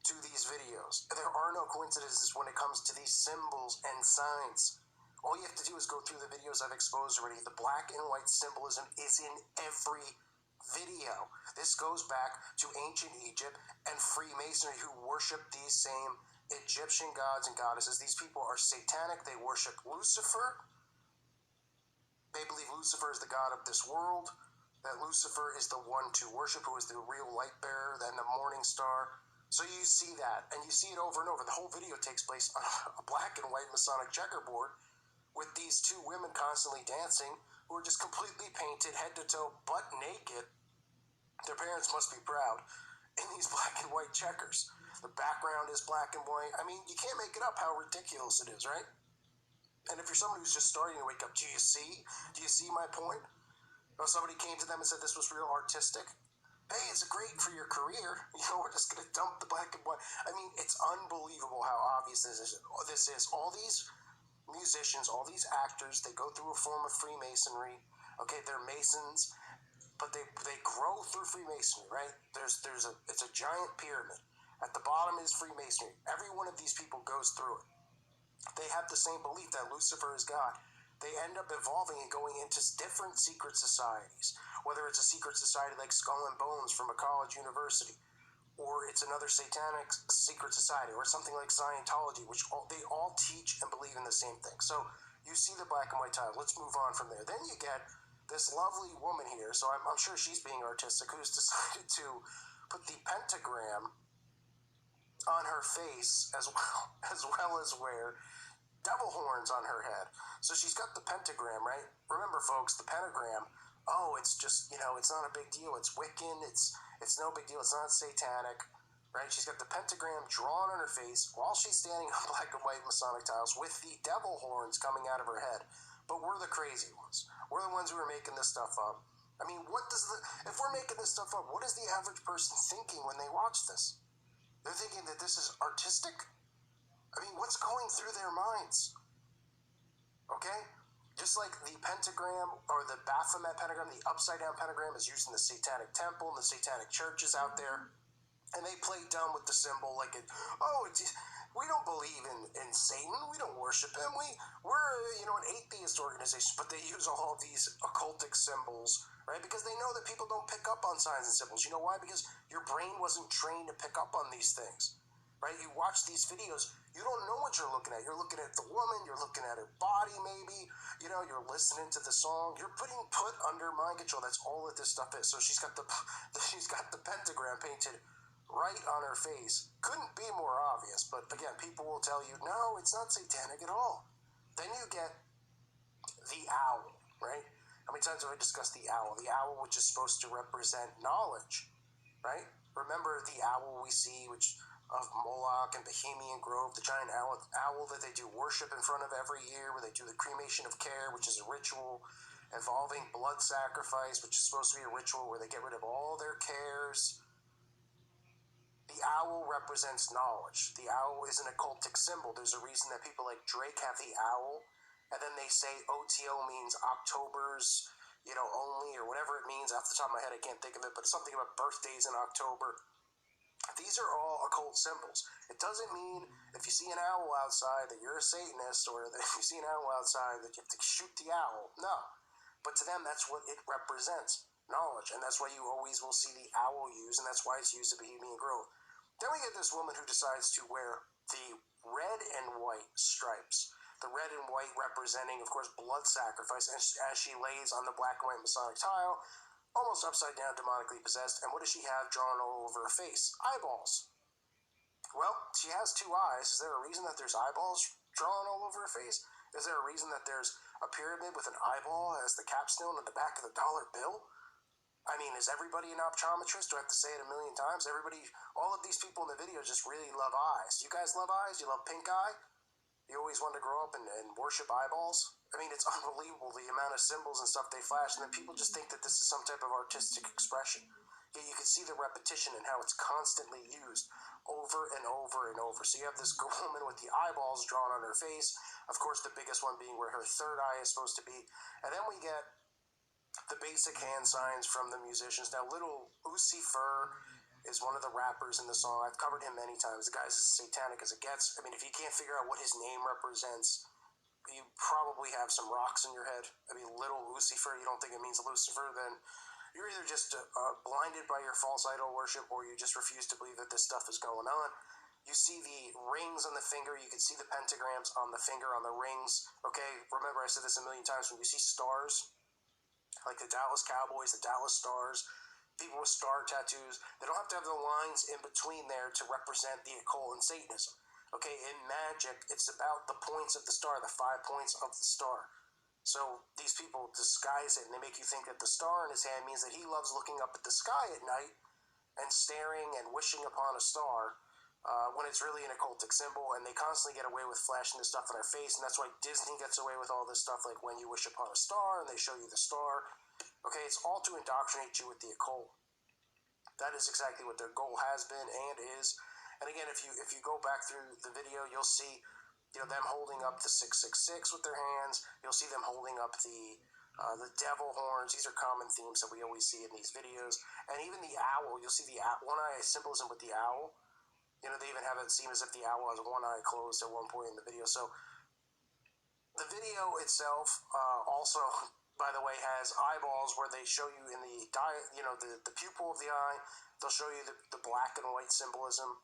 to these videos. There are no coincidences when it comes to these symbols and signs. All you have to do is go through the videos I've exposed already. The black and white symbolism is in every video. This goes back to ancient Egypt and Freemasonry, who worship these same Egyptian gods and goddesses. These people are satanic. They worship Lucifer. They believe Lucifer is the god of this world, that Lucifer is the one to worship, who is the real light bearer, then the morning star. So you see that, and you see it over and over. The whole video takes place on a black and white Masonic checkerboard with these two women constantly dancing, who are just completely painted head to toe, butt naked. Their parents must be proud, in these black and white checkers. The background is black and white. I mean, you can't make it up how ridiculous it is, right? And if you're somebody who's just starting to wake up, do you see my point? Or somebody came to them and said this was real artistic. hey, it's great for your career. We're just going to dump the black and white. I mean, it's unbelievable how obvious this is. All these musicians, all these actors, they go through a form of Freemasonry. Okay, they're Masons, but they grow through Freemasonry, right? It's a giant pyramid. At the bottom is Freemasonry. Every one of these people goes through it. They have the same belief that Lucifer is God. They end up evolving and going into different secret societies, whether it's a secret society like Skull and Bones from a college university, or it's another satanic secret society, or something like Scientology, which they all teach and believe in the same thing. So you see the black and white tile. Let's move on from there. Then you get this lovely woman here, so I'm sure she's being artistic, who's decided to put the pentagram on her face as well as wear devil horns on her head. So she's got the pentagram, right? Remember, folks, the pentagram, it's just, it's not a big deal. It's Wiccan. It's no big deal. It's not satanic, right? She's got the pentagram drawn on her face while she's standing on black and white Masonic tiles with the devil horns coming out of her head. But we're the crazy ones. We're the ones who are making this stuff up. I mean, if we're making this stuff up, what is the average person thinking when they watch this? They're thinking that this is artistic? I mean, what's going through their minds? Okay? Just like the pentagram, or the Baphomet pentagram, the upside-down pentagram is used in the Satanic Temple and the Satanic churches out there. And they play dumb with the symbol like, we don't believe in Satan. We don't worship him. We're an atheist organization. But they use all of these occultic symbols, right? Because they know that people don't pick up on signs and symbols. You know why? Because your brain wasn't trained to pick up on these things. Right? You watch these videos, you don't know what you're looking at. You're looking at the woman, you're looking at her body maybe, you're listening to the song, you're put under mind control. That's all that this stuff is. So she's got the pentagram painted right on her face. Couldn't be more obvious, but again, people will tell you, no, it's not satanic at all. Then you get the owl, right? How many times have I discussed the owl? The owl, which is supposed to represent knowledge, right? Remember the owl we see, which of Moloch and Bohemian Grove, the giant owl that they do worship in front of every year, where they do the cremation of care, which is a ritual involving blood sacrifice, which is supposed to be a ritual where they get rid of all their cares. The owl represents knowledge. The owl is an occultic symbol. There's a reason that people like Drake have the owl, and then they say OTO means October's, only, or whatever it means. Off the top of my head, I can't think of it, but it's something about birthdays in October. These are all occult symbols. It doesn't mean if you see an owl outside that you're a Satanist, or that if you see an owl outside that you have to shoot the owl. No. But to them, that's what it represents, knowledge. And that's why you always will see the owl used, and that's why it's used at Bohemian Grove. Then we get this woman who decides to wear the red and white stripes. The red and white representing, of course, blood sacrifice, as she lays on the black and white Masonic tile, almost upside down, demonically possessed. And what does she have drawn all over her face? Eyeballs. Well, she has two eyes. Is there a reason that there's eyeballs drawn all over her face? Is there a reason that there's a pyramid with an eyeball as the capstone on the back of the dollar bill? I mean, is everybody an optometrist? Do I have to say it a million times? All of these people in the video just really love eyes. You guys love eyes? You love pink eye? You always want to grow up and worship eyeballs? I mean, it's unbelievable the amount of symbols and stuff they flash, and then people just think that this is some type of artistic expression. Yet you can see the repetition and how it's constantly used over and over and over. So you have this woman with the eyeballs drawn on her face, of course the biggest one being where her third eye is supposed to be. And then we get the basic hand signs from the musicians. Now, Little Uzi Fur is one of the rappers in the song. I've covered him many times. The guy's as satanic as it gets. I mean, if you can't figure out what his name represents, you probably have some rocks in your head. I mean, Little Lucifer, you don't think it means Lucifer, then you're either just blinded by your false idol worship, or you just refuse to believe that this stuff is going on. You see the rings on the finger. You can see the pentagrams on the finger, on the rings. Okay, remember I said this a million times. When you see stars, like the Dallas Cowboys, the Dallas Stars, people with star tattoos, they don't have to have the lines in between there to represent the occult and Satanism. Okay, in magic, it's about the points of the star, the 5 points of the star. So these people disguise it, and they make you think that the star in his hand means that he loves looking up at the sky at night and staring and wishing upon a star, when it's really an occultic symbol. And they constantly get away with flashing this stuff in their face, and that's why Disney gets away with all this stuff, like When You Wish Upon a Star, and they show you the star. Okay, it's all to indoctrinate you with the occult. That is exactly what their goal has been and is. And again, if you go back through the video, you'll see, them holding up the 666 with their hands. You'll see them holding up the devil horns. These are common themes that we always see in these videos. And even the owl, you'll see the one-eye symbolism with the owl. They even have it seem as if the owl has one eye closed at one point in the video. So the video itself also, by the way, has eyeballs where they show you in the pupil of the eye. They'll show you the black and white symbolism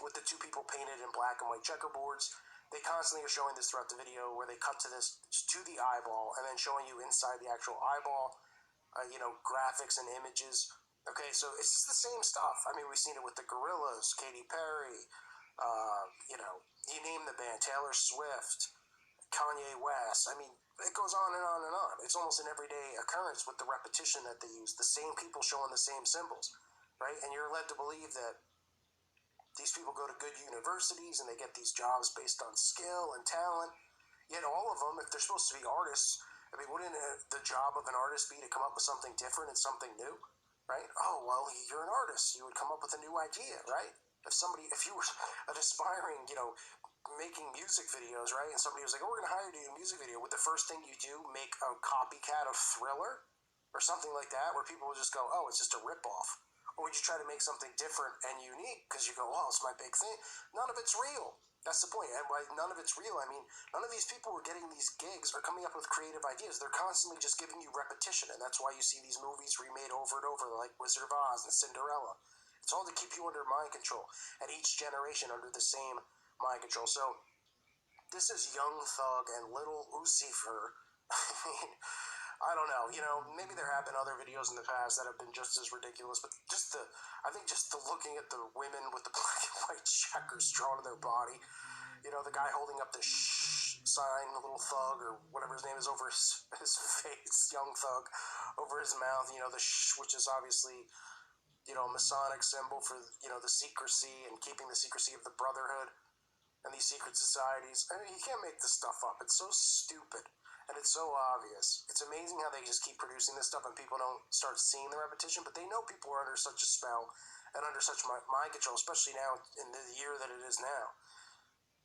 with the two people painted in black and white checkerboards. They constantly are showing this throughout the video where they cut to the eyeball and then showing you inside the actual eyeball, graphics and images. Okay, so it's just the same stuff. I mean, we've seen it with the Gorillaz, Katy Perry, you name the band, Taylor Swift, Kanye West. I mean, it goes on and on and on. It's almost an everyday occurrence with the repetition that they use, the same people showing the same symbols, right? And you're led to believe that these people go to good universities and they get these jobs based on skill and talent. Yet all of them, if they're supposed to be artists, I mean, wouldn't the job of an artist be to come up with something different and something new, right? Oh, well, you're an artist. You would come up with a new idea, right? If you were an aspiring, making music videos, right? And somebody was like, oh, we're going to hire you to do a music video. Would the first thing you do make a copycat of Thriller or something like that where people will just go, oh, it's just a ripoff? Or would you try to make something different and unique because you go, oh, it's my big thing? None of it's real. That's the point. And by none of it's real, I mean, none of these people who are getting these gigs are coming up with creative ideas. They're constantly just giving you repetition. And that's why you see these movies remade over and over, like Wizard of Oz and Cinderella. It's all to keep you under mind control, and each generation under the same mind control. So this is Young Thug and Little Uzi Vert. I mean, I don't know. Maybe there have been other videos in the past that have been just as ridiculous, but I think just the looking at the women with the black and white checkers drawn on their body, the guy holding up the sign, the Little Thug or whatever his name is over his face, Young Thug, over his mouth, the which is obviously, Masonic symbol for, the secrecy and keeping the secrecy of the Brotherhood and these secret societies. I mean, you can't make this stuff up. It's so stupid. And it's so obvious. It's amazing how they just keep producing this stuff and people don't start seeing the repetition, but they know people are under such a spell and under such mind control, especially now in the year that it is now,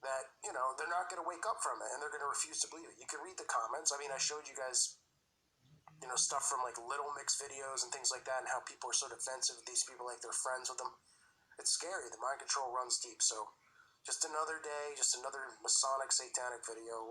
that, they're not going to wake up from it and they're going to refuse to believe it. You can read the comments. I mean, I showed you guys, stuff from like Little Mix videos and things like that and how people are so defensive of these people like they're friends with them. It's scary. The mind control runs deep. So just another day, just another Masonic satanic video.